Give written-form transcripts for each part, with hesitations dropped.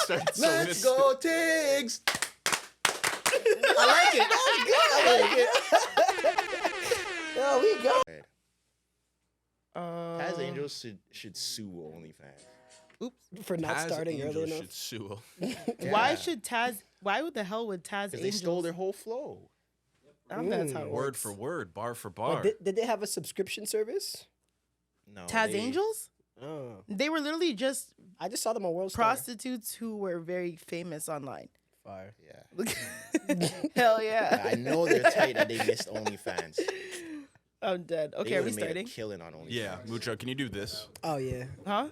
started so Let's go, Tings. I like it. I like it. Yo, we go. Taz Angels should sue OnlyFans. Oops. For not Taz starting early Angels enough. should sue. Why should Taz? Why the hell would Taz Because Angels? they stole their whole flow. I don't think that's how it Word works. for word, bar for bar. Did they have a subscription service? No, Taz Angels? Oh. They were literally just I just saw them on World Star. prostitutes who were very famous online. Fire. Yeah. Hell yeah. I know they're tight that they missed OnlyFans. I'm dead. Okay, They are we would've made a starting? killing on OnlyFans. Yeah, Mucho, can you do this? Oh, yeah. Huh?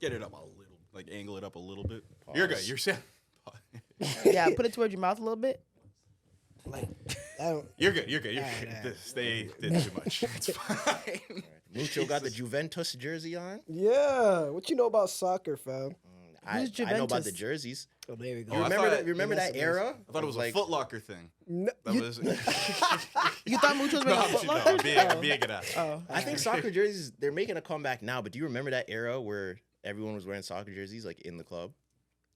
Get it up a little, like angle it up a little bit. You're good. You're set. Yeah, put it towards your mouth a little bit. Like, I don't. You're good. You're good. You're Alright, good. alright. This, they did too much. It's fine. Mucho got the Juventus jersey on. Yeah. What you know about soccer, fam? I Who's know about Juventus? the jerseys. Oh, there we go. Oh, You I remember thought- that? Remember that era? I thought it was a Foot Locker thing. No, That you- was. You thought Mucho was No, wearing a I'm Foot no, Locker? I'm being it out. Oh. I think soccer jerseys, they're making a comeback now, but do you remember that era where everyone was wearing soccer jerseys like in the club?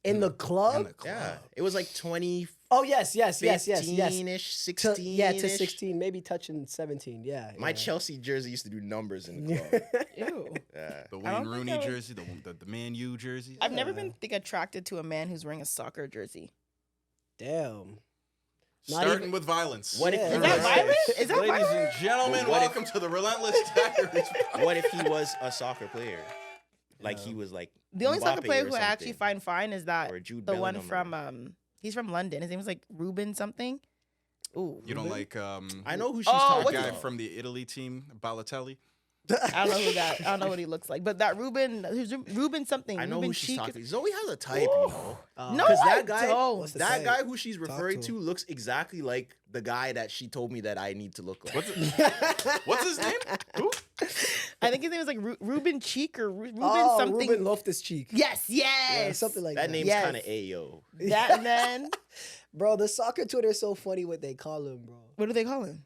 in the club? In the club. Yeah. It was like 20, Oh, yes. 15-ish, 16 Yeah, to 16, maybe touching 17. Yeah. My yeah. Chelsea jersey used to do numbers in the club. Ew. Yeah. The I Wayne don't think Rooney I would- jersey, the Man U jersey. I've never been attracted to a man who's wearing a soccer jersey. Damn. Starting with violence. What if Yeah. he Is that was- violent? Is that Ladies violent? and gentlemen, What if- welcome to the Relentless Diaries. What if he was a soccer player? Like he was like The only soccer Mbappe player or who I actually something. find fine is that Or Jude the one Bellingham from he's from London. His name was like Ruben something. Ooh. You don't like I know who she's Oh, talking what's guy about. from the Italy team, Balotelli? I don't know who that. I don't know what he looks like, but that Ruben, who's Ruben something. I know Ruben who she's Cheek. talking. Zoe has a type, you know. No, 'Cause I that guy, don't. What's the that type? guy who she's Talk referring to to looks exactly like the guy that she told me that I need to look like. What's his name? Who? I think his name was like Ruben Cheek or Ruben Oh, something. Ruben Loftus Cheek. Yes, yes, Yeah, something like that. That name's Yes. kind of Ayo. that man. Bro, the soccer Twitter is so funny what they call him, bro. What do they call him?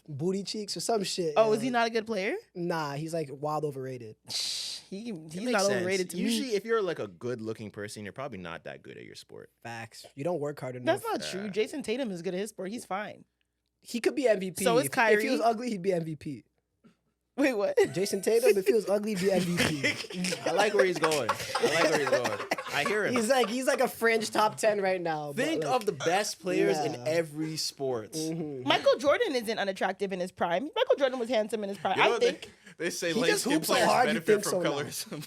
Booty cheeks or some shit. Oh, yeah. is he not a good player? Nah, he's like wild overrated. He's It not makes sense. overrated to Usually, me. if you're like a good-looking person, you're probably not that good at your sport. Facts. You don't work hard enough. That's not true. Jason Tatum is good at his sport. He's fine. He could be MVP. So is If he Kyrie. was ugly, he'd be MVP. Wait, what? Jason Tatum, if he was ugly, he'd be MVP. I like where he's going. I hear him. he's like a fringe top 10 right now. but, Think like, of the best players in Yeah. every sport. Michael Jordan isn't unattractive in his prime. Michael Jordan was handsome in his prime. You know I what think. they say He light just skin hoops so players hard, you benefit think from so now. colorism.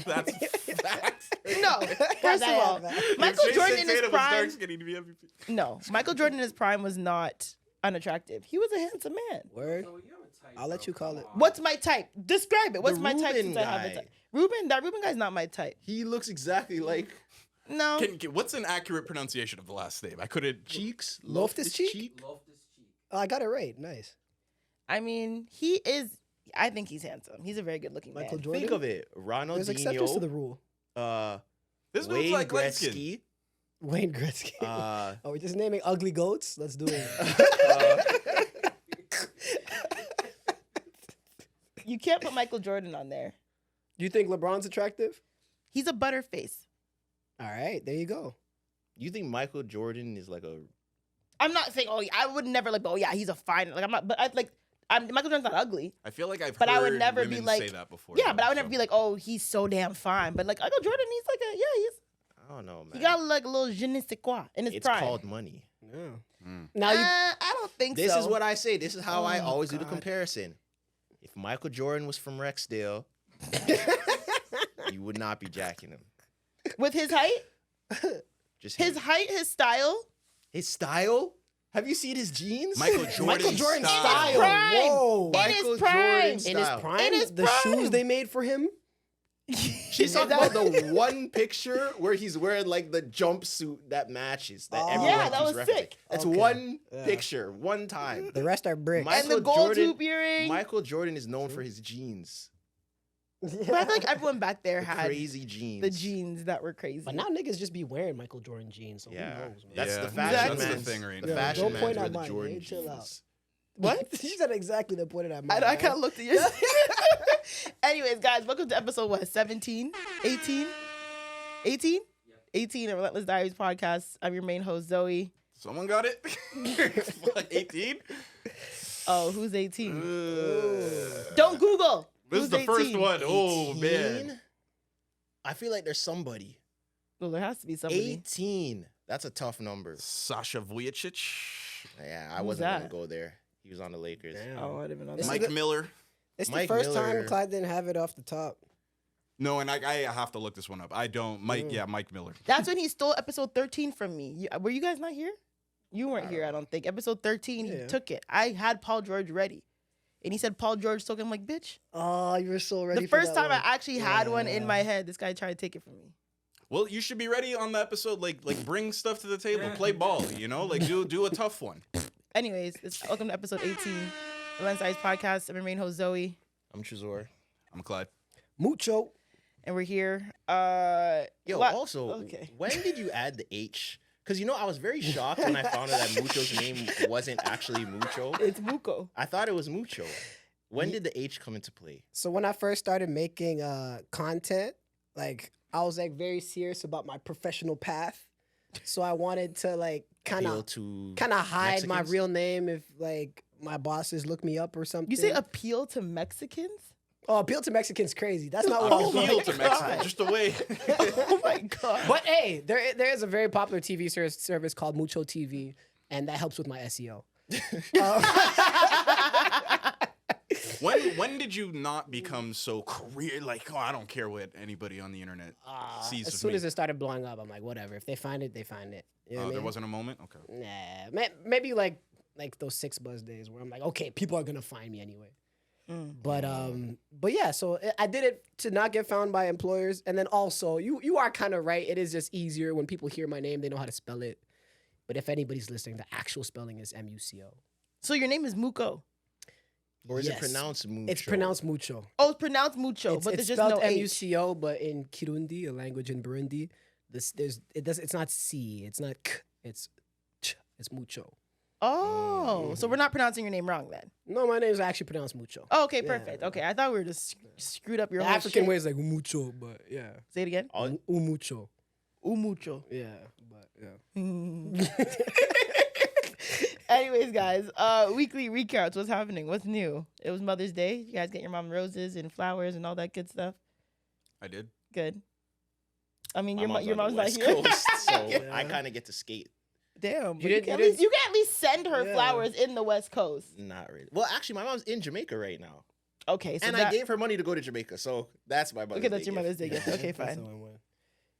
That's facts. No, first of all, Michael If Jason Jordan in his Tatum was dark prime. skinny to be MVP. No, Michael Jordan in his prime was not unattractive. He was a handsome man. Word. I'll let you call it. What's my type? Describe it. What's my type Ruben since I have a guy. type? That Ruben guy's not my type. He looks exactly like No. What's an accurate pronunciation of the last name? I couldn't. Cheeks. Loftus Cheek? Oh, I got it right. Nice. I mean, he is. I think he's handsome. He's a very good looking Michael man. Jordan. Think of it. There's exceptions to the Ronaldinho, rule. This dude's Wayne like light skin. Gretzky, Wayne Gretzky. uh, Are we just naming ugly goats? Let's do it. You can't put Michael Jordan on there. Do you think LeBron's attractive? He's a butterface. All right, there you go. you think Michael Jordan is like a I'm not saying, oh, yeah, I would never like, oh, yeah, he's a fine. Like, I'm not, but Michael Jordan's not ugly. I feel like I've But heard I would never be women like- say that before. Yeah, though, but I would never so. be like, oh, he's so damn fine. But like Michael Jordan, he's like I don't know, man. he got like a little je ne sais quoi in his It's prime. called money. Yeah. Mm. Now you I don't think This so. is what I say. This is how I Oh, always do the God. comparison. If Michael Jordan was from Rexdale, you would not be jacking him. With his height, Just his him. height, his style. His style. Have you seen his jeans? Michael Jordan Michael Jordan's style. style. Prime. Whoa. In Michael his prime. Jordan In his style. prime, In his the prime. shoes they made for him. She's talking about the one picture where he's wearing like the jumpsuit that matches. That Oh. everyone Yeah, that keeps was referencing. sick. That's Okay. one Yeah. picture, one time. The rest are bricks. My- And the Michael gold Jordan- hoop earring. Michael Jordan is known for his jeans. But I feel like everyone back there The had crazy jeans. the jeans that were crazy. But now niggas just be wearing Michael Jordan jeans. So Yeah. who knows, man? That's Yeah, the fashion that's the man's thing right The now. Yeah, fashion don't man's point wear out the mine, Jordan hey, chill out. jeans. What? She said exactly the point of that. I man. kind of looked at yours. Anyways, guys, welcome to episode 17? 18? 18? 18 of Relentless Diaries podcast. I'm your main host, Zoe. Someone got it? Fuck, 18? Oh, who's 18? Don't Google. This Who's is the first 18? one. Oh, 18? man. I feel like there's somebody. Well, there has to be somebody. 18. That's a tough number. Sasha Vujicic. Yeah, I Who's wasn't that? going to go there. He was on the Lakers. Damn. Oh, I didn't even know This that. is Mike the- Miller. It's Mike the first Miller. time Clyde didn't have it off the top. No, and I have to look this one up. I don't. Mike Miller. That's when he stole episode 13 from me. Were you guys not here? You weren't here, I don't think. Episode 13, he Yeah. took it. I had Paul George ready. And he said Paul George took it. I'm like, bitch. Oh, you were so ready. The for first that time one. I actually had one in Yeah. my head, this guy tried to take it from me. Well, you should be ready on the episode. Like bring stuff to the table. Play ball, you know? Like, do a tough one. Anyways, welcome to episode 18 of Relentless Diaries podcast. I'm your main host, Zoe. I'm Trezor. I'm Clyde. Mucho. And we're here. Yo, what- also, okay. when did you add the H? Because, I was very shocked when I found out that Mucho's name wasn't actually Mucho. It's Muko. I thought it was Mucho. When did the H come into play? So when I first started making content, like I was like very serious about my professional path. So I wanted to like kind Appeal of to hide my Mexicans? real name if like my bosses look me up or something. You say appeal to Mexicans? Oh, appeal to Mexicans crazy. That's not what I was Appeal going. to Mexico. Just a way. Oh my God. But hey, there is a very popular TV service called Mucho TV, and that helps with my SEO. When did you not become so career like? Oh, I don't care what anybody on the internet sees As of soon me. as it started blowing up, I'm like, whatever. If they find it, they find it. You know what I There mean? wasn't a moment. Okay. Nah, maybe like those 6 buzz days where I'm like, okay, people are gonna find me anyway. But yeah, so I did it to not get found by employers, and then also you are kind of right. It is just easier when people hear my name, they know how to spell it. But if anybody's listening, the actual spelling is Muco. So your name is Muko. Or is Yes. it pronounced Mucho? It's pronounced Mucho. Oh, it's pronounced Mucho, It's, but it's there's just spelled no H. Muco, but in Kirundi, a language in Burundi, it's not C, it's not K, it's Ch, it's Mucho. Oh, so we're not pronouncing your name wrong then. No, my name is actually pronounced Mucho. Oh, okay, Yeah. perfect. Okay, I thought we were just screwed up your The whole African shit. way is like Mucho, but yeah. Say it again. Mucho. Umucho. Yeah, but yeah. Anyways, guys, weekly recaps. What's happening? What's new? It was Mother's Day. You guys get your mom roses and flowers and all that good stuff. I did. Good. I mean, My your on mom's the not West here. Coast, so Yeah. I kind of get to skate. Damn. You but did- can you did- you can at least send her Yeah. flowers in the West Coast. Not really. Well, actually, my mom's in Jamaica right now. Okay, so And I gave her money to go to Jamaica, so that's my Mother's okay, that's Day your gift. Mother's Day gift. Okay, That's fine. how I went.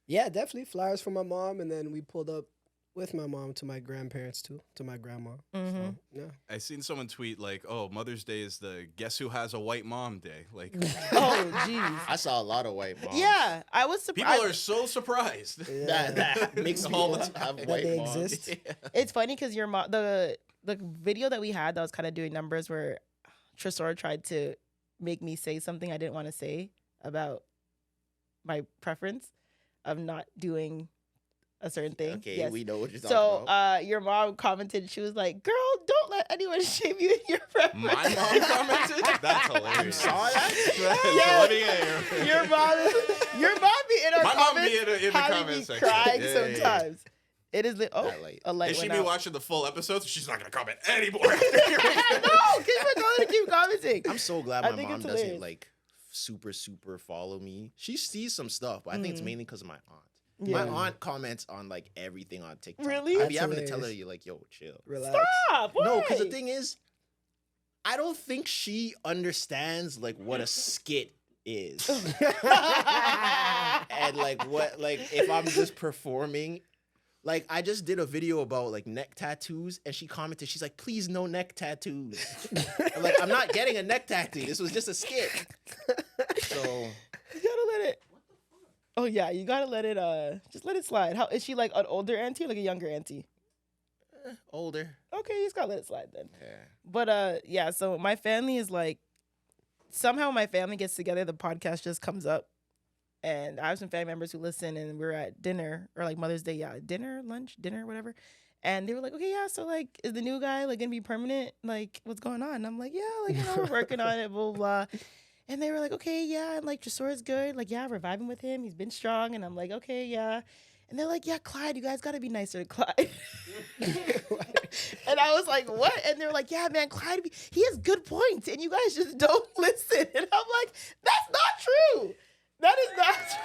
Yeah, definitely flowers for my mom, and then we pulled up with my mom to my grandparents too, to my grandma. Mhm. So, yeah. I seen someone tweet like, "Oh, Mother's Day is the guess who has a white mom day." Like, Oh, jeez. I saw a lot of white moms. Yeah, I was people surprised. are so surprised. That makes All me the have That white they moms. exist. It's funny because your mom, the video that we had that was kind of doing numbers where Tresor tried to make me say something I didn't want to say about my preference of not doing a certain thing. Okay, Yes. we know what you're talking So about. your mom commented, she was like, "Girl, don't let anyone shame you in your preference." My mom commented. That's hilarious. You saw that? Yeah. Let me hear. Your mom be in our My mom comments be in the having comment me section. crying Yeah, yeah, yeah. sometimes. It is lit. Oh, That light. a light If she went be out. watching the full episodes, she's not gonna comment anymore. After hearing that. No, keep going to keep commenting. I'm so glad I my think mom it's doesn't hilarious. like super follow me. She sees some stuff, but I think it's mainly because of my aunt. Yeah. My aunt comments on like everything on TikTok. Really? I be That's having to tell her, hilarious. you like, yo, chill. Relax. Stop. No, because the why? thing is, I don't think she understands like what a skit is. And like what, like if I'm just performing. Like I just did a video about like neck tattoos, and she commented, she's like, "Please no neck tattoos." I'm like, I'm not getting a neck tattoo. This was just a skit. So You gotta let it. Oh yeah, you gotta let it. Just let it slide. How is she like an older auntie or like a younger auntie? older. Okay, you just gotta let it slide then. Yeah. But yeah. So my family is like, somehow my family gets together. The podcast just comes up, and I have some family members who listen, and we're at dinner or like Mother's Day, dinner, lunch, dinner, whatever. And they were like, okay, yeah, so like, is the new guy like gonna be permanent? Like, what's going on? And I'm like, yeah, like, we're working on it, blah, blah, blah. And they were like, okay, yeah, and like, Tresor's good. Like, yeah, we're vibing with him. He's been strong. And I'm like, okay, yeah. And they're like, yeah, Clyde, you guys gotta be nicer to Clyde. And I was like, what? And they're like, yeah, man, Clyde, he has good points, and you guys just don't listen. And I'm like, that's not true. That is not true.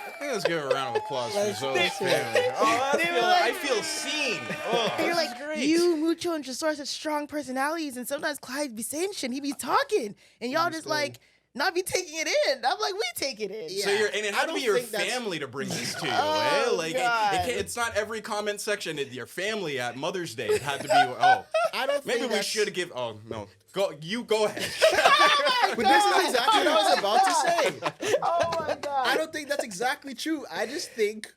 I think let's give a round of applause for Zoe's family. I feel seen. Oh, You're this like, is great. you, Mucho, and Tresor have such strong personalities, and sometimes Clyde be saying shit, and he be talking, and y'all just like not be taking it in. I'm like, we take it in. So and it had to be your family to bring this to you. Oh, Like it's not every comment section. Your family at Mother's Day. It had to be. I don't Maybe think we that's... should give. Oh no, go ahead. But this is exactly what I was about to say. Oh my god. I don't think that's exactly true. I just think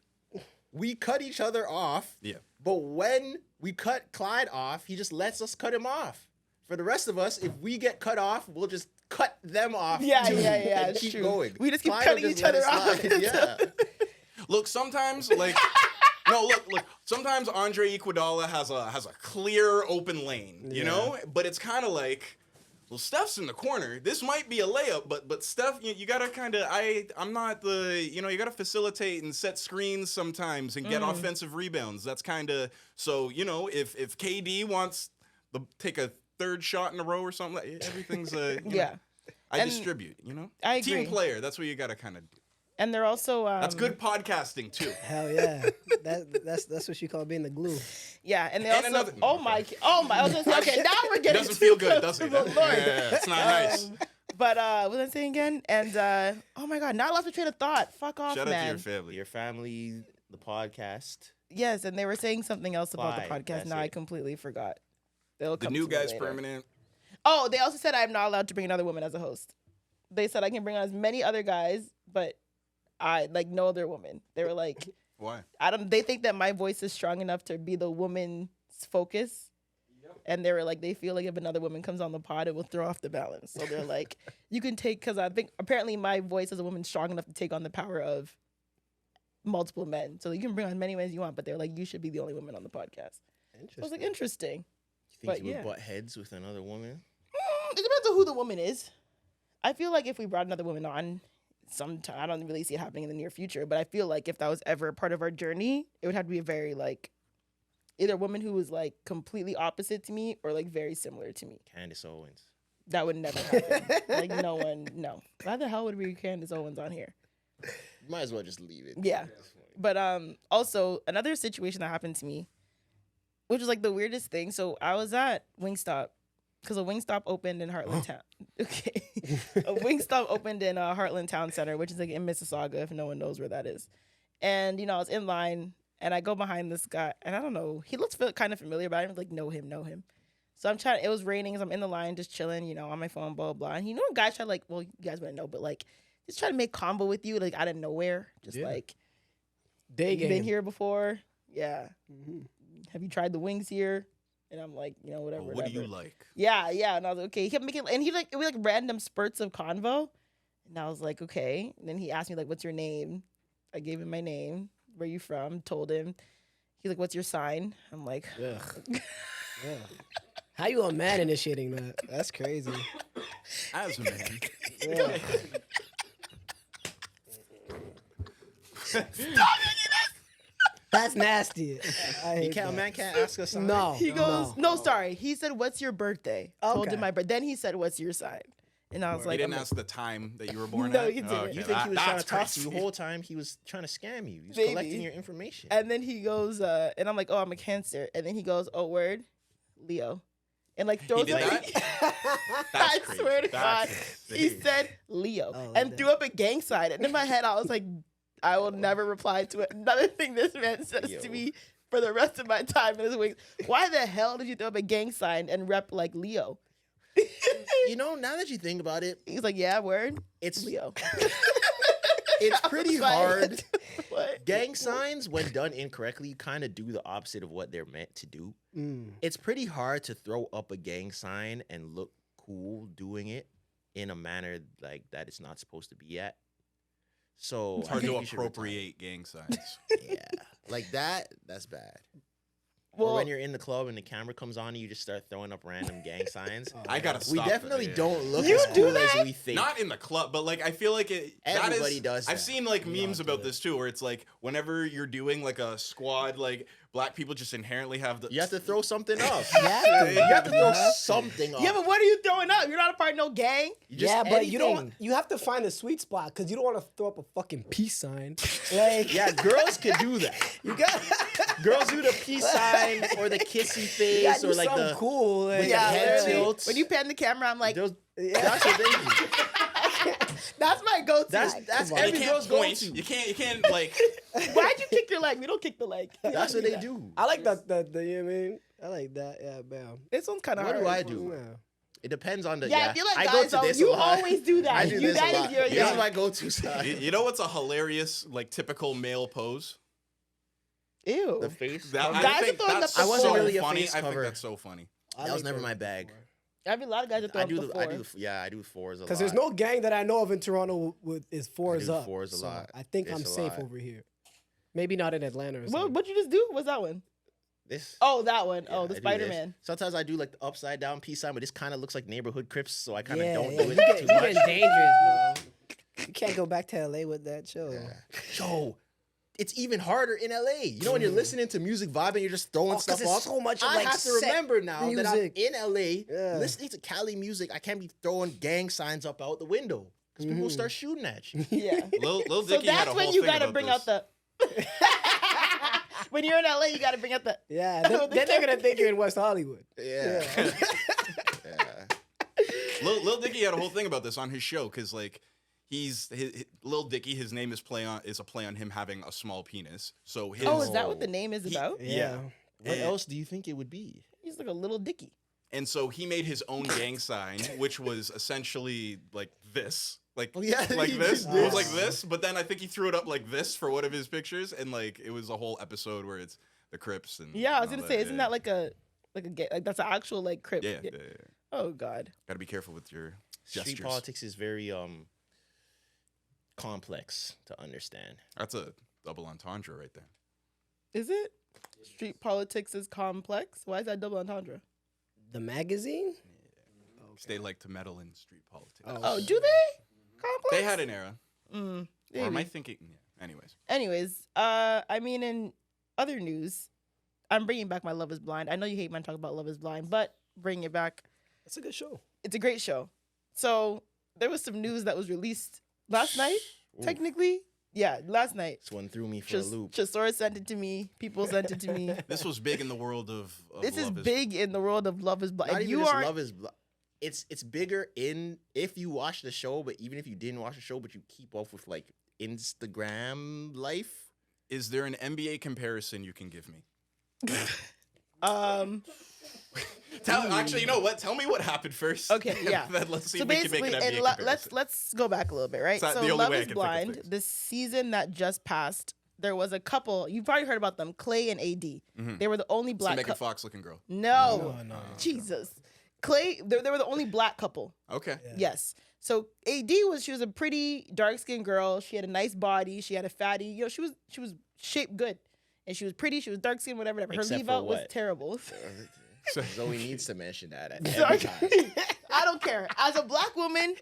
we cut each other off. Yeah. But when we cut Clyde off, he just lets us cut him off. For the rest of us, if we get cut off, we'll just cut them off. Yeah, too, and keep true. going. We just keep Clyde cutting will each let other it off. slide. Yeah. Look, sometimes like. No, look. Sometimes Andre Iguodala has a clear open lane, you know. But it's kind of like, well, Steph's in the corner. This might be a layup, but Steph, you gotta kind of. I'm not the. You gotta facilitate and set screens sometimes and get offensive rebounds. That's kind of so. If KD wants to take a third shot in a row or something, everything's Yeah. I distribute. I agree. Team player. That's what you gotta kind of. And they're also That's good podcasting too. Hell yeah. That's what you call being the glue. Yeah, and they And also. another- Oh my. I was gonna say, okay, now we're It getting. doesn't too feel good, close does it? to the Lord. Yeah, it's not nice. But what was I saying again? And oh my god, not lost my train of thought. Fuck off, Shout out to man. your family. Your family, the podcast. Yes, and they were saying something else about the Clyde, podcast. that's Now I it. completely forgot. They'll The come new to me guy's later. permanent. Oh, they also said I'm not allowed to bring another woman as a host. They said I can bring on as many other guys, but I like no other woman. They were like, Why? They think that my voice is strong enough to be the woman's focus. And they were like, they feel like if another woman comes on the pod, it will throw off the balance. So they're like, you can take, because I think apparently my voice as a woman is strong enough to take on the power of multiple men. So you can bring on as many men as you want, but they're like, you should be the only woman on the podcast. I was like, interesting. You think But you yeah. would butt heads with another woman? It depends on who the woman is. I feel like if we brought another woman on, sometime I don't really see it happening in the near future, but I feel like if that was ever a part of our journey, it would have to be a very like either a woman who was like completely opposite to me or like very similar to me. Candace Owens. That would never happen. Like no. Why the hell would we Candace Owens on here? You might as well just leave it. Yeah. But also another situation that happened to me, which was like the weirdest thing. So I was at Wingstop because a Wingstop opened in Heartland Town. Okay. A Wingstop opened in Heartland Town Center, which is like in Mississauga, if no one knows where that is. And, I was in line and I go behind this guy and I don't know, he looks kind of familiar, but I didn't like know him. So it was raining, so I'm in the line just chilling, on my phone, blah, blah. And a guy tried like, well, you guys wouldn't know, but like, just try to make combo with you, like out of nowhere. Just like, Day you game. been here before? Yeah. Mm-hmm. Have you tried the wings here? And I'm like, whatever. What do you whatever. like? Yeah. And I was like, okay. He kept making, and it was like random spurts of convo. And I was like, okay. And then he asked me like, what's your name? I gave him my name. Where you from? Told him. He's like, what's your sign? I'm like, Ugh. Yeah. How you a man initiating that? That's crazy. As a man. Yeah. That's nasty. I hate A that. man can't ask us. No. he goes, no, sorry. He said, what's your birthday? Told Okay. him my birthday. Then he said, what's your sign? And I was He like, didn't I'm ask the time that you were born No, at? he didn't. Oh, okay, You think he was trying to that's talk to you crazy. the whole time? He was trying to scam you. He was Maybe. collecting your information. And then he goes, and I'm like, oh, I'm a Cancer. And then he goes, oh, word, Leo. And like throws did up that? I That's crazy. swear to God, That's he insane. said Leo Oh, and damn. threw up a gang sign. And in my head, I was like, I will never reply to another thing this man says Yo. to me for the rest of my time in his wings. Why the hell did you throw up a gang sign and rep like Leo? Now that you think about it, He's like, yeah, word, it's Leo. it's pretty Like, hard. What? Gang signs, when done incorrectly, kind of do the opposite of what they're meant to do. Mm. It's pretty hard to throw up a gang sign and look cool doing it in a manner like that it's not supposed to be at. So It's I hard think to you should retire. appropriate gang signs. Yeah, like that. That's bad. or when you're in the club and the camera comes on and you just start throwing up random gang signs. I gotta stop. We definitely that, yeah. don't look You as do cool that? as we think. Not in the club, but like I feel like Everybody does I've that. seen like We all memes do about it. this too, where it's like whenever you're doing like a squad, like black people just inherently have the. You have to throw something up. Yeah, You have to throw something up. Yeah, but what are you throwing up? You're not a part of no gang. Yeah, but you don't. anything. You have to find a sweet spot because you don't want to throw up a fucking peace sign. Like, Yeah, girls can do that. you got. Girls do the peace sign or the kissy You gotta face do or like something the cool. Like, the head literally. tilts. When you pan the camera, I'm like, Those- Yeah. That's what they do. that's my go-to. That's Come on. every you girl's can't going point. to. You can't like. Why'd you kick your leg? We don't kick the leg. That's what they do. I like that. The you know what I mean? I like that. Yeah, bam. This one's kind of What hard. do I do? Yeah. It depends on the. Yeah, Yeah, I feel like I guys, go to though, this you a lot. always do that. I do You this that a is lot. your- This yeah. is my go-to side. You know what's a hilarious like typical male pose? Ew. The face. That, cover. Guys I are think throwing that's up the I wasn't so really a funny. face I think cover. that's so funny. That was never my bag. I have a lot of guys that throw I up do the the. four. I do. Yeah, I do fours a lot. Because there's no gang that I know of in Toronto with is fours do up. fours a so lot. I think It's I'm a safe lot. over here. Maybe not in Atlanta or What, something. what'd you just do? What's that one? This. Oh, that one. Yeah, Oh, the I do this. Spider-Man. Sometimes I do like the upside down peace sign, but this kind of looks like neighborhood Crips, so I kind of Yeah, don't yeah, do you it get, too you much. get dangerous, bro. You can't go back to LA with that show. Yo, it's even harder in LA. You know when you're listening to music vibing, you're just throwing Oh, 'cause stuff it's up. so much of, I like, have to set remember now that I'm music. in LA, Yeah. listening to Cali music. I can't be throwing gang signs up out the window because people will start shooting at you. Yeah. Lil So Dicky had that's a when whole you thing gotta about bring this. out the. When you're in LA, you gotta bring out the. Yeah, then they're gonna think you're in West Hollywood. Yeah. Yeah. Lil Dicky had a whole thing about this on his show because like Lil Dicky, his name is a play on him having a small penis. So his Oh, is that what the name is He- about? Yeah. What And- else do you think it would be? He's like a little Dicky. And so he made his own gang sign, which was essentially like this. Like, Oh, yeah, like he this. did It was this. like this, but then I think he threw it up like this for one of his pictures, and like it was a whole episode where it's the Crips and Yeah, I was and all gonna say, isn't yeah. that like a gay, like that's an actual like crip? yeah, yeah. Oh God. Gotta be careful with your Street gestures. politics is very complex to understand. That's a double entendre right there. Is it? Street politics is complex. Why is that double entendre? The magazine? They like to meddle in street politics. Oh, do they? Complex. They had an era. Mm, Or am I maybe. thinking? Yeah. Anyways, Anyways, I mean, in other news, I'm bringing back my Love Is Blind. I know you hate when I talk about Love Is Blind, but bringing it back. That's a good show. It's a great show. So there was some news that was released last night. Oof. Technically, yeah, last night. This one threw me for a loop. Chisora sent it to me. People sent it to me. this was big in the world of This is Love big in the world of Love Is Blind. Not If even you just are Love Is it's bigger in if you watch the show, but even if you didn't watch the show, but you keep up with like Instagram life. Is there an NBA comparison you can give me? Actually, you know what? Tell me what happened first. Okay, yeah. Then let's see So if we can make basically, an NBA and comparison. let's go back a little bit, right? It's not So the only Love way I Is can think of Blind, things. the season that just passed, there was a couple. You've probably heard about them, Clay and AD. Mhm. They were the only It's the black. Megan Fox looking girl. No, No. Jesus. Clay, they were the only black couple. Okay. Yeah. Yes. So AD she was a pretty dark skinned girl. She had a nice body. She had a fatty. You know, she was shaped good, and she was pretty. She was dark skinned, whatever. Her Except leave for out was what? terrible. Zoe needs to mention that at Sorry. every time. I don't care. As a black woman,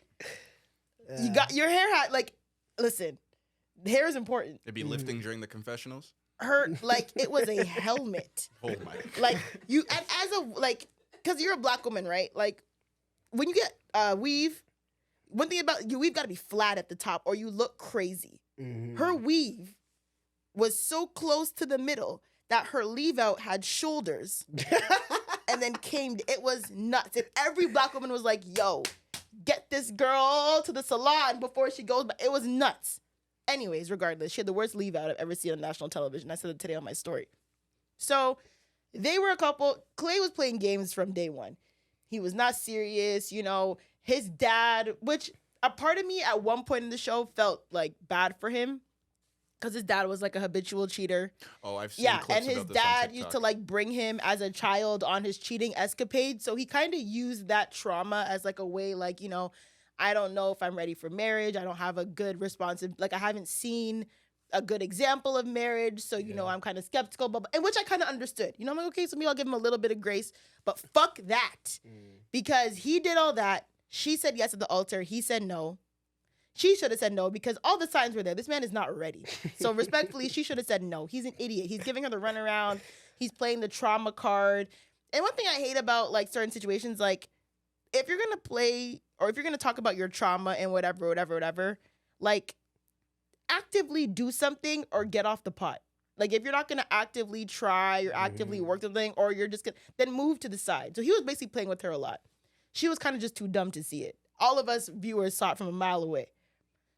you got your hair had like. Listen, hair is important. It'd be lifting during the confessionals. Her like it was a helmet. Oh my. Like you and as a like because you're a black woman, right? Like when you get weave, one thing about your weave got to be flat at the top or you look crazy. Mhm. Her weave was so close to the middle that her leave out had shoulders and then came. It was nuts. And every black woman was like, yo, get this girl to the salon before she goes. But it was nuts. Anyways, regardless, she had the worst leave out I've ever seen on national television. I said it today on my story. So they were a couple. Clay was playing games from day one. He was not serious. You know, his dad, which a part of me at one point in the show felt like bad for him because his dad was like a habitual cheater. Oh, I've seen Yeah, clips and his about this on dad used to TikTok. like bring him as a child on his cheating escapade. So he kind of used that trauma as like a way, like, you know, I don't know if I'm ready for marriage. I don't have a good responsive, like I haven't seen a good example of marriage. So, you know, I'm kind of skeptical, and which I kind of understood. You know, I'm like, okay, so maybe I'll give him a little bit of grace. But fuck that. Because he did all that. She said yes at the altar. He said no. She should have said no because all the signs were there. This man is not ready. So respectfully, she should have said no. He's an idiot. He's giving her the runaround. He's playing the trauma card. And one thing I hate about like certain situations, like if you're gonna play or if you're gonna talk about your trauma and whatever, like actively do something or get off the pot. Like if you're not gonna actively try or actively work the thing, or you're just gonna then move to the side. So he was basically playing with her a lot. She was kind of just too dumb to see it. All of us viewers saw it from a mile away.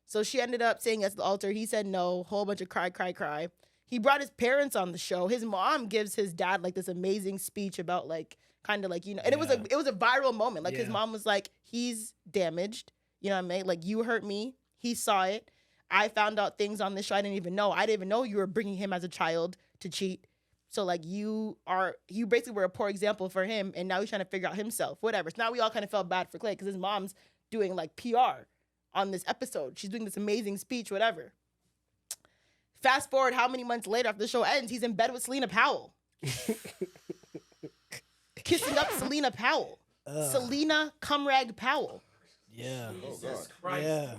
So she ended up saying yes to the altar. He said no. Whole bunch of cry. He brought his parents on the show. His mom gives his dad like this amazing speech about like kind of like, you know, and it was a viral moment. Like his mom was like, he's damaged. You know what I mean? Like you hurt me. He saw it. I found out things on this show I didn't even know. I didn't even know you were bringing him as a child to cheat. So like you basically were a poor example for him, and now he's trying to figure out himself. Whatever. So now we all kind of felt bad for Clay because his mom's doing like PR on this episode. She's doing this amazing speech, whatever. Fast forward how many months later after the show ends, he's in bed with Selena Powell. Kissing up Selena Powell. Selena Cumrag Powell. Yeah. Oh, God. Yeah.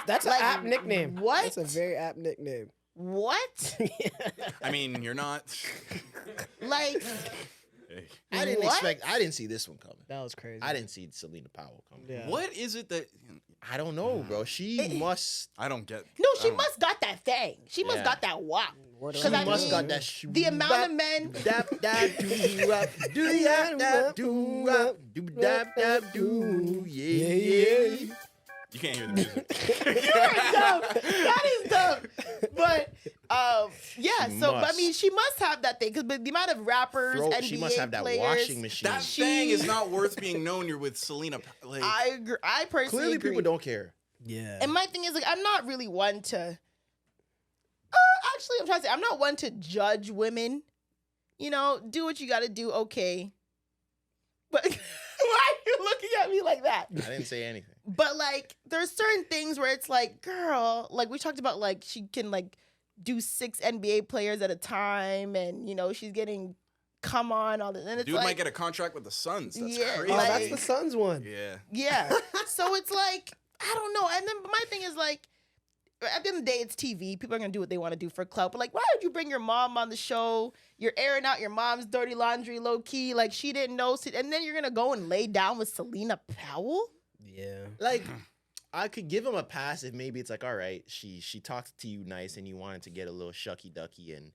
That's an Like, apt nickname. what? That's a very apt nickname. What? I mean, you're not. Like, I didn't see this one coming. That was crazy. I didn't see Selena Powell coming. Yeah. What is it that I don't know, bro. She must. I don't get? no, she I don't- must got that thing. She must Yeah. got that wop. Word She around I must mean, got that. The amount of men. Dap dap doo up, do ya dap doo up, do dap dap doo, yeah. You can't hear the music. That is dumb. But yeah, She so but, I must. mean, she must have that thing because the amount of rappers, NBA She must have that players, washing machine. That thing is not worth being known. You're with Selena. Like, I agree. I personally Clearly, agree. people don't care. Yeah. And my thing is like, I'm not really one to. Actually, I'm trying to say I'm not one to judge women. You know, do what you got to do. Okay. But why are you looking at me like that? I didn't say anything. But like, there's certain things where it's like, girl, like we talked about, like she can like do 6 NBA players at a time, and you know she's getting come on all this, and it's dude like, might get a contract with the Suns. That's Yeah, crazy. Oh, like- that's the Suns one. Yeah. yeah. So it's like, I don't know. And then my thing is like, at the end of the day, it's TV. People are gonna do what they want to do for clout. But like, why would you bring your mom on the show? You're airing out your mom's dirty laundry, low key. Like she didn't know, and then you're gonna go and lay down with Selena Powell. Yeah. Like, I could give him a pass if maybe it's like, all right, she talked to you nice and you wanted to get a little shucky ducky and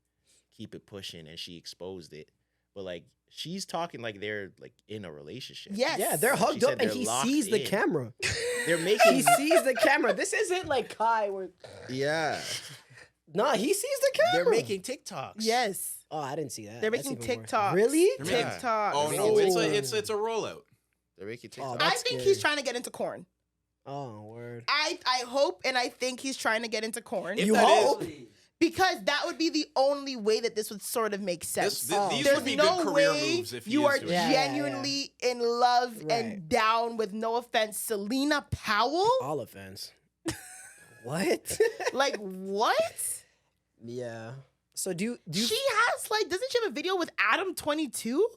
keep it pushing, and she exposed it. But like, she's talking like they're like in a relationship. Yes. Yeah, they're hugged She up said and they're he locked sees the in. camera. They're He making. sees the camera. This isn't like Kai where Yeah. nah, he sees the camera. They're making TikToks. Yes. Oh, I didn't see that. They're That's making even worse. TikToks. Really? They're making- TikTok. Oh They're no, making it's a rollout. They're making Oh, TikToks. I that's think scary. he's trying to get into corn. Oh, word. I hope and I think he's trying to get into corn. If You that is- hope? Because that would be the only way that this would sort of make sense. these There's would be no good career way moves if he you is are doing Yeah, it. genuinely in love Right. and down with, no offense, Selena Powell. All offense. What? Like what? Yeah. So do you She has like, doesn't she have a video with Adam 22?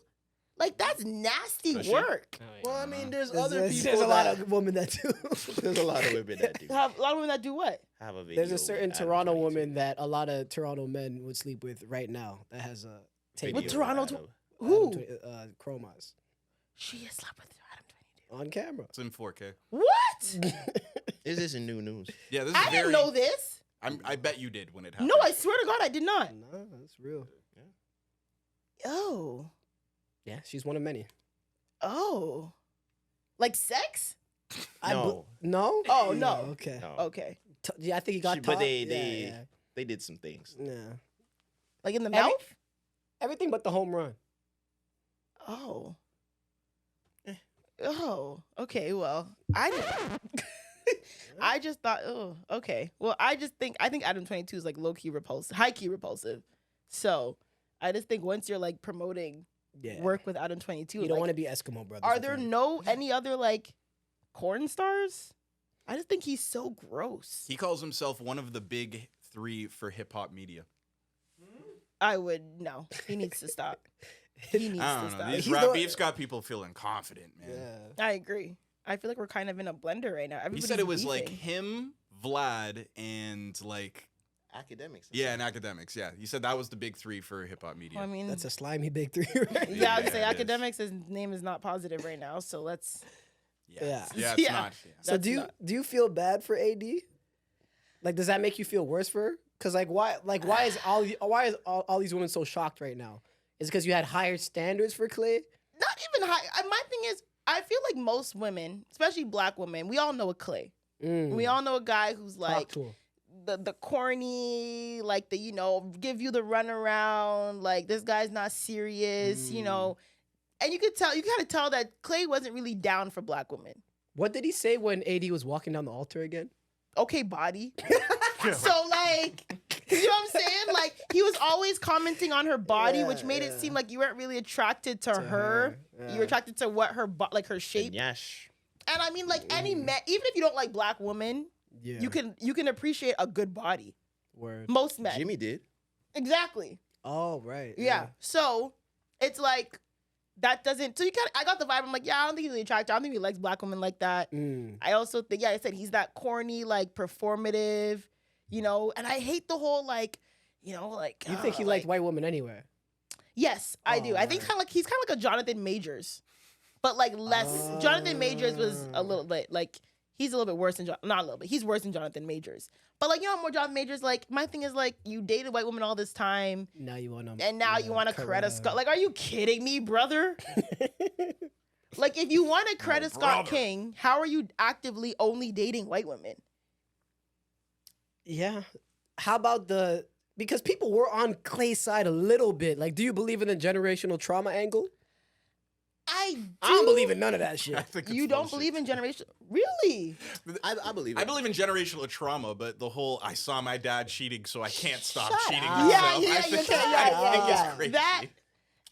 Like that's nasty Does she? work. Well, I mean, there's There's, other people. there's a lot that- of women that do. There's a lot of women that do Have a lot of women that do what? have a video. There's a with certain Adam Toronto 22. woman that a lot of Toronto men would sleep with right now that has a tape Video With Toronto with tw- Adam. Who? chromas She has slept with Adam 22. on camera. It's in 4K. What? Is this in new news? Yeah, this is I very. didn't know this. I bet you did when it happened. No, I swear to God, I did not. Nah, that's real. Oh. Yeah, she's one of many. Oh. Like sex? No. No? Oh, no. Okay. No. Okay. Yeah, I think he got But taught. they yeah, they did some things. yeah. Like in the Every- mouth? Everything but the home run. Oh. Oh. Okay, well, I just thought, oh, okay. Well, I think Adam 22 is like low key repulsive, high key repulsive. So I just think once you're like promoting Yeah. work with Adam 22, You don't like, want to be Eskimo brothers. are with there him. any other like corn stars? I just think he's so gross. He calls himself one of the big three for hip hop media? I would no. He needs to stop. He needs I to don't know. stop. These He's rap the- beefs got people feeling confident, man. Yeah. I agree. I feel like we're kind of in a blender right now. He Everybody's said it was like beefing. him, Vlad, and like Academics. and academics. Yeah, he said that was the big three for hip hop media. Well, I mean, That's a slimy big three, right? yeah, I'd Yeah, say it is. academics. His name is not positive right now, so let's. Yeah. yeah, it's Yeah. not. Yeah. So That's do you not- do you feel bad for AD? Like, does that make you feel worse for her? Cause why is all these women so shocked right now? Is it because you had higher standards for Clay? Not even high. My thing is, I feel like most women, especially black women, we all know a Clay. We all know a guy who's Talk like to him. the corny, like the give you the runaround, like this guy's not serious, and you could kind of tell that Clay wasn't really down for black women. What did he say when AD was walking down the altar again? Okay, body. So like, you know what I'm saying? Like he was always commenting on her body, which made it seem like you weren't really attracted to her. her. You were attracted to what her like her shape. Yash. And I mean, like any man, even if you don't like black women, Yeah. you can appreciate a good body. Word. Most men, Jimmy did. exactly. Oh, right. Yeah. So it's like that doesn't. So I got the vibe. I'm like, yeah, I don't think he's really attractive. I don't think he likes black women like that. I also think, I said he's that corny, like performative, And I hate the whole like, like. You think he liked white women anyway? Yes, I do. I think right. he's kind of like a Jonathan Majors, but like less. Jonathan Majors was a little bit like he's a little bit worse than not a little bit. He's worse than Jonathan Majors. But like more Jonathan Majors. Like my thing is like you dated white women all this time, Now you want to. and now you want to Coretta Scott. Like, are you kidding me, brother? Like, if you want to Coretta Scott brother. King, how are you actively only dating white women? Yeah. How about because people were on Clay's side a little bit. Like, do you believe in the generational trauma angle? I don't believe in none of that I shit. think it's You don't bullshit. believe in generation? Really? I believe it. I believe in generational trauma, but the whole "I saw my dad cheating, so I can't stop Shut cheating." up. myself," Yeah, I you think, can't- I yeah, think yeah. is crazy.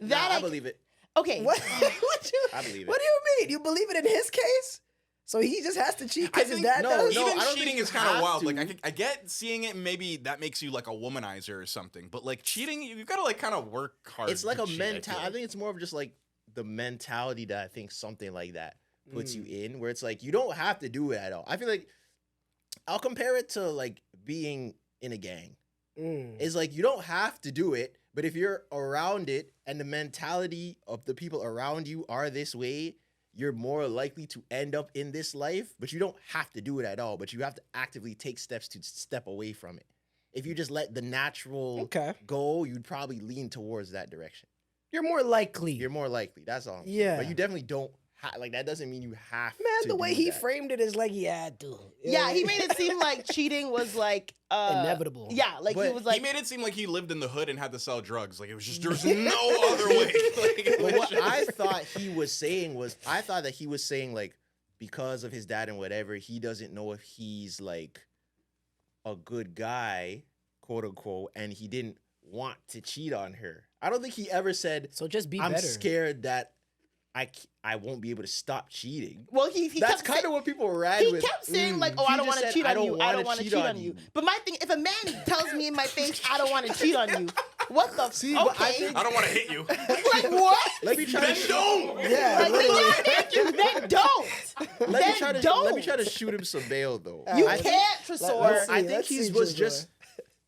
That I believe it. Okay. What? I believe it. What do you mean? You believe it in his case? So he just has to cheat I because his think dad does? no, even I don't cheating think you is kind of have wild. to. Like I get seeing it, maybe that makes you like a womanizer or something. But like cheating, you've got to like kind of work hard. It's like to a cheat, mentality. feel. I think it's more of just like the mentality that I think something like that puts you in, where it's like you don't have to do it at all. I feel like I'll compare it to like being in a gang. It's like you don't have to do it, but if you're around it and the mentality of the people around you are this way, you're more likely to end up in this life. But you don't have to do it at all. But you have to actively take steps to step away from it. If you just let the natural Okay. go, you'd probably lean towards that direction. You're more likely. You're more likely. That's all. Yeah. But you definitely don't like that doesn't mean you have Man, to the way do he that. framed it is like, yeah, dude. Yeah, he made it seem like cheating was like Inevitable. Yeah, like he But was He like made it seem like he lived in the hood and had to sell drugs. Like it was just there was no other way. Like, it But was what just- I thought he was saying was, I thought that he was saying like, because of his dad and whatever, he doesn't know if he's like a good guy, quote unquote, and he didn't want to cheat on her. I don't think he ever said, So just be I'm better. scared that I won't be able to stop cheating. well he That's kept kind say- of what people ran he with. kept saying like, oh, He I don't just want to said, cheat "I on don't you. I wanna don't want to cheat cheat on on you. you." But my thing, if a man tells me in my face, I don't want to cheat on you, what the? See, but I okay, think- I don't want to hit you. like what? Let me try Then to don't. Yeah, Like, literally. yeah, thank you. Then don't. let me Then try to don't. let me try to shoot him some bail though. You I can't, let's Tresor. see. I think let's he see, was Tresor. just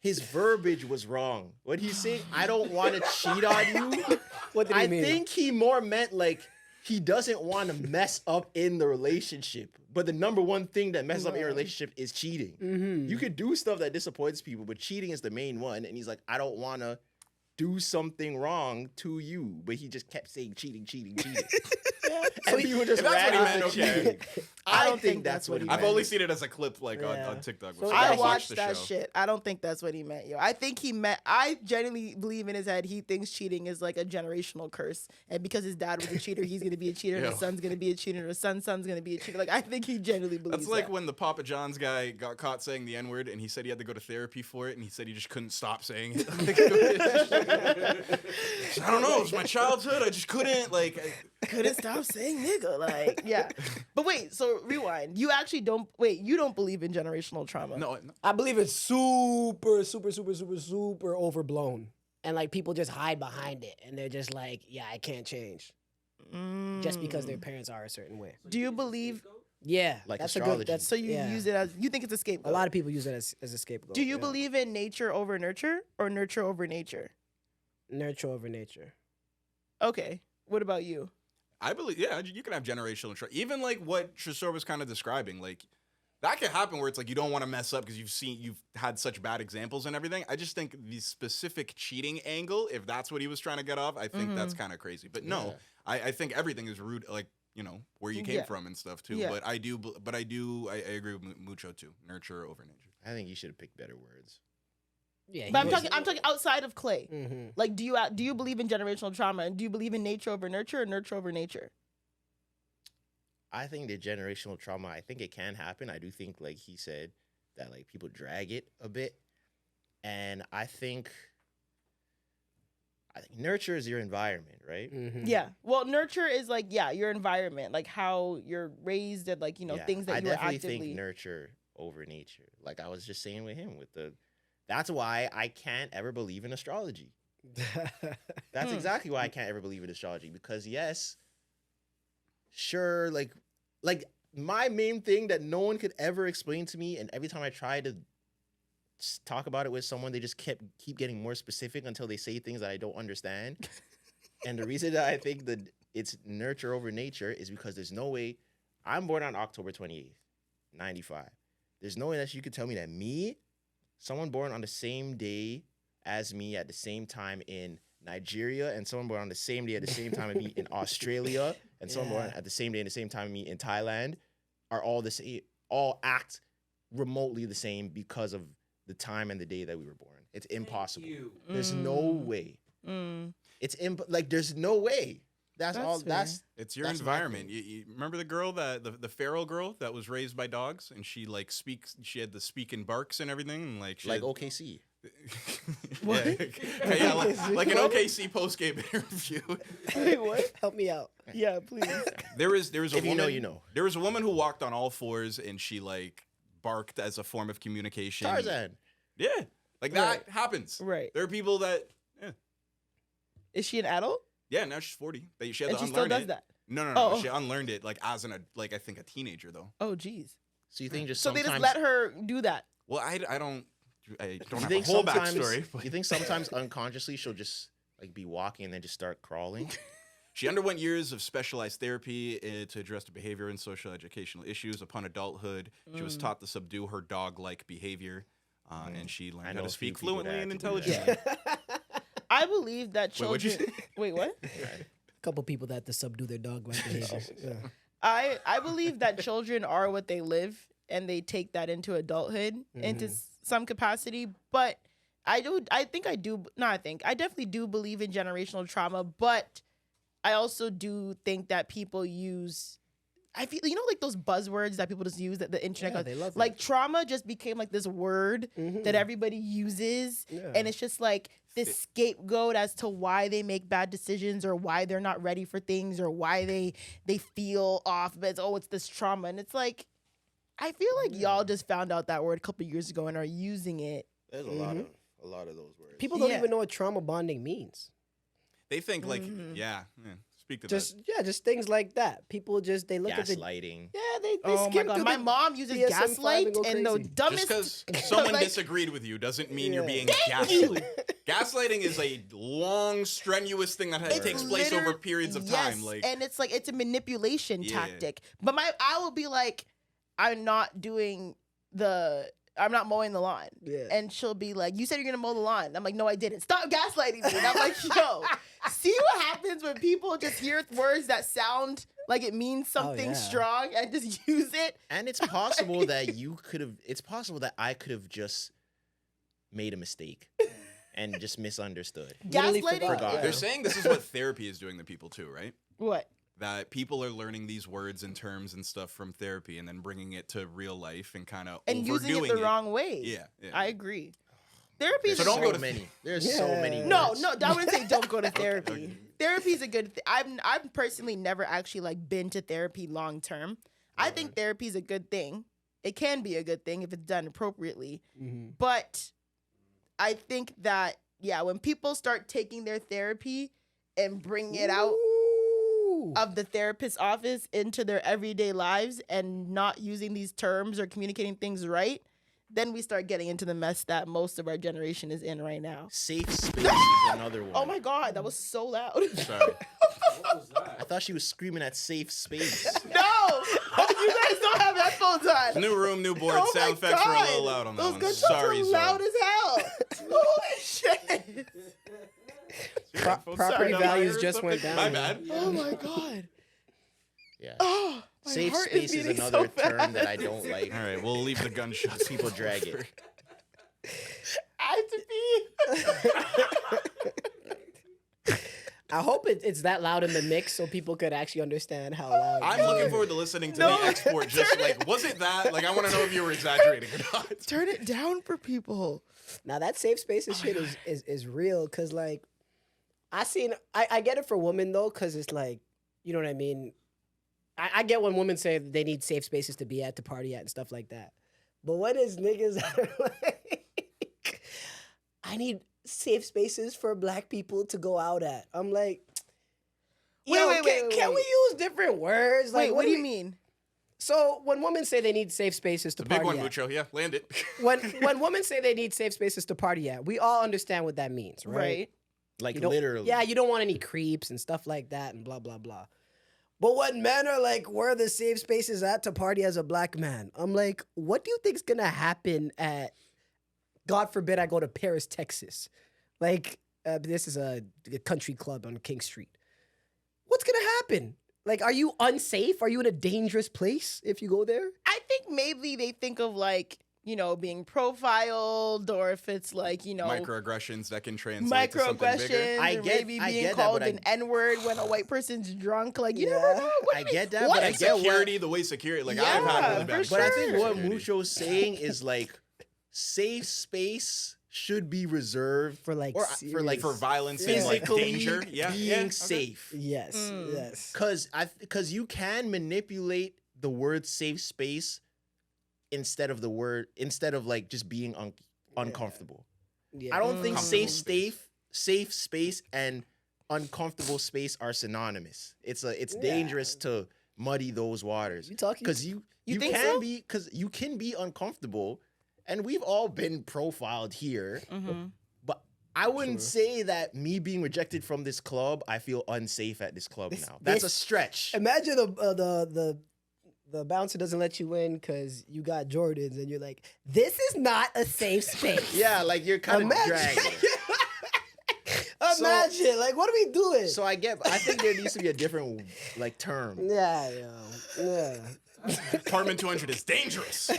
his verbiage was wrong. What he's saying, I don't want to cheat on you. What did he I mean? think he more meant like he doesn't want to mess up in the relationship. But the number one thing that messes up in a relationship is cheating. You could do stuff that disappoints people, but cheating is the main one. And he's like, I don't want to do something wrong to you. But he just kept saying cheating. And people just If that's what he ran meant, with the okay. cheating. I don't think that's what he meant. I've only seen it as a clip like Yeah. on TikTok. So before. I I haven't watched the that show. shit. I don't think that's what he meant, yo. I think he meant. I genuinely believe in his head he thinks cheating is like a generational curse, and because his dad was a cheater, he's gonna be a cheater. Yo. His son's gonna be a cheater. His son's gonna be a cheater. Like I think he genuinely believes. That's like that. when the Papa John's guy got caught saying the N-word and he said he had to go to therapy for it and he said he just couldn't stop saying it. I don't know. It was my childhood. I just couldn't couldn't stop saying nigga. Like, yeah. But wait, so rewind. You actually don't believe in generational trauma. No. I believe it's super, super, super, super, super overblown. And like people just hide behind it and they're just like, yeah, I can't change. Just because their parents are a certain way. Do you believe Yeah. Like that's astrology. a good that's so you use it as you think it's a scapegoat? a lot of people use it as a scapegoat. Do you yeah. believe in nature over nurture or nurture over nature? Nurture over nature. Okay. What about you? I believe, yeah, you can have generational trauma. Even like what Tresor was kind of describing, like that can happen where it's like you don't want to mess up because you've had such bad examples and everything. I just think the specific cheating angle, if that's what he was trying to get off, I think that's kind of crazy. But no, I think everything is rude, like, you know, where you came from and stuff too. Yeah. But I agree with Mucho too. Nurture over nature. I think you should have picked better words. Yeah. But I'm talking outside of Clay. Mm-hmm. Like, do you believe in generational trauma, and do you believe in nature over nurture or nurture over nature? I think the generational trauma, I think it can happen. I do think, like he said, that like people drag it a bit. And I think nurture is your environment, right? Mm-hmm. Yeah. Well, nurture is like, your environment, like how you're raised and like, Yeah, things that I you were definitely actively. think nurture over nature. Like I was just saying with him, that's why I can't ever believe in astrology. That's exactly why I can't ever believe in astrology. Because yes, sure, like my main thing that no one could ever explain to me, and every time I try to talk about it with someone, they just keep getting more specific until they say things that I don't understand. And the reason that I think that it's nurture over nature is because there's no way. I'm born on October 28th, 95. There's no way that you could tell me that someone born on the same day as me at the same time in Nigeria, and someone born on the same day at the same time as me in Australia, and someone born at the same day and the same time as me in Thailand, are all the same, all act remotely the same because of the time and the day that we were born. It's impossible. There's no way. It's there's no way. That's all. fair. It's your That's my environment. You remember the girl the feral girl that was raised by dogs, and she like speaks. She had the speak in barks and everything, and like she like had, OKC. What? yeah, like an OKC post game interview. Wait, what? Help me out. Yeah, please. There was a If woman. you know, you know. There was a woman who walked on all fours, and she like barked as a form of communication. Tarzan. Yeah, like that happens. Right. There are people that. Is she an adult? Yeah, now she's 40. She had And to she still unlearn does it. that? No. Oh. She unlearned it like as I think a teenager though. Oh, geez. So you think just So sometimes they just let her do that? Well, I don't you have a think whole sometimes backstory. But you think sometimes unconsciously she'll just like be walking and then just start crawling? she underwent years of specialized therapy to address the behavior and social educational issues. Upon adulthood, she was taught to subdue her dog-like behavior, and she learned how know to a few speak people fluently that and had to do intelligently. I believe that Wait, what'd you children. say? Wait, what? A couple people that have to subdue their dog like behavior. Yeah. I believe that children are what they live, and they take that into adulthood into some capacity. But I definitely do believe in generational trauma. But I also do think that people use. I feel like those buzzwords that people just use that the internet. Yeah, they love like it. trauma just became like this word that everybody uses, and it's just like this scapegoat as to why they make bad decisions or why they're not ready for things or why they feel off. But it's this trauma, and it's like I feel like y'all just found out that word a couple years ago and are using it. There's a lot of those words. People don't Yeah. even know what trauma bonding means. They think like, yeah. Speak to that. Just things like that. People they look at the Gaslighting. they Oh my skim god, through my the mom uses DSM-5 gaslight and go and the crazy. dumbest. Just because someone like- disagreed with you doesn't mean you're Yeah. being Thank you. gaslit. Gaslighting is a long, strenuous thing that It's takes place over periods of time. Yes, Like, and it's like it's a manipulation Yeah. tactic. But I will be like, I'm not mowing the lawn. Yeah. And she'll be like, you said you're gonna mow the lawn. I'm like, no, I didn't. Stop gaslighting me. And I'm like, yo, see what happens when people just hear words that sound like it means something yeah. strong and just use it. And it's possible that it's possible that I could have just made a mistake and just misunderstood. Literally Gaslighting. forgot. they're saying this is what therapy is doing to people too, right? What? That people are learning these words and terms and stuff from therapy and then bringing it to real life and kind of And overdoing using it the wrong way. Yeah. I agree. Therapy is So don't go to many. There's so many. No, words. no, I wouldn't say don't go to therapy. Okay. Therapy is a good thing. I've personally never actually like been to therapy long term. I think therapy is a good thing. It can be a good thing if it's done appropriately. Mhm. But I think that when people start taking their therapy and bringing it out Ooh. of the therapist's office into their everyday lives and not using these terms or communicating things right, then we start getting into the mess that most of our generation is in right now. Safe space is another one. Oh my God, that was so loud. Sorry. I thought she was screaming at safe space. No! You guys don't have headphones on. New room, new board. Oh my Sound effects were a God. little loud on that Those one. gunshots Sorry, were Zoe. loud as hell. Holy shit. Property Sorry, values or just went something? down. My bad. Oh my God. Yeah. Oh, my Safe heart space is beating another so term fast. that I don't like. All right, we'll leave the gunshots. People drag it. I have to pee. I hope it's that loud in the mix so people could actually understand how loud. I'm looking forward to listening to No. the export. Just like, was it that? Like, I want to know if you were exaggerating or not. Turn it down for people. Now that safe spaces shit is real because like I get it for women though because it's like, you know what I mean. I get when women say they need safe spaces to be at, to party at, and stuff like that. But when is niggas that are like, I need safe spaces for black people to go out at? I'm like, Wait, can we use different words? Like, Wait, what do you mean? So when women say they need safe spaces to The big party one, at, Mucho. Yeah, land it. when women say they need safe spaces to party at, we all understand what that means, right? Right. Like You don't- literally. Yeah, you don't want any creeps and stuff like that and blah, blah, blah. But when men are like, where are the safe spaces at to party as a black man? I'm like, what do you think's gonna happen at, God forbid I go to Paris, Texas. Like, this is a country club on King Street. What's gonna happen? Like, are you unsafe? Are you in a dangerous place if you go there? I think maybe they think of like, being profiled, or if it's like, Microaggressions that can translate to something bigger. microaggressions, I or get- maybe I being get that, called but an N-word when a white person's drunk. Like, you Yeah. never know. What I do you get mean? that, what? but I And get security, the way security, like I've Yeah, had really for bad. But I think Sure. what Mucho's saying is like safe space should be reserved For like, or for like for violence and like physically danger. Yeah, being yeah, okay. safe. yes, Mm. yes. Because you can manipulate the word safe space instead of like just being uncomfortable. Yeah. I don't think Comfortable safe space and uncomfortable space are synonymous. It's dangerous to muddy those waters You talking? because you think can so? be because you can be uncomfortable, and we've all been profiled here. Mhm. But I wouldn't say that me being rejected from this club, I feel unsafe at this club now. That's a stretch. Imagine the bouncer doesn't let you in because you got Jordans, and you're like, "This is not a safe space." Yeah, like you're kind of Imagine. dragging. Imagine, like, what are we doing? So I think there needs to be a different like term. Yeah. Apartment 200 is dangerous.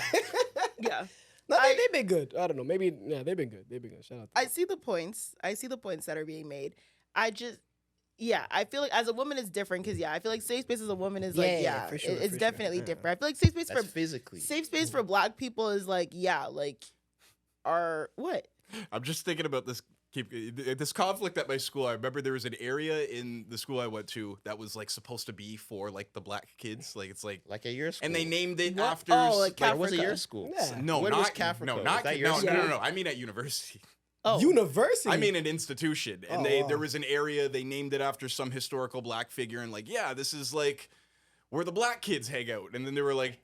Yeah. No, they've been good. I don't know. Maybe they've been good. They've been good. Shout out. I see the points. That are being made. I feel like as a woman it's different because I feel like safe space as a woman is like for sure, it's for definitely sure. different. I feel like safe space That's for physically. safe space for black people is like are what? I'm just thinking about this. This conflict at my school. I remember there was an area in the school I went to that was like supposed to be for like the black kids. Like it's like, Like at your school. and they named it What? after. Oh, like Where was it Africa. your school? Yeah. no, Where not was Cafrica? no, Was not that your no, school? no. I mean at university. Oh, University. I mean an institution, and Oh, wow. there was an area they named it after some historical black figure, and like, yeah, this is like where the black kids hang out, and then they were like,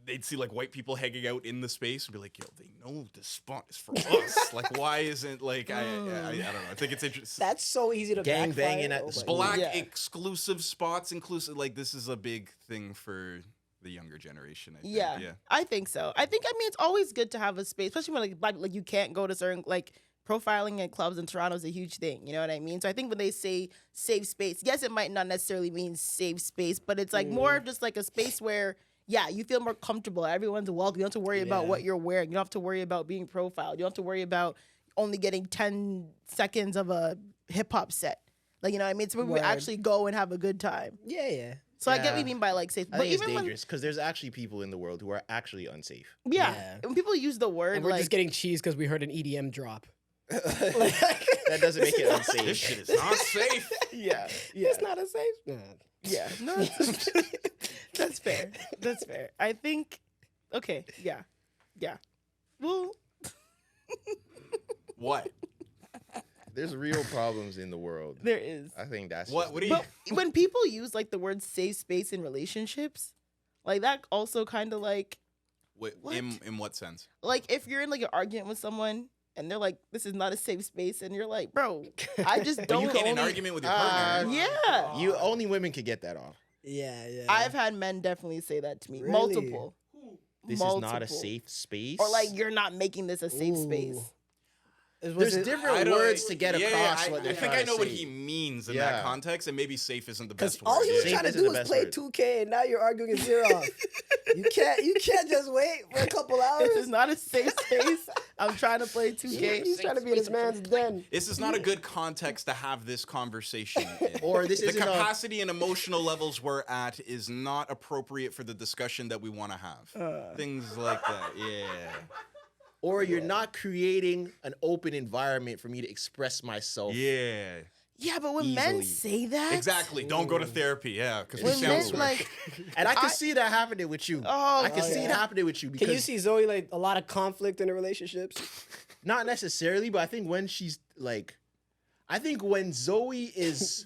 they'd see like white people hanging out in the space and be like, yo, they know this spot is for us. Like, why isn't like I don't know. I think it's interesting. That's so easy to Gang backfire. banging at the my school. Black Yeah. exclusive spots, inclusive. Like this is a big thing for the younger generation. I think. yeah, yeah. I think so. I mean it's always good to have a space, especially when like black, like you can't go to certain like profiling at clubs in Toronto is a huge thing. You know what I mean? So I think when they say safe space, yes, it might not necessarily mean safe space, but it's like more of just like a space where you feel more comfortable. Everyone's welcome. You don't have to worry about Yeah. what you're wearing. You don't have to worry about being profiled. You don't have to worry about only getting 10 seconds of a hip hop set. Like, you know what I mean? So we Word. actually go and have a good time. Yeah. So I get what Yeah. you mean by like safe. I But think it's even when dangerous because there's actually people in the world who are actually unsafe. Yeah. when people use the word And we're like just getting cheese because we heard an EDM drop. That doesn't make it This unsafe. shit is not safe. yeah, It's not a safe. Nah. yeah, no, that's fair. That's fair. I think. Okay, yeah. Well, What? There's real problems in the world. there is. I think that's What? just What do the- you? But when people use like the word safe space in relationships, like that also kind of like What? What? In what sense? if you're in like an argument with someone and they're like, this is not a safe space, and you're like, bro, I just But don't. you get in an only- argument with your partner. Yeah. You only women could get that off. Yeah. I've had men definitely say that to me. Really? Multiple. This is not a Multiple. safe space. Or like you're not making this a safe space. There's different I don't- words to get yeah, across I, what they're I think trying I know to what say. he means in Yeah. that context, and maybe safe isn't the Because best all word. he was Safe trying to isn't do the was best play word. 2K, and now you're arguing his ear off. You can't just wait for a couple hours. This is not a safe space. I'm trying to play 2K. He's trying to be in his man's den. This is not a good context to have this conversation in. Or this the isn't a capacity and emotional levels we're at is not appropriate for the discussion that we want to have. Things like that, yeah. or you're not creating an open environment for me to express myself. Yeah. Yeah, but when men Easily. say that, Exactly. Don't go to therapy, yeah, because we when sound men sort like, And I can see that happening with you. oh, I can see it yeah. happening with you because Can you see Zoe like a lot of conflict in the relationships? not necessarily, but I think when she's like, I think when Zoe is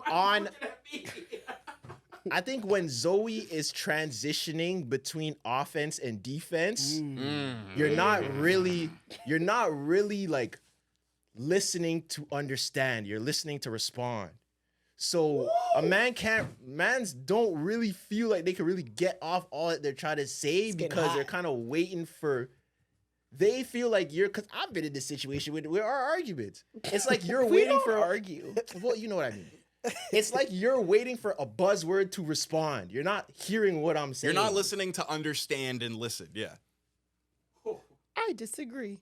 on, I think when Zoe is transitioning between offense and defense, you're not really like listening to understand. You're listening to respond. So mans don't really feel like they can really get off all that they're trying to say It's getting because hot. they're kind of waiting for. They feel like because I've been in this situation with our arguments. It's like you're we waiting don't for argue. Well, you know what I mean. It's like you're waiting for a buzzword to respond. You're not hearing what I'm saying. you're not listening to understand and listen, yeah. I disagree.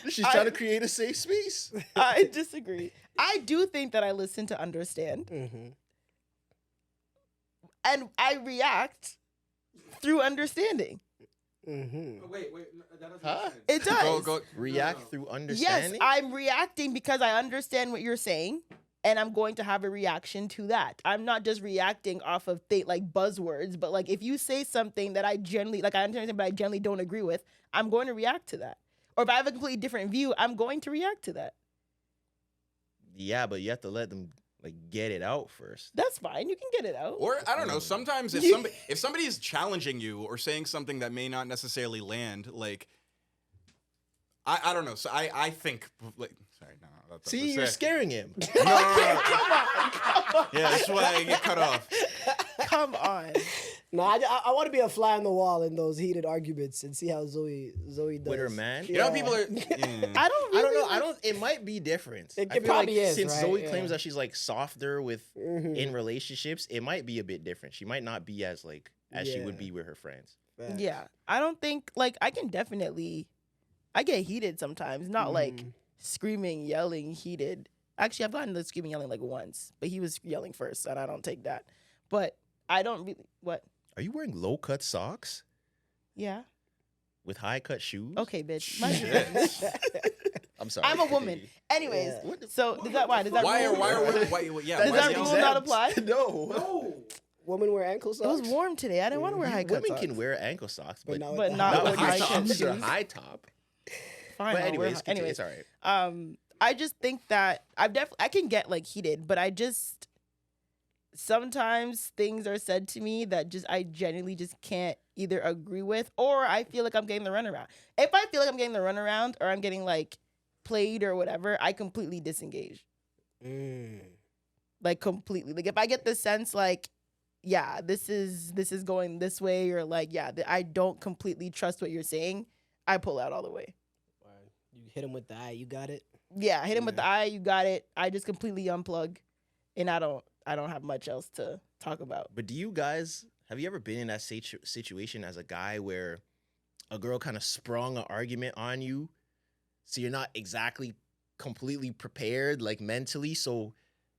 She's trying to create a safe space. I disagree. I do think that I listen to understand, Mm-hmm. and I react through understanding. Mm-hmm. Wait, that doesn't Huh? make sense. It does. Go. React through Yes, understanding. I'm reacting because I understand what you're saying, and I'm going to have a reaction to that. I'm not just reacting off of like buzzwords, but like if you say something that I generally like, I understand, but I generally don't agree with, I'm going to react to that. Or if I have a completely different view, I'm going to react to that. Yeah, but you have to let them like get it out first. That's fine. You can get it out. Or I don't know. Sometimes if somebody is challenging you or saying something that may not necessarily land, like I don't know. So I think like sorry, no, that's See, you're scaring him. Yeah, that's why I get cut off. Come on. No, I want to be a fly on the wall in those heated arguments and see how Zoe does. With her man. You know, Yeah. people are. I don't really I don't know. I don't. It might be different. It I feel probably like is, since right? Zoe Yeah. claims that she's like softer with Mhm. in relationships, it might be a bit different. She might not be as like as she would Yeah. be with her friends. Facts. Yeah. I don't think like I get heated sometimes. Not like Mhm. screaming, yelling, heated. Actually, I've gotten to screaming, yelling like once, but he was yelling first, and I don't take that. But I don't really what? Are you wearing low cut socks Yeah. with high cut shoes? Okay, bitch. Mind your Shit. business. I'm sorry. I'm a woman. Anyways, Yeah. so does that why? Does that Why are rule? why are yeah? Does why that is rule it- not apply? No. Women wear ankle It was socks. warm today. I didn't want to wear high cut Women socks. can wear ankle socks, but, not but with not not with with high high cut tops or shoes. high top. Fine. But I'll wear anyways, high- continue. anyways, It's all right. I just think that I can get like heated, but I just sometimes things are said to me that just I genuinely just can't either agree with, or I feel like I'm getting the runaround. If I feel like I'm getting the runaround or I'm getting like played or whatever, I completely disengage. Mm. Like completely. Like if I get the sense like, yeah, this is going this way, or like, yeah, I don't completely trust what you're saying, I pull out all the way. Word. You hit him with the eye. You got it. Yeah, hit him with the eye, you got it. I just completely unplug, and I don't have much else to talk about. But do you guys have you ever been in that situation as a guy where a girl kind of sprung an argument on you, so you're not exactly completely prepared, like mentally, so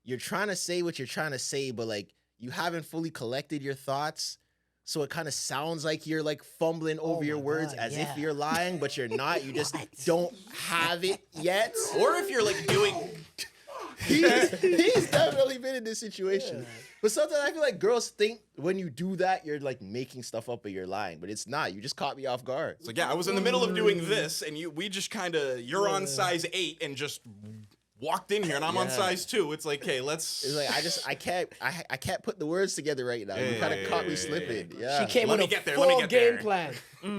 you're trying to say what you're trying to say, but like you haven't fully collected your thoughts. So it kind of sounds like you're like fumbling over your my words God, as yeah. if you're lying, but you're not. You just don't have it yet. Or if you're like doing. He's definitely been in this situation. But sometimes I feel like girls think when you do that, you're like making stuff up or you're lying, but it's not. You just caught me off guard. It's like, yeah, I was in the middle of doing this, and we just kind of, you're on size 8 and just walked in here, and I'm on size 2. It's like, hey, let's. It's like I can't put the words together right now. You kind of caught me slipping. Yeah. She came Let with me a get there, let me full get game there. plan.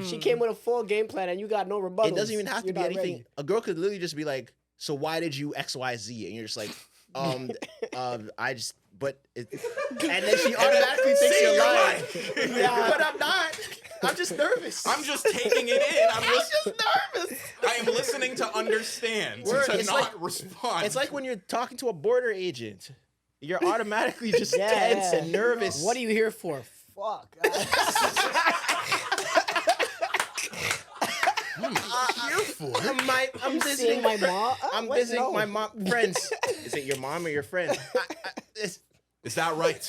She came with a full game plan, and you got no rebuttals. It doesn't even have to You're be not anything. ready. A girl could literally just be like, "So why did you X, Y, Z?" And you're just like, I just. But it, and then she automatically thinks See, you're you're lying. lying. Yeah, but I'm not. I'm just nervous. I'm just taking it in. I'm just nervous. I am listening to understand, Word, to it's not like- respond. It's like when you're talking to a border agent. You're automatically just tense and nervous. What are you here for? Fuck. I'm Seeing my mom. I'm Wait, visiting no. my mom friends. Is it your mom or your friend? Is that right?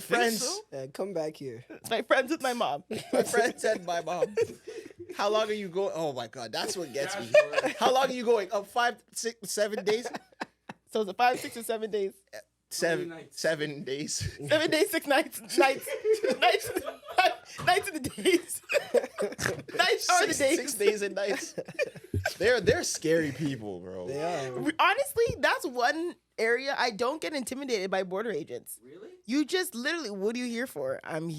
Friends. Come back here. My friends with my mom. My friend said my mom. How long are you going? Oh my God, that's what gets me. How long are you going? 5, 6, 7 days? So it's a 5, 6, or 7 days. 7 days. 7 days, 6 nights. Nights in the days. Nights are the days. 6 days and nights. They're scary people, bro. They are. Honestly, that's one area I don't get intimidated by border agents. Really? You just literally, what are you here for? I'm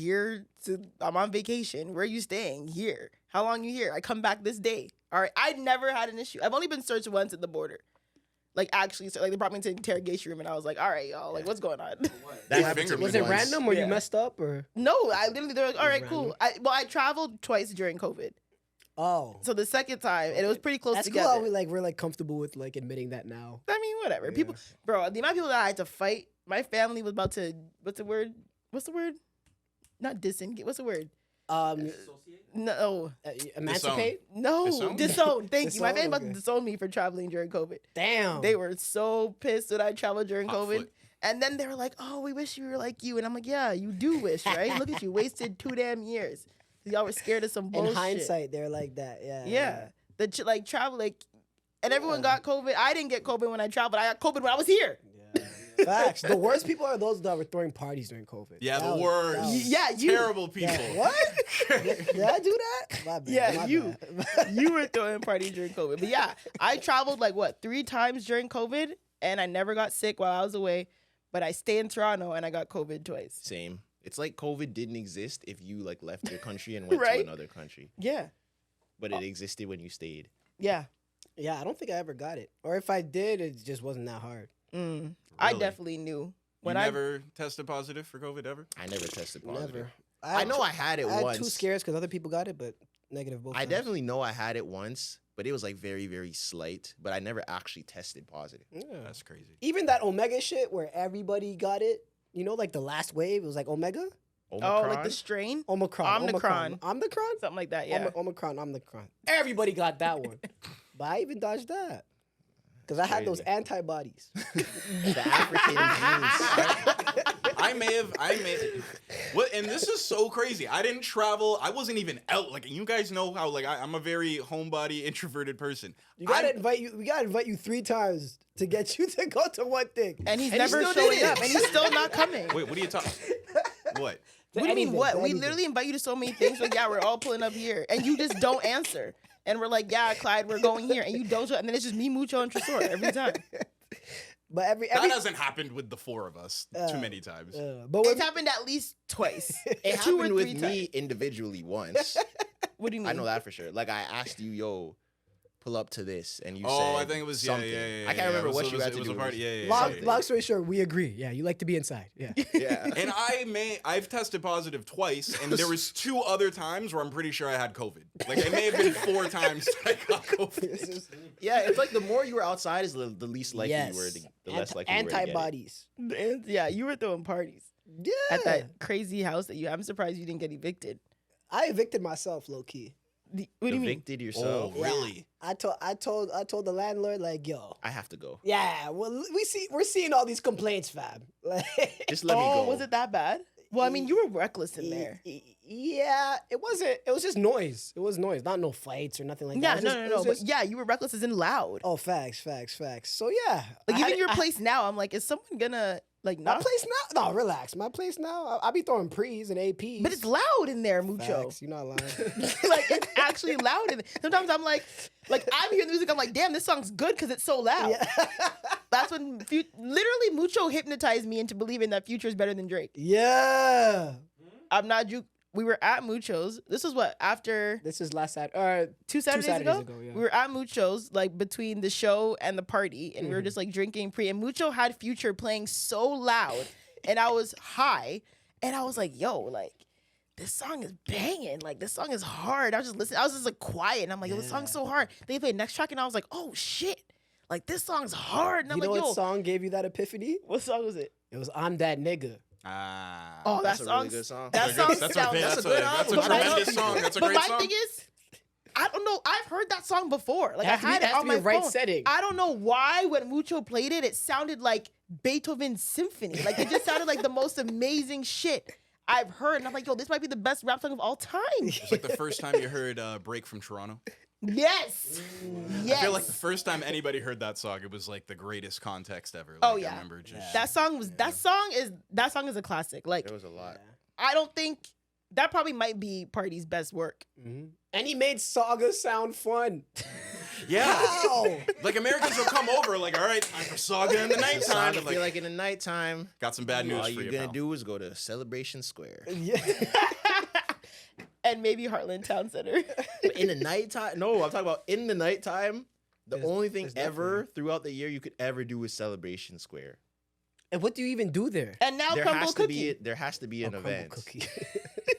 on vacation. Where are you staying? Here. How long you here? I come back this day. All right. I never had an issue. I've only been searched once at the border. Like actually, so like they brought me into the interrogation room and I was like, all right, y'all, like what's going on? That happened to me Was it once. random or Yeah. you messed up or? No, I literally, they're like, all right, random. cool. I traveled twice during COVID. Oh. So the second time, and it was pretty close That's cool. together. How we're like comfortable with like admitting that now. I mean, whatever. Yeah. People, bro, the amount of people that I had to fight, my family was about to, what's the word? Not disengage. What's the word? No. Emancipate. No. Disown? Disown. Thank you. My Disown? family about to Okay. disown me for traveling during COVID. Damn. They were so pissed that I traveled during Hot COVID. foot. And then they were like, oh, we wish you were like you. And I'm like, yeah, you do wish, right? Look at you. Wasted 2 damn years. Y'all were scared of some bullshit. In hindsight, they're like that. Yeah. Yeah. Like travel, like, and everyone got COVID. I didn't get COVID when I traveled. I got COVID when I was here. Facts. The worst people are those that were throwing parties during COVID. Yeah, That the was- worst. that was- Yeah, you. Terrible people. Yeah, what? Did I do that? My bad, Yeah, my you. bad. You were throwing parties during COVID. But yeah, I traveled like 3 times during COVID and I never got sick while I was away. But I stayed in Toronto and I got COVID twice. Same. It's like COVID didn't exist if you like left your country and went Right? to another country, Yeah. but it existed when you stayed. Yeah. Yeah, I don't think I ever got it. Or if I did, it just wasn't that hard. I Really? definitely knew. You never tested positive for COVID ever? I never tested positive. Never. I know I had it I had once. 2 scares because other people got it, but negative both I times. definitely know I had it once, but it was like very, very slight. But I never actually tested positive. Yeah. That's crazy. Even that Omega shit where everybody got it, you know, like the last wave, it was like Omega? Omicron? Oh, like the strain? Omicron. Omicron. Omicron? Something like that, yeah. Omicron. Everybody got that one. But I even dodged that. Because I had those Crazy. antibodies. the African genes. I may have. What? And this is so crazy. I didn't travel. I wasn't even out. Like you guys know how. Like I'm a very homebody, introverted person. We gotta invite you 3 times to get you to go to one thing. And he's And he never still showing did it. up. And he's still not coming. Wait, what are you talking? What? What do you mean Anything, what? to We anything. literally invite you to so many things. Like, yeah, we're all pulling up here. And you just don't answer. And we're like, yeah, Clyde, we're going here. And you don't show. And then it's just me, Mucho, and Tresor every time. But every That hasn't happened with the 4 of us too many times. but when, It's happened at least twice. It 2 or happened 3 with times. me individually once. What do you mean? I know that for sure. Like I asked you, yo, pull up to this, and you Oh, said I think it was something. yeah. I can't remember what it you was, had it to was do. a party. Yeah. long story short, we agree. Yeah, you like to be inside. Yeah. Yeah. And I've tested positive twice, and there was 2 other times where I'm pretty sure I had COVID. Like it may have been 4 times I got COVID. Yeah, it's like the more you were outside is the least likely Yes. you were, the less likely you were to get it. antibodies. And, yeah, you were throwing parties Yeah. at that crazy house that you. I'm surprised you didn't get evicted. I evicted myself, low key. What do you mean? Evicted yourself. Oh, really? told the landlord like, yo, I have to go. yeah, well, we're seeing all these complaints, fam. Like, Just let me go. Was it that bad? Well, I mean, you were reckless in there. Yeah, it wasn't. It was just noise. It was noise, not no fights or nothing like Yeah, that. no. But yeah, you were reckless as in loud. Oh, facts. So yeah, Like I even had- your I- place now, I'm like, is someone gonna like My not? place now? No, relax. My place now, I be throwing pre's and APs. But it's loud in there, Mucho. Facts, you're not lying. Like it's actually loud in there. Sometimes I'm like I'm hearing the music, I'm like, damn, this song's good because it's so loud. Yeah. That's when literally Mucho hypnotized me into believing that Future is better than Drake. Yeah. I'm not juke. We were at Mucho's. This was what after This is last Saturday. two Saturdays ago. yeah. We were at Mucho's, like between the show and the party, and we were just like drinking pre. And Mucho had Future playing so loud, and I was high, and I was like, "Yo, like this song is banging. Like this song is hard." I was just listening. I was just like quiet, and I'm like, "Yo, this song's so hard." Then he played next track, and I was like, "Oh shit, like this song's hard." And I'm You know like, what "Yo, song gave you that epiphany? what song was it?" It was I'm That Nigga. Oh, That's that a really song. good song. That song That's sounds. a good that's a album. tremendous song. That's a But great my song. thing is, I don't know. I've heard that song before. Like It I has to be- had it it has to on be my the right phone. setting. I don't know why when Mucho played it, it sounded like Beethoven's symphony. Like it just sounded like the most amazing shit I've heard. And I'm like, yo, this might be the best rap song of all time. It's like the first time you heard "Break from Toronto." Yes. Yes. I feel like the first time anybody heard that song, it was like the greatest context ever. Like, Oh, yeah. I remember just that song is a classic. Like There was a lot. I don't think that probably might be Party's best work. And he made Saga sound fun. yeah. Wow. Like Americans will come over, like, all right, time for Saga in the Song nighttime. I I'm feel like, like in the nighttime, got some bad news all for you're you, gonna pal. do is go to Celebration Square. Yeah. And maybe Heartland Town Center. But in the nighttime, no, I'm talking about in the nighttime. The There's- only thing there's ever definitely- throughout the year you could ever do is Celebration Square. And what do you even do there? And now There Crumble has to Cookie. be there has to be an Crumble event. cookie.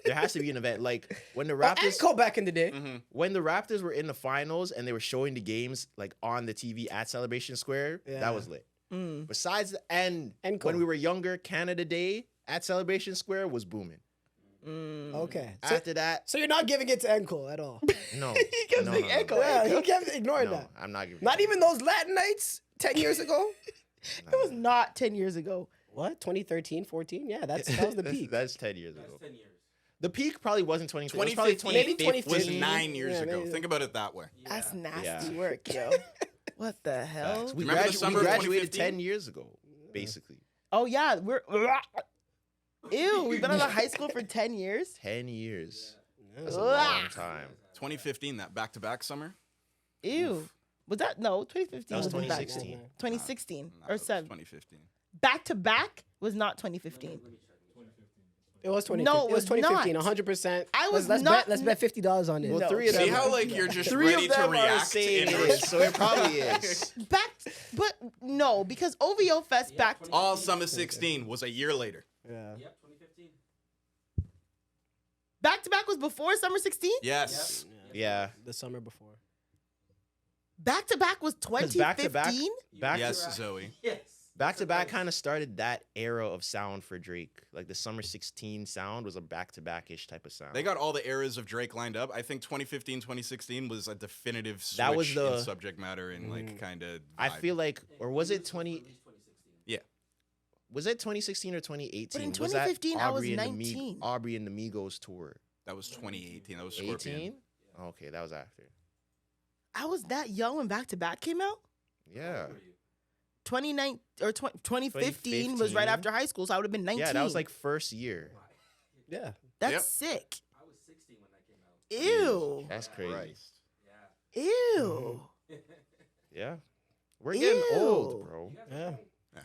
There has to be an event. Like when the And Raptors Cole back in the day. when the Raptors were in the finals and they were showing the games like on the TV at Celebration Square, Yeah. that was lit. Mm. Besides and Encore. when we were younger, Canada Day at Celebration Square was booming. Mm. Okay. So, After that, so you're not giving it to Enco at all. no. He kept no, saying no, Echo. no. Yeah, he kept ignoring No, that. I'm not giving. Not even those Latin nights 10 years ago. It was not 10 years ago. What? 2013, 14? Yeah, that was the peak. That's 10 years ago. That's 10 years. The peak probably wasn't 2013. It was probably 2015 maybe was 2015. 9 years Yeah, ago. maybe. Think about it that way. That's nasty Yeah. work, yo. What the hell? Facts. We, Remember the we summer of graduated 2015? 10 years ago, basically. Oh, yeah. Ew, we've been out of high school for 10 years? 10 years. That's a Ugh. long time. 2015, that back-to-back summer. Ew. Was that? No, 2015 That was wasn't back. 2016. 2016 Nah, or that was 7. 2015. Back to back was not 2015. It was 2015. No, it it was was 2015, not. 100%. I was let's not- Bet, let's bet $50 on it. Well, No. 3 of See them. how like you're just 3 ready of to them are react saying in it is, so it probably is. But no, because OVO Fest back. All summer 16 was a year later. Yeah. Yep, 2015. Back to back was before Summer 16? Yes. Yeah. The summer before. Back to back was 'Cause 2015? back Yes, Zoe. Yes. back to back kind of started that era of sound for Drake. Like the summer 16 sound was a back to back ish type of sound. They got all the eras of Drake lined up. I think 2015, 2016 was a definitive switch That was the- in subject matter and like kind of. I feel like, or was it 20? At least 2016. Yeah. Was it 2016 or 2018? But in Was that 2015, I was Aubrey and the 19. Aubrey and the Migos tour. That was 2018. That was Scorpion. 18? Okay, that was after. I was that young when Back to Back came out? Yeah. How old were you? 2015 was right 2015. after high school, so I would have been 19. Yeah, that was like first year. Yeah. That's Yep. sick. I was 16 when that came out. Ew. That's crazy. Christ. Yeah. Ew. Yeah. We're getting Ew. old, bro. Yeah.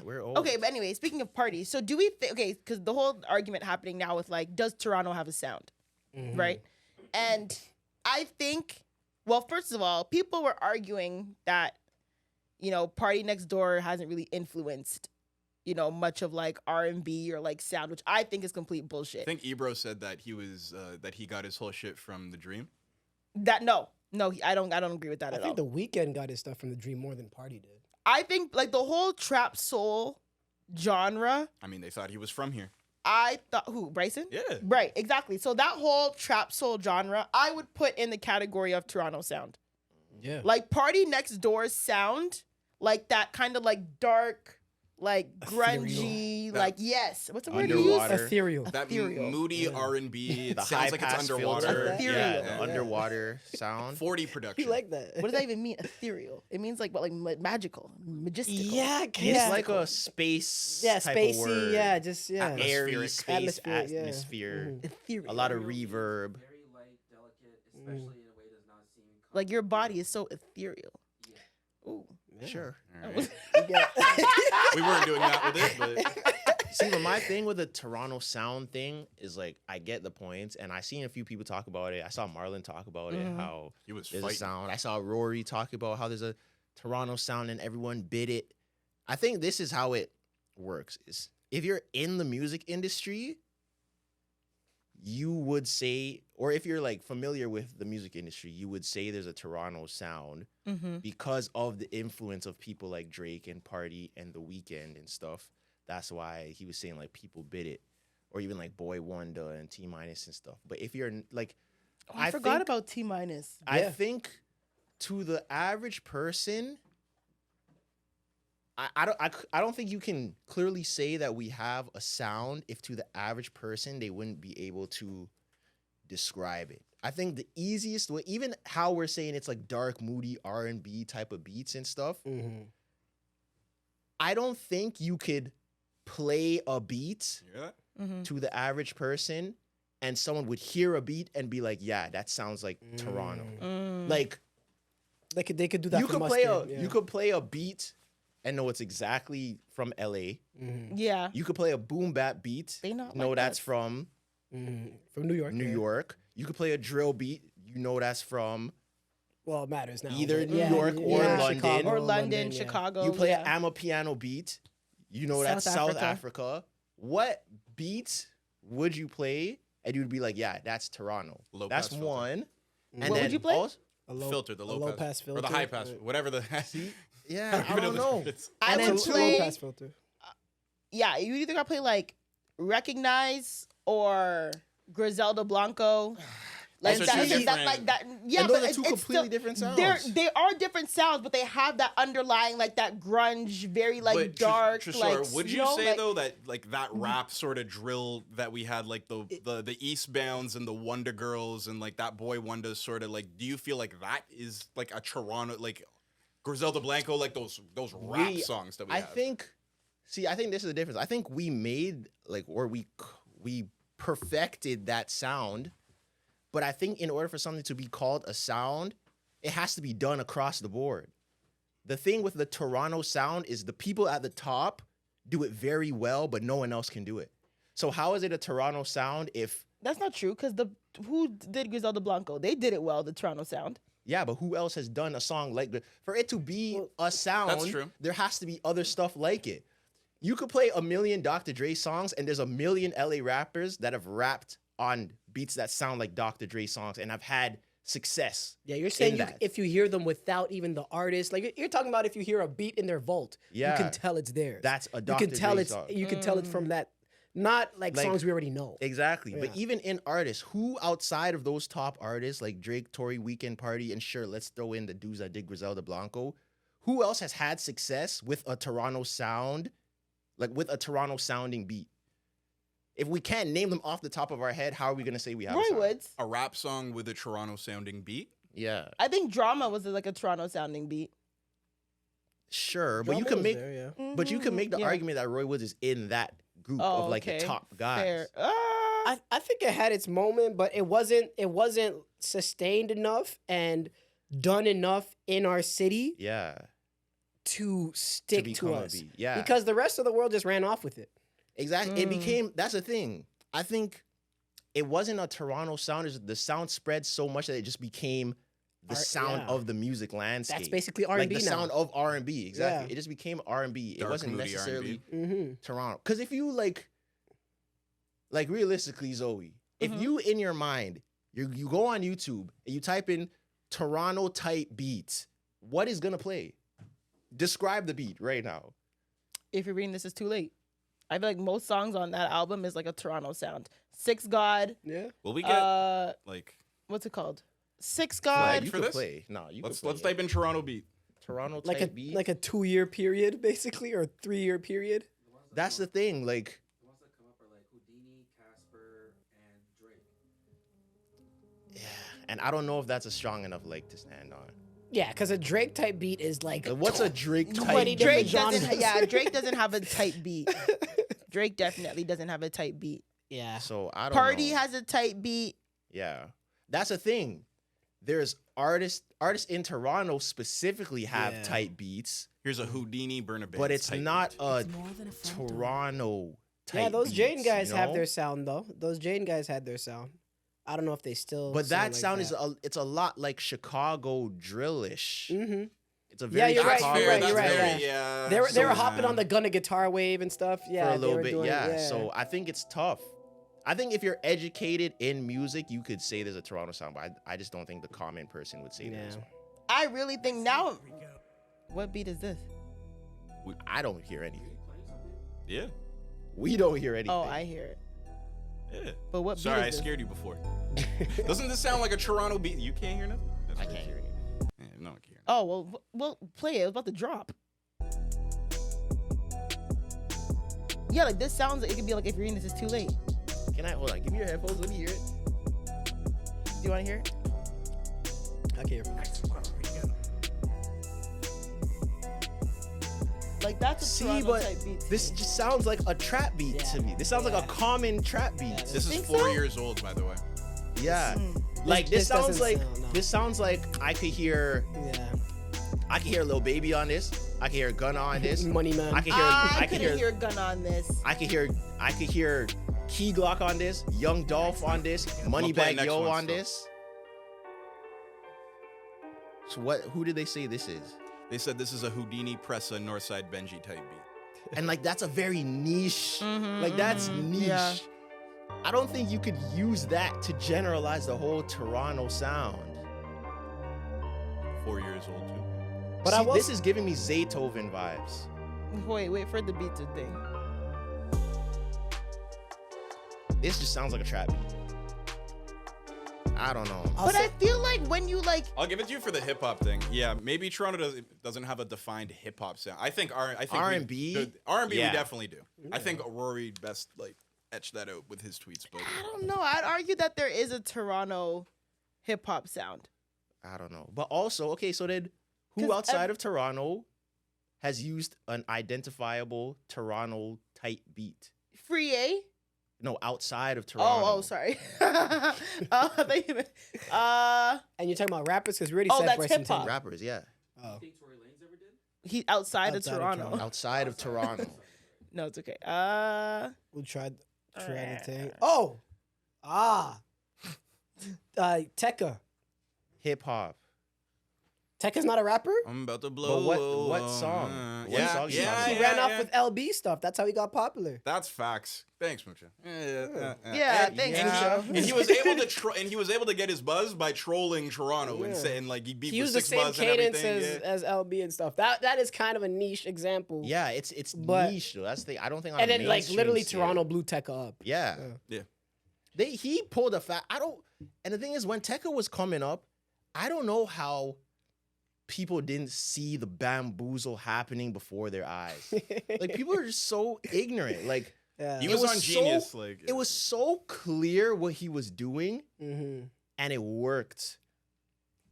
We're old. Okay, but anyway, speaking of parties, so do we okay, because the whole argument happening now with like, does Toronto have a sound? Right? And I think, well, first of all, people were arguing that, you know, Party Next Door hasn't really influenced, you know, much of like R&B or like sound, which I think is complete I bullshit. think Ebro said that he was that he got his whole shit from The Dream. That no, I don't agree with that I at think all. The Weeknd got his stuff from the Dream more than Party did. I think like the whole trap soul genre, I mean, they thought he was from here. I thought who Bryson? Yeah. Right, exactly. So that whole trap soul genre, I would put in the category of Toronto sound. Yeah. Like Party Next Door's sound, like that kind of like dark, like grungy, That- like what's the word you use? Underwater. Ethereal. That Ethereal. moody Yeah. R&B. It The sounds like it's high-pass underwater. filter. Ethereal. Yeah, The yeah. underwater sound. 40 production. You like that? What does that even mean? Ethereal. It means like what, like magical, majestical. Yeah, It's like a space yeah, type spacey. of word. Yeah, just yeah. Airy Atmospheric. space Atmospheric, yeah. atmosphere. Mhm. ethereal. A lot of reverb. Very light, delicate, especially in a way that does not seem Like your body is so ethereal. Ooh. Sure. All right. Yeah. We weren't doing that with it, but See, but my thing with the Toronto sound thing is like I get the points, and I seen a few people talk about it. I saw Marlon talk about it, how he was there's a fighting. sound. I saw Rory talk about how there's a Toronto sound and everyone bid it. I think this is how it works. Is if you're in the music industry, you would say, or if you're like familiar with the music industry, you would say there's a Toronto sound Mm-hmm. because of the influence of people like Drake and Party and The Weeknd and stuff. That's why he was saying like people bid it, or even like Boy Wonder and T Minus and stuff. But if you're like, Oh, I forgot think- about T minus. I Yeah. think to the average person, I don't think you can clearly say that we have a sound if to the average person they wouldn't be able to describe it. I think the easiest way, even how we're saying it's like dark, moody R&B type of beats and stuff, Mhm. I don't think you could play a beat Yeah. Mm-hmm. to the average person and someone would hear a beat and be like, yeah, that sounds like Toronto. Like They could do that. you for could play Mustard, you could play a beat and know it's exactly from LA. Mhm. Yeah. You could play a boom bap beat, They not know like that's us. from Mhm. From New York. New yeah. York. You could play a drill beat, you know that's from Well, it matters now. Either but New yeah, York or London. Chicago, Or London, yeah. Chicago. you play yeah. an Amapiano beat, you know that's South South Africa. Africa. What beats would you play? And you'd be like, yeah, that's Toronto. Low That's pass filter. one. And What then would you play? also- A low, Filter, the a low, pass, filter or the high pass, whatever the. yeah, I even don't the know. difference. I And then would two- low play. pass filter. Yeah, you either gotta play like Recognize or Griselda Blanco. Like Those are that, two that, different- like that. Yeah, And those but are it's, two it's completely still, different They sounds. are different sounds, but they have that underlying like that grunge, very like But dark. Tresor, like would you know, say like, though that like that rap sort of drill that we had, like the Eastbounds and the Wonder Girls and like that Boy Wonder sort of like, do you feel like that is like a Toronto, like Griselda Blanco, like those rap songs that we I have? think this is the difference. I think we made like, or we perfected that sound, but I think in order for something to be called a sound, it has to be done across the board. The thing with the Toronto sound is the people at the top do it very well, but no one else can do it. So how is it a Toronto sound if that's not true because who did Griselda Blanco? They did it well. The Toronto sound. yeah, but who else has done a song like that? For it to be a sound, That's true. there has to be other stuff like it. You could play a million Dr. Dre songs, and there's a million LA rappers that have rapped on beats that sound like Dr. Dre songs, and have had success. Yeah, you're saying in you, that. if you hear them without even the artist, like you're talking about if you hear a beat in their vault, Yeah. you can tell it's theirs. That's a you Dr. can tell Dre it's song. you can tell it's from that, not like Like- songs we already know. Exactly. Yeah. But even in artists, who outside of those top artists like Drake, Tory, Weekend Party, and sure, let's throw in the dudes that did Griselda Blanco, who else has had success with a Toronto sound, like with a Toronto sounding beat? If we can't name them off the top of our head, how are we gonna say we have a Roy sound? Woods. a rap song with a Toronto sounding beat. Yeah, I think Drama was like a Toronto sounding beat. sure, but Drama you can was make there, yeah. but you can make the Yeah. argument that Roy Woods is in that group Oh, of like okay. the top guys. Fair. I think it had its moment, but it wasn't sustained enough and done enough in our city Yeah, to stick to become a us. beat. Yeah, Because the rest of the world just ran off with it. exactly. It became, that's the thing. I think it wasn't a Toronto sound. It's the sound spread so much that it just became the sound yeah. of the music landscape. That's basically like R&B the now. sound of R&B. Exactly. Yeah. It just became R&B. It Dark, wasn't moody necessarily R&B. Mm-hmm. Toronto. Because if you like realistically, Zoe, if you in your mind, you go on YouTube and you type in Toronto type beats, what is gonna play? Describe the beat right now. If you're reading this, is too late. I feel like most songs on that album is like a Toronto sound. Six God. Yeah. Will we get Uh, like what's it called? Six Yeah, God. you for could this? play. No, you Let's could play. let's type in Toronto beat. Toronto Like type beat. a 2-year period, basically, or 3-year period. That's the thing. Like, The ones that come up are like Houdini, Casper, and Drake. yeah, and I don't know if that's a strong enough leg to stand on. Yeah, because a Drake type beat is like What's a Drake type 20 beat? different Drake doesn't. genres. Yeah, Drake doesn't have a tight beat. Drake definitely doesn't have a tight beat. yeah. So I don't Party know. has a tight beat. Yeah, that's the thing. There's artists in Toronto specifically have Yeah. tight beats, Here's a Houdini burn a band. but it's type not beat. a Toronto type. Yeah, those Jane beats, guys you have know? their sound though. Those Jane guys had their sound. I don't know if they still. But that like sound is that. it's a lot like Chicago drillish. Mhm. It's a Yeah, very you're right, Chicago you're right, That's you're right, very, yeah. yeah. They were So, hopping on the Gunna guitar wave and stuff. Yeah, for a they little were bit. doing, Yeah. So I think it's tough. I think if you're educated in music, you could say there's a Toronto sound, but I just don't think the common person would say there is Yeah. one. I really think now. What beat is this? I don't hear anything. Yeah. We don't hear anything. Oh, I hear it. Yeah. But what beat Sorry, I is this? scared you before. Doesn't this sound like a Toronto beat? You can't hear nothing? That's I weird. can't hear anything. Yeah, no one can hear. Oh well, play it. It was about to drop. Yeah, like this sounds. It could be like if you're reading this, it's too late. Can I hold on? Give me your headphones. Let me hear it. Do you want to hear it? I can't hear. Like that's a See, Toronto but type beat. to this me. just sounds like a trap beat Yeah. to me. This sounds like a Yeah. common trap beat. Yeah, This is Think 4 so? years old, by the way. Yeah. Mm. Like this sounds doesn't like sound, no. this sounds like I could hear Lil Baby on this. I could hear Gunna on this. Money Man. I could hear I couldn't hear Gun on this. I could hear Key Glock on this, Young Dolph on this, We'll play Moneybag next Yo one on still. this. So who did they say this is? They said this is a Houdini Pressa Northside Benji type beat. And like that's a very niche. Mhm, Like that's mhm, niche. yeah. I don't think you could use that to generalize the whole Toronto sound. 4 years old too. But See, I will this is giving me Zaytoven vibes. Wait for the beat to thing. This just sounds like a trap beat. I don't know. I'll But say- I feel like when you like, I'll give it to you for the hip hop thing. Yeah, maybe Toronto doesn't have a defined hip hop sound. I think R&B? R&B Yeah. we definitely do. I think Rory best like etched that out with his tweets. But I don't know. I'd argue that there is a Toronto hip hop sound. I don't know. But also, okay, so then who 'Cause outside of Toronto has used an identifiable Toronto type beat? Free A. No, outside of Toronto. Oh, sorry. I thought you meant- and you're talking about rappers because we already Oh, said that's Bryson hip-hop. Tiller. Rappers, yeah. Oh. Think Tory Lanez ever did? He outside of Outside of Toronto. Toronto. Outside of Toronto. No, it's okay. Who tried to take? Oh, Tekka. Hip hop. Tekka's not a rapper. I'm about to blow. what song? What yeah, song you yeah, talking He about? ran off with LB stuff. That's how he got popular. That's facts. Thanks, Mucha. Yeah, thanks, yeah. And he was able to and he was able to get his buzz by trolling Toronto and Yeah. saying like he beat He for used the 6 same buzz and cadence everything. as LB and stuff. That is kind of a niche example. Yeah, it's But- niche though. That's the I don't think on And a then like mainstream literally scale. Toronto blew Tekka up. Yeah. Yeah. He pulled a fat. And the thing is, when Tekka was coming up, I don't know how people didn't see the bamboozle happening before their eyes. Like people are just so ignorant. Like Yeah. He It was was on so- Genius. Like it was so clear what he was doing, Mm-hmm. and it worked.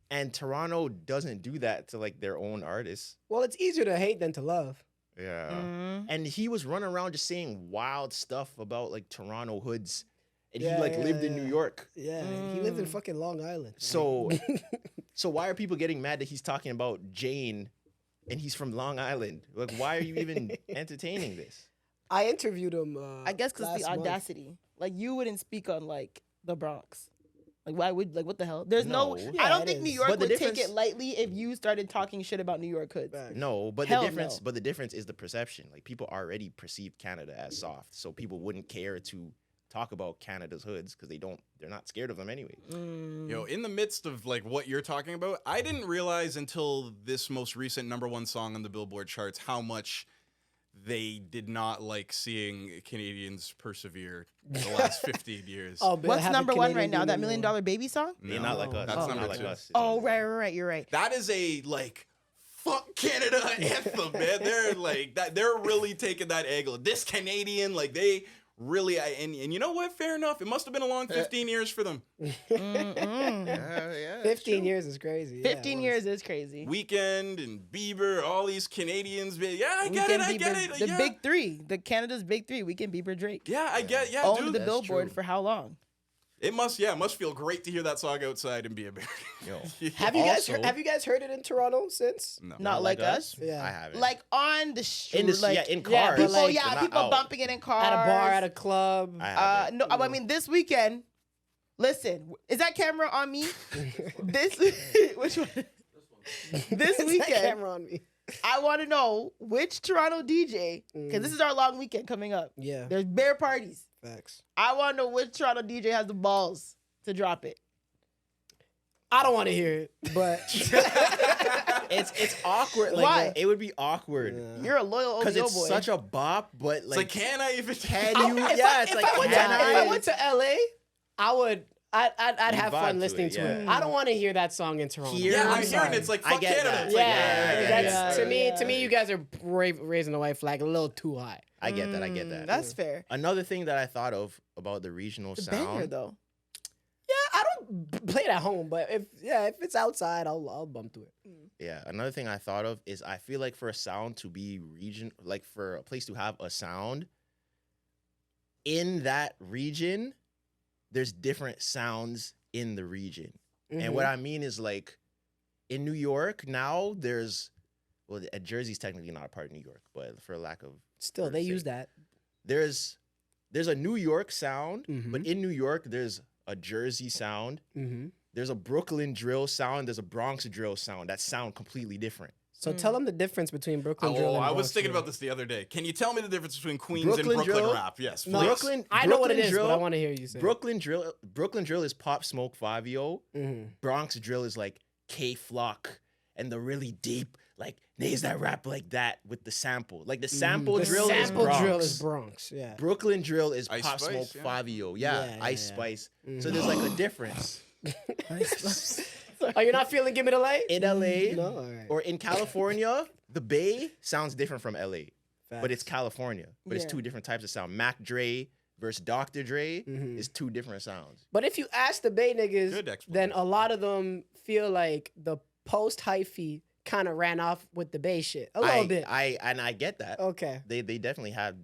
And Toronto doesn't do that to like their own artists. Well, it's easier to hate than to love. Yeah. Mhm. And he was running around just saying wild stuff about like Toronto hoods. And Yeah, he like yeah, lived in yeah. New York. Yeah, he lived in Mm. fucking Long Island. So so why are people getting mad that he's talking about Jane and he's from Long Island? Like why are you even entertaining this? I interviewed him. I guess because the last month. audacity. Like you wouldn't speak on like the Bronx. Like why would like what the hell? There's no. No. Yeah, I don't it think New is. York But the would take difference- it lightly if you started talking shit about New York hoods. Facts. No, but Hell the difference is the perception. Like people already perceive Canada as soft, so people wouldn't care to talk about Canada's hoods because they're not scared of them anyway. Yo, in the midst of like what you're talking about, I didn't realize until this most recent #1 song on the Billboard charts how much they did not like seeing Canadians persevere the last 15 years. Oh, but What's have a number one Canadian right now? be That number $1 one. Million Baby song? They're not like us. That's They're number not like two. us. Oh, right. You're right. That is a like fuck Canada anthem, man. They're like that. They're really taking that angle. This Canadian, like they really. And you know what? Fair enough. It must have been a long 15 years for them. Yeah, 15 years is crazy. Yeah, 15 it years is crazy. Weekend and Bieber, all these Canadians. Yeah, I get it. I get it. The yeah. big three, the Canada's big three. Weekend, Bieber, Drake. Yeah, I get. Yeah, Owned dude. the that's Billboard true. for how long? It must feel great to hear that song outside and be American. Yo. Have you guys Also- have you guys heard it in Toronto since? No. Not like us. Yeah. I haven't. Like on the street, in the like in yeah, cars. but people, like, but not people out. bumping it in cars. At a bar, at a club. I haven't. No, I mean this weekend. Listen, is that camera on me? This which one? This Is that weekend, camera on me. I want to know which Toronto DJ, because this is our long weekend coming up. Yeah, There's bare parties. facts. I want to know which Toronto DJ has the balls to drop it. I don't want to hear it, but It's awkward. Like, Why? It would be awkward Yeah. You're a loyal because OVO it's boy. such a bop. But It's like, like, can I even? can you? if Yeah, I, it's if like, I went to, can if I went to LA, I would. I'd You have vibe fun to listening it, to yeah. it. I don't want to hear that song in Toronto. Here, Yeah, I'm I'm hearing sorry. it's like I fuck get Canada. that. It's like, Yeah, that's yeah, to me. yeah. To me, you guys are raising the white flag a little too high. I get that. I get that. That's fair. Another thing that I thought of about the regional It's a sound. banger though. Yeah, I don't play it at home, but if it's outside, I'll bump to it. Yeah, another thing I thought of is I feel like for a sound to be like for a place to have a sound in that region, there's different sounds in the region. And what I mean is like in New York now, Jersey's technically not a part of New York, but for lack of Still, for they sake, use that. there's a New York sound, Mhm. but in New York there's a Jersey sound, Mm-hmm. there's a Brooklyn drill sound, there's a Bronx drill sound that sound completely different. So tell them the difference between Brooklyn drill Oh, and I was Bronx thinking drill. about this the other day. Can you tell me the difference between Queens Brooklyn and Brooklyn drill? rap? Yes, please. No, Brooklyn, I know what it Brooklyn is, drill, but I want to hear you say. Brooklyn drill is Pop Smoke Fabio. Mm-hmm. Bronx drill is like K Flock and the really deep like niggas that rap like that with the sample. Like the sample The drill sample is Bronx. drill is Bronx. Yeah. Brooklyn drill is Ice Pop Spice, Smoke yeah. Fabio. Yeah, Yeah, yeah, Ice yeah. Spice. Mhm. So there's like a difference. Oh, you're not feeling Give Me the Light? In LA No, all right. or in California, the Bay sounds different from LA. But it's Facts. California. But it's Yeah. two different types of sound. Mac Dre versus Dr. Dre Mhm. is two different sounds. But if you ask the Bay niggas, Good explanation. then a lot of them feel like the post hyphy kind of ran off with the Bay shit a little bit. I get that. Okay. They definitely have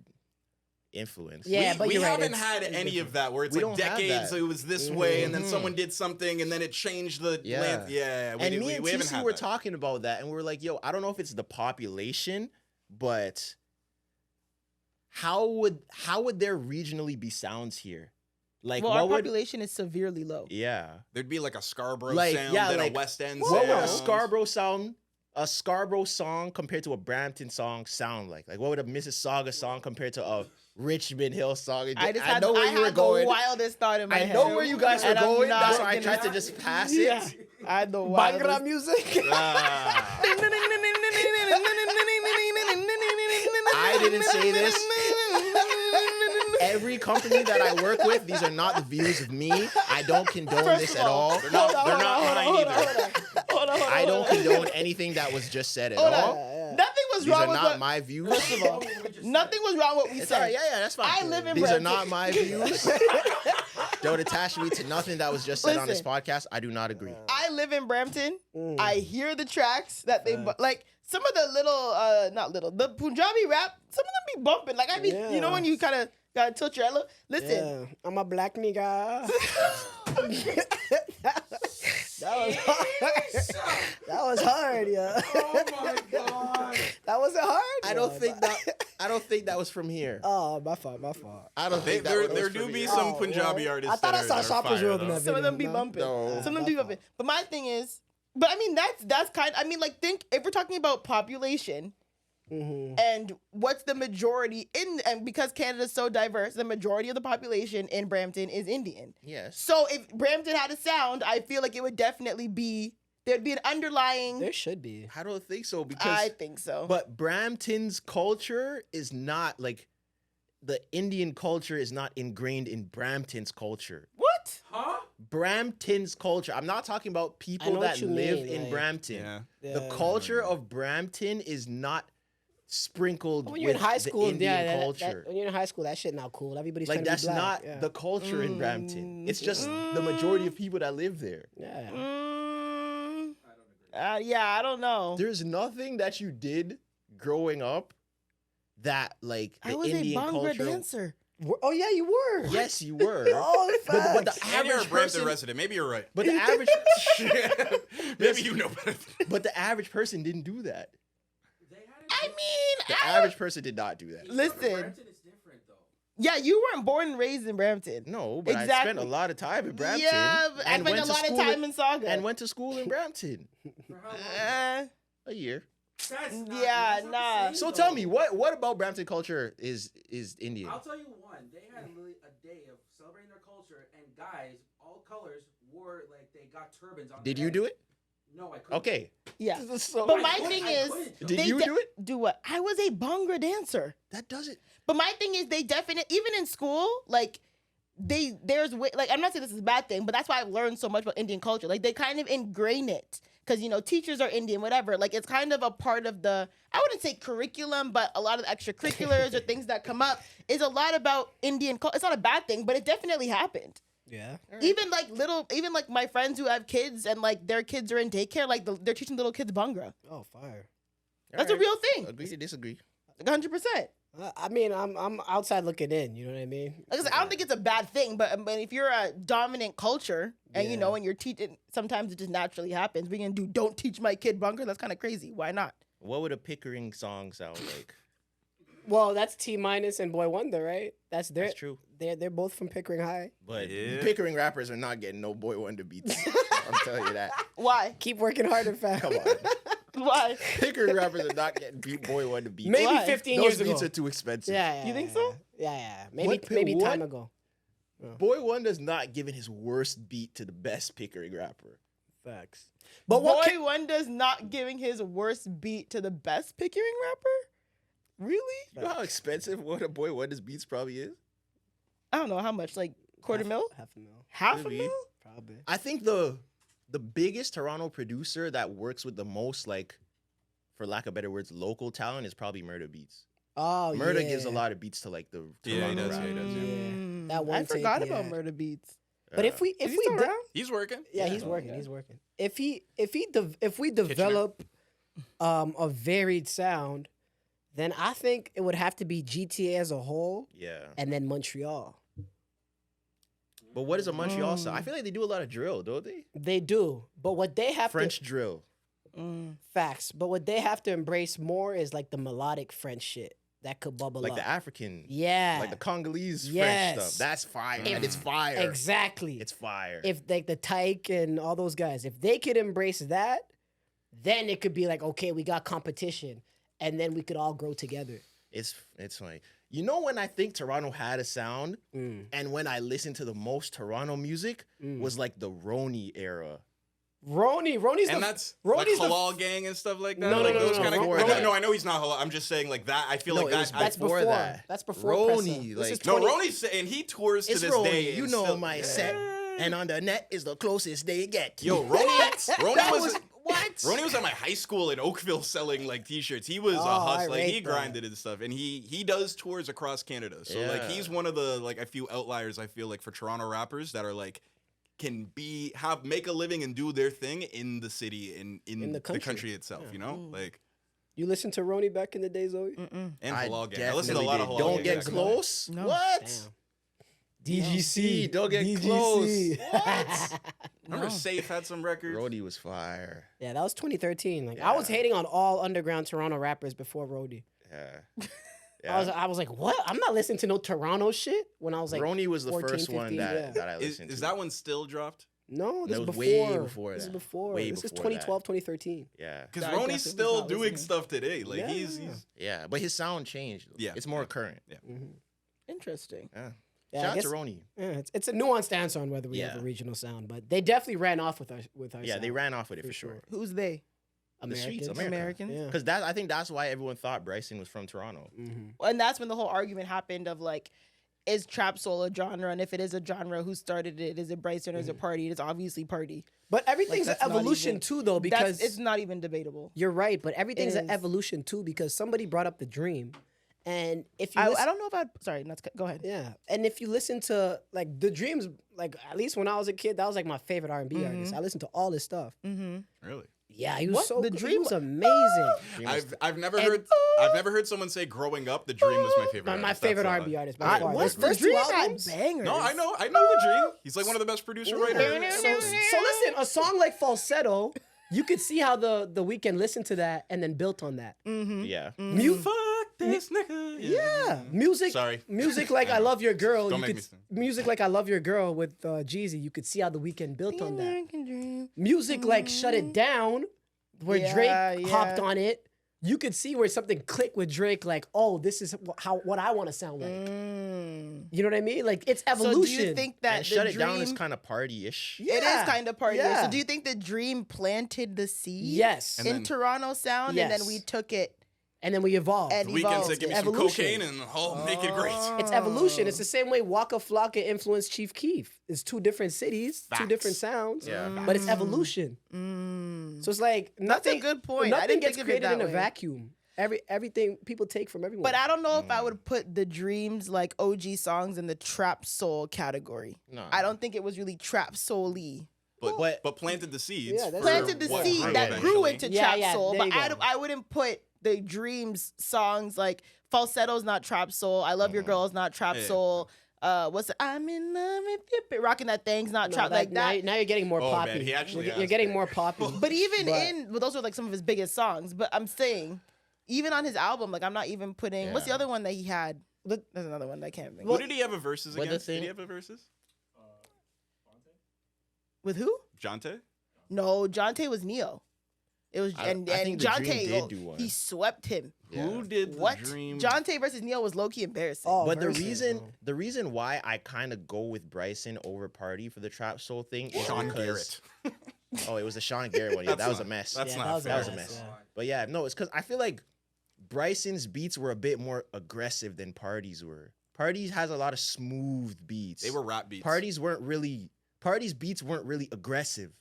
influence. Yeah, we, but we you're right, haven't it's- had it's any different. of that where it's We like don't have decades that. it was this way and then Mhm. someone did something and then it changed the Yeah. length. Yeah, And me we and haven't TC had were that. talking about that, and we were like, "Yo, I don't know if it's the population, but how would there regionally be sounds here? Like, Well, our what would? population is severely low. Yeah, There'd be like a Scarborough Like, sound yeah, and like, a West End what would a sound. Scarborough song compared to a Brampton song sound like? Like, what would a Mississauga song compared to a Richmond Hill song? I just I had, know where I you were had going. the wildest thought in my I head. know where you guys were And I'm going. not That's why I gonna- tried to just pass Yeah. it. I had the Bangra wildest. music. Ah. I didn't say this. Every company that I work with, these are not the views of me. I don't condone this at all. They're not mine either. Hold on. I don't condone anything that was just said at Hold all. on. Yeah. Nothing was These wrong are with not what. my views. First of all, nothing was wrong with what we It's said. all right. Yeah, that's fine. I live in These are Brampton. not my views. Don't attach me to nothing that was just said on this Listen. podcast. I do not agree. I live in Brampton. Mm. I hear the tracks that they like. Some of the the Punjabi rap. Some of them be bumping. Like I mean, you know Yeah. when you kind of gotta tilt your head. Listen, Yeah. I'm a black nigga. That was hard. That was hard, yeah. Oh my god. That wasn't hard. I don't yeah, think but- I don't think that was from here. Oh, my fault. I don't think that was There from do be here. some Oh, Punjabi well, artists. I thought I that saw are Shoppers fire, World in though. that some of them be No? bumping. No. Some of them be my bumping. But my thing is, but I mean that's kind. I mean, like think if we're talking about population. Mhm. And what's the majority and because Canada's so diverse, the majority of the population in Brampton is Indian. Yes. So if Brampton had a sound, I feel like it would definitely be there'd be an underlying. There should be. I don't think so because I think so. but Brampton's culture is not like the Indian culture is not ingrained in Brampton's culture. What? Huh? Brampton's culture. I'm not talking about I people know that what you live mean, in like- Brampton. Yeah. The culture of Brampton is not sprinkled When you're in with high school, the Indian yeah, culture. when you're in high school, that shit not cool. Everybody's Like trying to that's be black. not yeah. the culture in Brampton. It's just the majority of people that live there. Yeah. Yeah, I don't know. There's nothing that you did growing up that like the I was Indian a Bhangra culture. dancer. Oh yeah, you were. Yes, you were. Oh, but the facts. And you're a average Brampton person, resident. Maybe you're right. but the average, Maybe you know better. but the average person didn't do that. They had it. I mean, The average person did not do that. Listen. Brampton is different though. Yeah, you weren't born and raised in Brampton. No, but I Exactly. spent a lot of time in Brampton. Yeah, but I and spent went a to lot of school time in Saga. and went to school in Brampton. For how long? Uh, A year. That's not, Yeah, that's not nah. the same, So though. tell me, what about Brampton culture is Indian? I'll tell you one. They had literally a day of celebrating their culture, and guys, all colors, wore like they got turbans on. Did their you do head. it? No, I couldn't. Okay. yeah. So But I my could- thing I is, couldn't, though. did they you de- do it? do what? I was a Bhangra dancer. That doesn't. But my thing is, they definitely, even in school, like, there's way, like, I'm not saying this is a bad thing, but that's why I've learned so much about Indian culture. Like, they kind of ingrain it because, you know, teachers are Indian, whatever. Like, it's kind of a part of the, I wouldn't say curriculum, but a lot of the extracurriculars or things that come up is a lot about Indian culture. It's not a bad thing, but it definitely happened. Yeah. Even like my friends who have kids and like their kids are in daycare, like they're teaching little kids Bhangra. Oh, fire. That's a real thing. Agree to disagree. 100%. I mean, I'm outside looking in. You know what I mean? Like I said, I don't think it's a bad thing, but if you're a dominant culture and you know, and you're teaching, sometimes it just naturally happens. We're gonna do don't teach my kid Bhangra. That's kind of crazy. Why not? What would a Pickering song sound like? Well, that's T Minus and Boy Wonder, right? That's their. That's true. They're both from Pickering High. But Yeah. Pickering rappers are not getting no Boy Wonder beats. I'm telling you that. Why? Keep working harder, fam. Come on. Why? Pickering rappers are not getting Boy Wonder beats. Maybe Why? 15 Those years beats ago. are too expensive. Yeah. You think so? Yeah. What- Maybe what? time ago. Boy Wonder's not giving his worst beat to the best Pickering rapper. Facts. But But what? Boy Wonder's not giving his worst beat to the best Pickering rapper? Really? You know how expensive one of Boy Wonder's beats probably is? I don't know how much. Like quarter mil? Half a mil. Half a Maybe. mil? Probably. I think the biggest Toronto producer that works with the most, like, for lack of better words, local talent is probably Murder Beats. Oh, Murder yeah. gives a lot of beats to like the Yeah, he Toronto does, yeah, he rappers. does, yeah. Mm, That one I forgot tape, about yeah. Murder Beats. But if we Is he we still de- around? He's working. yeah, Yeah. he's working. Okay. He's working. If we develop a varied sound, then I think it would have to be GTA as a whole, Yeah. and then Montreal. But what is a Montreal sound? I feel like they do a lot of drill, don't they? They do, but what they have French drill. Mm. facts. But what they have to embrace more is like the melodic French shit that could bubble Like up. the African. Yeah, Like the Congolese Yes. French stuff. That's fire. If- And it's fire. exactly. It's fire. If like the Tyke and all those guys, if they could embrace that, then it could be like, okay, we got competition, and then we could all grow together. It's funny. You know when I think Toronto had a sound, Mm. and when I listened to the most Toronto music was like the Roni era. Ronnie's And the that's Ronnie's like the Halal Gang and stuff like that. No, like no, those no, kind of. before No, that. no, I know he's not Halal. I'm just saying like that. I feel No, like it was that. that's before before that. That's before Roni, Pressa. This is like- No, 20 Ronnie's and he tours to It's this Roni. day. You and know still- my set. And on the net is the closest they get. Yo, Ronnie That was what? Ronnie was at my high school in Oakville selling like t-shirts. He was Oh, a I hustler. Like, he rate that. grinded and stuff. And he does tours across Canada. So like Yeah. he's one of the like a few outliers I feel like for Toronto rappers that are like can make a living and do their thing in the city in the the country. country itself, you know? Like You listened to Ronnie back in the day, Zoe? and I Halal Gang. I listen to a definitely lot of did. Halal Don't Gang get back in the close. No. What? DGC. Don't get DGC. close. day. Remember Safe had some records? Rodi was fire. Yeah, that was 2013. Like I was hating on all underground Toronto rappers before Rody. Yeah. I was like, what? I'm not listening to no Toronto shit when I was like, Roni was the 14, first one 15, that, yeah. that I Is listened to. is that one still dropped? no, this That is was before. way before This is that. before. Way This is before 2012, 2013. Yeah. Because I Ronnie's definitely still was not doing listening. stuff today. Like he's Yeah, but his sound changed. Yeah. It's more current. Yeah. Interesting. Yeah. Yeah, Shout I out guess- to Roni. Yeah, it's a nuanced answer on whether we have Yeah. a regional sound, but they definitely ran off with our Yeah, they sound. ran off with it For for sure. sure. Who's they? The streets, Americans. America. Americans. Yeah. Because I think that's why everyone thought Bryson was from Toronto. And that's when the whole argument happened of like, is trap soul a genre? And if it is a genre, who started it? Is it Bryson or is it Party? It's obviously Party. But everything's Like, an that's not evolution even- too, though, Because because it's not even debatable. you're right. But everything's an is. evolution too, because somebody brought up the dream, and if you I listen, don't know if I. Sorry, not to, go ahead. yeah, and if you listen to like the dreams, like at least when I was a kid, that was like my favorite R&B artist. I listened to all his stuff. Really? Yeah, he was What? so The good. Dream- He was amazing. I've never And- heard someone say growing up the Dream was my favorite. My artist. favorite That's, R&B artist by I- far. what's His The first Dream two had albums. bangers. No, I know the Dream. He's like one of the best producer writers. So listen, a song like Falsetto, you could see how the Weeknd listened to that and then built on that. Yeah. Fuck this nigga. Yeah, music. Sorry. Music like I Love Your Girl. Don't you make could me sing. music like I Love Your Girl with Jeezy. You could see how the Weeknd built on that. American Dream. Music like Shut It Down, where Yeah, Drake hopped yeah. on it. You could see where something clicked with Drake. Like, oh, this is what I want to sound like. You know what I mean? Like it's So evolution. do you think that And the Shut It Dream, Down is kind of party-ish. it is Yeah. kind of party? Yeah. So do you think the Dream planted the seed? Yes. And In then- Toronto sound, and then Yes. we took it. And then we evolved. And The Weeknd evolved. said, "Give me Evolution. some cocaine and I'll make it great." It's evolution. It's the same way Waka Flocka influenced Chief Keef. It's two different cities, two Facts. different sounds, Yeah. but it's evolution. So it's like That's a nothing. good point. I Nothing didn't gets think of it created in that a way. vacuum. Everything people take from everyone. But I don't know if I would put the Dreams like OG songs in the trap soul category. No. I don't think it was really trap soul-y. But planted the seeds. Yeah, that's- for Planted the what seed grew that grew eventually. into Yeah, trap yeah, soul, there but you go. I wouldn't put the Dreams songs like Falsetto's not trap soul. I Love Your Girl is not trap Yeah. soul. What's the, I'm in love with you, rocking that thing's not No, trap like that. Now you're getting more Oh, poppy. man, he actually you're has getting that. more poppy. But even But- well, those are like some of his biggest songs. But I'm saying, even on his album, like I'm not even putting. What's the Yeah. other one that he had? There's another one that I can't think. Who did he have a verses What the against? Did thing- he have a verses? With who? Jonte? No, Jonte was Neo. It was I and think the Dream Jonte did do one. he swept him. Who did the What? Dream? Jonte versus Neo was low key embarrassing. Oh, But versus, the reason why I kind of go with Bryson over Party for the trap soul thing is Sean because Garrett. oh, it was the Sean Garrett one. Yeah, That's that was a not- mess. That's Yeah, not that was fair. That was a mess. Yeah. But yeah, no, it's because I feel like Bryson's beats were a bit more aggressive than Party's were. Party's has a lot of smooth beats. They were rap beats. Party's beats weren't really aggressive.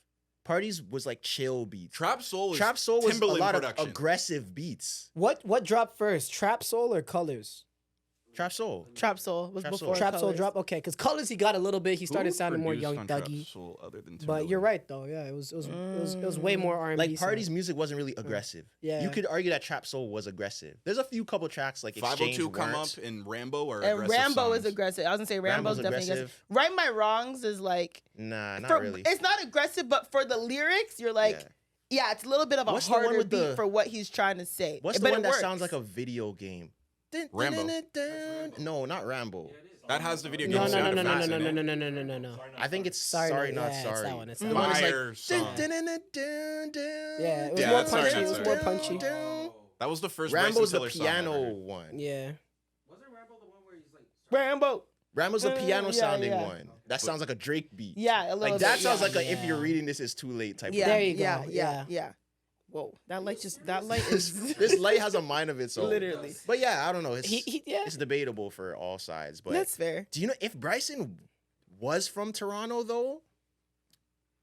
Party's was like chill beats. Trap Soul is Trap Soul was Timbaland a lot production. of aggressive beats. What dropped first, Trap Soul or Colors? Trap Soul. Trap Soul was Trap before Soul. Trap Soul Colours. drop. Okay, because Colors he got a little bit. He started Who sounding more produced Young on Trap Thuggy. Soul other than But you're Timbaland? right though. Yeah, it was way more R&B. Like sound. Party's music wasn't really aggressive. Yeah. You could argue that Trap Soul was aggressive. There's a few couple tracks like Exchange 502 come weren't. up and Rambo are And aggressive Rambo is songs. aggressive. I was gonna say Rambo's Rambo's definitely aggressive. aggressive. Right My Wrongs is like Nah, not for, really. it's not aggressive, but for the lyrics, you're like, yeah, it's a little bit of a What's the one harder with beat the- for what he's trying to say. What's the but one it that works. sounds like a video game? Rambo. No, not Rambo. That has the video game No, sound no, no, no, effects no, in no, it. no, no, no, no, no, no. I think it's Sorry, Sorry, no, Not yeah, it's that Sorry. one, it's The that one one. that's like, Fire song. Yeah, it was Yeah, more that's Sorry, punchy. Not It was Sorry. more punchy. That was the first Rambo's the Bryson Tiller song I piano heard. one. Yeah. Wasn't Rambo the one where he's like? Rambo. Rambo's the piano Yeah, sounding yeah. one. That sounds like a Drake beat. Yeah, a little Like bit. that sounds yeah. like a if you're Yeah. reading this is too late type Yeah, of There you go, Yeah, yeah. yeah. Whoa, that light is This light has a mind of its own. literally. But yeah, I don't know. It's, Yeah. it's debatable for all sides. But That's fair. do you know if Bryson was from Toronto though?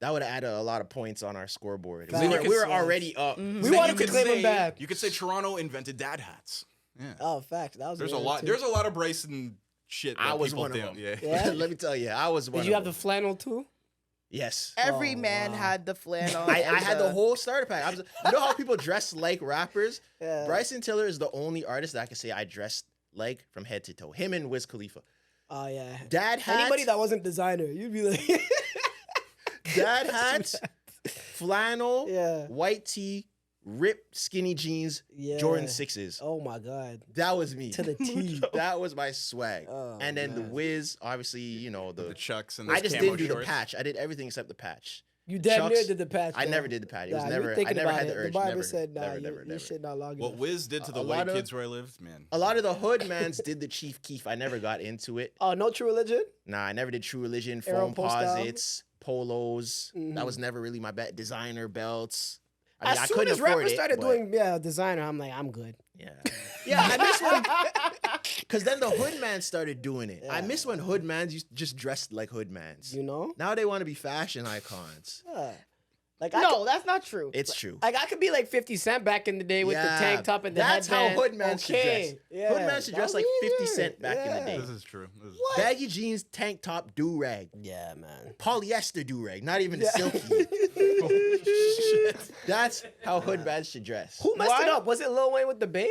That would have added a lot of points on our scoreboard. Facts. We were Facts. already up. We Then wanted you to could claim him say- back. You could say Toronto invented dad hats. Yeah. Oh, fact. That was There's a good lot. too. There's a lot of Bryson shit. That I was people one of think. them. Yeah. Yeah? Let me tell you, I was one Did you of have the them. flannel too? Yes. Every Oh, man wow. had the flannel. I and had the whole starter pack. You know how people dress like rappers? Yeah. Bryson Tiller is the only artist that I can say I dressed like from head to toe. Him and Wiz Khalifa. Oh yeah. Dad hat. Anybody that wasn't designer, you'd be like, Dad hat, flannel, Yeah. white tee, ripped skinny jeans, Yeah. Jordan 6s. Oh my god. That was me. To the T. That was my swag. Oh, and then the man. Wiz, obviously, you know, The Chucks and the I just camo didn't do the shorts. patch. I did everything except the patch. You damn near Chucks, did the patch. I though. never did the patch. It was Nah, never. you I thinking never about had the it. urge. The barber Never, said, nah, never, you, never, you never. shit not long What enough. Wiz did to the A white lot of- kids where I lived, man. A lot of the hood mans did the Chief Keef. I never got into it. Oh, no True Religion? Nah, I never did True Religion, Arrow phone Postal? posits, polos. Mhm. That was never really my bet. Designer belts. I mean, As I soon couldn't as afford rappers it, started but doing designer, I'm like, I'm good. yeah, yeah. I miss when, because then the hood mans started doing it. I Yeah. miss when hood mans used just dressed like hood mans. You know? Now they want to be fashion icons. Yeah. Like No, that's not true. It's true. I could be like 50 Cent back in the day with the tank top and the that's headband. how hood man should dress. Yeah. Hood man should that dress was like 50 weird. Cent back in the day. This is true. This is Baggy jeans, tank top, do rag, Yeah, man. polyester do rag, not even Yeah. silky. That's how hood man should dress. Who messed Why? it up? Was it Lil Wayne with the Bape?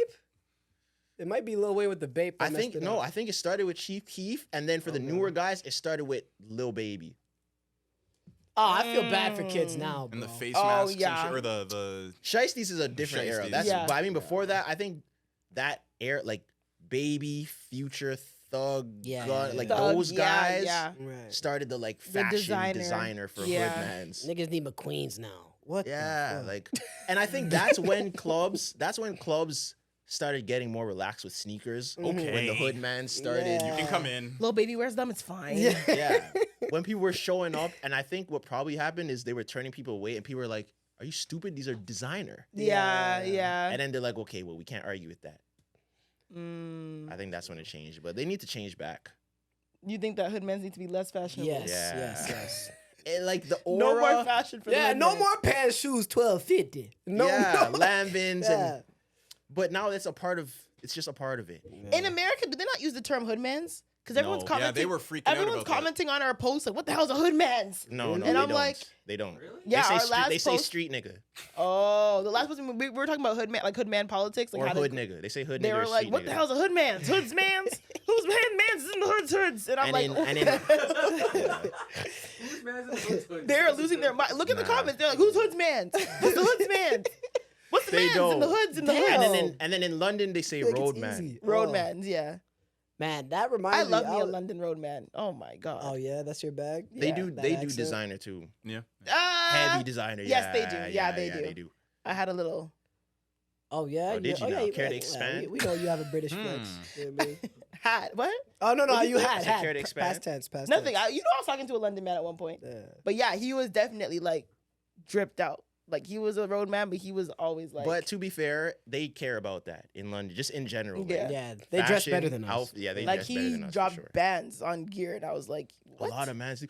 It might be Lil Wayne with the Bape. I think no. I think it started with Chief Keef, and then for the newer guys, it started with Lil Baby. Oh, I feel bad for kids now, bro. and the face Oh, masks yeah. and shit, or the Shiesties is a different era. Shiesties. That's Yeah. but I mean before that, I think that era like Baby, Future, Thug, Yeah, Gun, yeah, like yeah. Thug, those yeah, guys yeah. Right. started the like The fashion designer. for Yeah. hood mans. Niggas need McQueens now. What? Yeah, the fuck? like, and I think that's when clubs started getting more relaxed with sneakers. Okay. When the hood man started, you can come in. Little baby wears them. It's fine. Yeah. yeah, when people were showing up, and I think what probably happened is they were turning people away, and people were like, "Are you stupid? These are designer." Yeah, yeah. And then they're like, "Okay, well, we can't argue with that." Mm. I think that's when it changed, but they need to change back. You think that hoodmans need to be less fashionable? Yes, Yeah. yes. And like the aura, No more fashion for the Yeah, no hoodmans. more pants, shoes, $12.50. No, yeah, no. Lambins, Yeah. and but now it's a part of. It's just a part of it. In America, do they not use the term hoodmans? Because everyone's No. commenting. Yeah, they were freaking out Everyone's about that. commenting on our post like, "What the hell's a hoodmans?" No, no, And they I'm don't. like, They don't. Really? Yeah, they our say last they say post. street nigga Oh, the last post we were talking about hoodman politics, like or how hood they, nigga. They say hood they nigga. were or like, street "What nigga. the hell's a hoodmans? Hoodsmans? Who's man's in the hoods?" And I'm And like, in- Who's man's in the hood? they're losing their mind. Look at the Nah. comments. They're like, "Who's hoodsmans? Who's the hoodsmans? What's the They man's don't. in the hoods in the Damn. hoods?" And then in London they say Like, it's road man. easy. Roadmans, yeah. Man, that reminds I me. love me a was- London roadman. Oh my god. Oh yeah, that's your bag. They Yeah, do that they do accent. designer too. Yeah. Heavy designer. yes, they yeah, do. Yeah, they do. do. I had a little. Oh yeah. Oh, did you now? yeah, Care to yeah, expand? we know you have a British flex. You know what I mean? Hat. What? Oh no, What you you had think? Care to P- expand? past tense, past Nothing. tense. I was talking to a London man at one point. Yeah. But yeah, he was definitely like dripped out. Like he was a roadman, but he was always like. But to be fair, they care about that in London, just in general. Yeah. Like, Yeah, they dress better fashion, than us. Yeah, they like dress better he than us, for dropped sure. bands on gear, and I was like, what? A lot of mans do.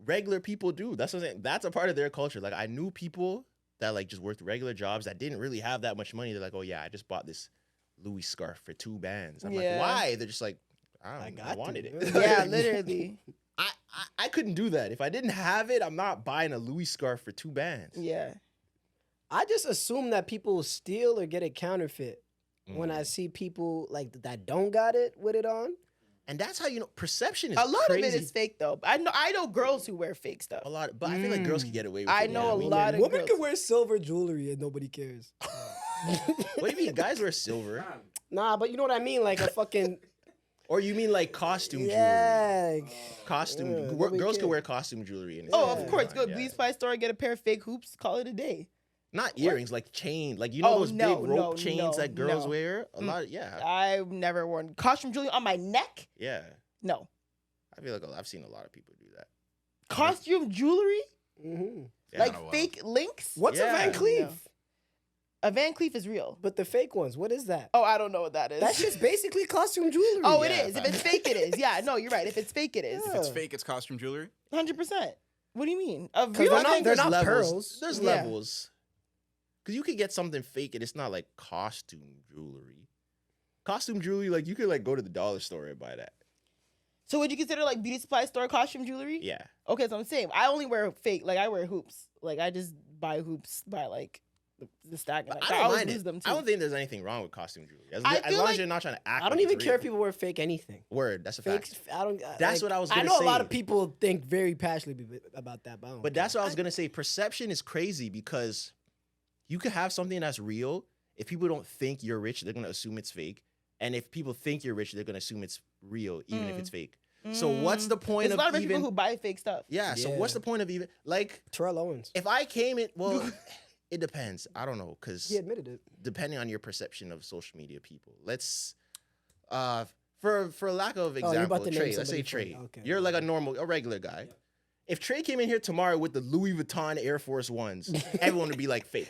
Regular people do. That's what I'm saying. That's a part of their culture. Like I knew people that like just worked regular jobs that didn't really have that much money. They're like, oh yeah, I just bought this Louis scarf for 2 bands. I'm Yeah. like, why? They're just like, I got to. wanted it. Yeah, literally. I couldn't do that. If I didn't have it, I'm not buying a Louis scarf for 2 bands. Yeah. I just assume that people steal or get it counterfeit when Mm. I see people like that don't got it with it on. And that's how you know perception is A lot crazy. of it is fake though. I know girls who wear fake stuff. a lot, but I feel like girls can get away with I it. know more. a We lot men- of Women girls. can wear silver jewelry and nobody cares. What do you mean? Guys wear silver, Man, Nah, but you know what I mean? Like a fucking or you mean like costume jewelry? yeah. like- Costume. Yeah, girls nobody can cares. wear costume jewelry. And it's Oh, totally of course. fine, Go to yeah. Bleach Supply store, get a pair of fake hoops, call it a day. Not earrings, like chain, like you know Oh, those no, big rope no, chains no, that girls no. wear. A lot, yeah, I've never worn costume jewelry on my neck. yeah. No. I feel like I've seen a lot of people do that. Costume jewelry? Mhm. Yeah. Like Kinda wild. fake links? What's a Van Yeah. Cleef? No. A Van Cleef is real. But the fake ones, what is that? Oh, I don't know what that is. That's just basically costume jewelry. Oh, Yeah, it is. If it's fake, it is. Yeah, no, you're right. If it's fake, it is. If it's Yeah. fake, it's costume jewelry. 100%. What do you mean? A 'Cause real they're I not- think they're there's not levels. pearls. There's Yeah. levels. Because you could get something fake and it's not like costume jewelry. Costume jewelry, like you could like go to the dollar store and buy that. So would you consider like beauty supply store costume jewelry? Yeah. Okay, so I'm saying I only wear fake. Like I wear hoops. Like I just buy hoops by like the stack. And But I I don't always mind lose it. them too. I don't think there's anything wrong with costume jewelry. As, I as feel long like- as you're not trying to act I don't like even it's care real. if people wear fake anything. Word, that's a Fake. fact. I don't. That's what I was I gonna know a lot say. of people think very passionately about that, but I don't But care. that's what I was gonna say. Perception is crazy because you could have something that's real. If people don't think you're rich, they're gonna assume it's fake. And if people think you're rich, they're gonna assume it's real, even if it's fake. So what's the point There's of a lot of rich even? people who buy fake stuff. Yeah. So Yeah. what's the point of even like? Terrell Owens. If I came in, well, it depends. I don't know, because He admitted it. depending on your perception of social media people, let's for lack of you're example, about to name Trey. Let's say somebody Trey. funny. Okay. You're like a regular guy. If Trey came in here tomorrow with the Louis Vuitton Air Force Ones, everyone would be like fake.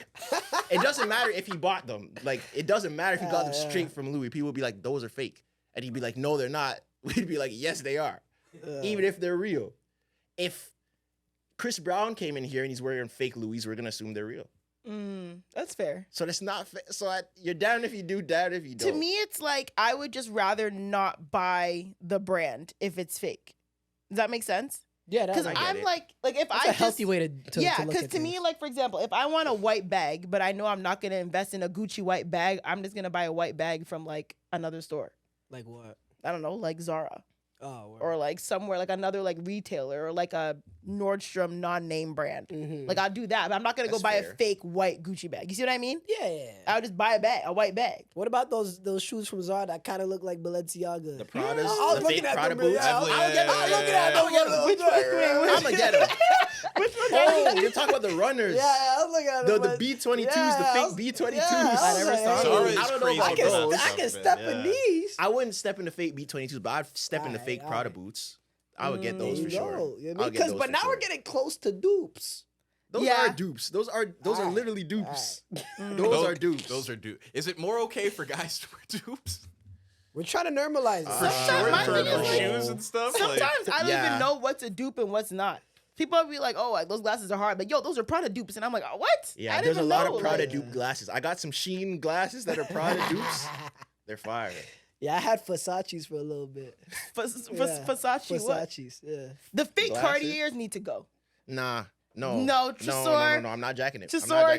It doesn't matter if he bought them. Like, it doesn't matter if he got them straight from Louis. People would be like, those are fake. And he'd be like, no, they're not. We'd be like, yes, they are. Even if they're real. If Chris Brown came in here and he's wearing fake Louis, we're going to assume they're real. That's fair. So that's not you're down if you do, down if you don't. To me, it's like I would just rather not buy the brand if it's fake. Does that make sense? Yeah, Because get I'm it. like if that's I a healthy way to yeah, look because at to me, things. like for example, if I want a white bag, but I know I'm not gonna invest in a Gucci white bag, I'm just gonna buy a white bag from like another store. Like what? I don't know, like Zara Oh, or like somewhere like another like retailer or like a Nordstrom non-name brand. Mhm. Like I'll do that, but I'm not gonna That's go buy fair. a fake white Gucci bag. You see what I mean? yeah. I'll just buy a white bag. What about those shoes from Zara that kind of look like Balenciaga? The Pradas, I was the looking fake at Prada them, boots. yeah. I'll I was get them. looking at them. Which one? I'm gonna get them. Which one? Oh, you're talking about the runners. Yeah, I was looking at them. The but- B-22s, yeah, the I fake was- B-22s. yeah, I was never like, saw hey, Zara those. is I don't know crazy about I can, those. I can stuff, step man. in Yeah. these. I wouldn't step in the fake B-22s, but I'd step in the fake Prada Alright. boots. I would get those There for you sure. go. You know what I I'll mean? get Because those but for now sure. we're getting close to dupes. Those Yeah. are dupes. Those are Alright. literally dupes. Alright. Those are dupes. Those are dupes. Is it more okay for guys to wear dupes? We're trying to normalize it. Sometimes Short my for thing is like- shoes and stuff? Like, Sometimes I don't Yeah. even know what's a dupe and what's not. People will be like, "Oh, like, those glasses are hard," but yo, those are Prada dupes, and I'm like, oh, "What?" Yeah, I there's didn't a lot know, of Prada like- dupe glasses. I got some Sheen glasses that are Prada dupes. They're fire. Yeah, I had Versace's for a little bit. Versace. Yeah. What? Versace's, yeah. The fake Glasses? Cartiers need to go. Nah. No. No, Tresor. No, I'm not jacking it. Tresor.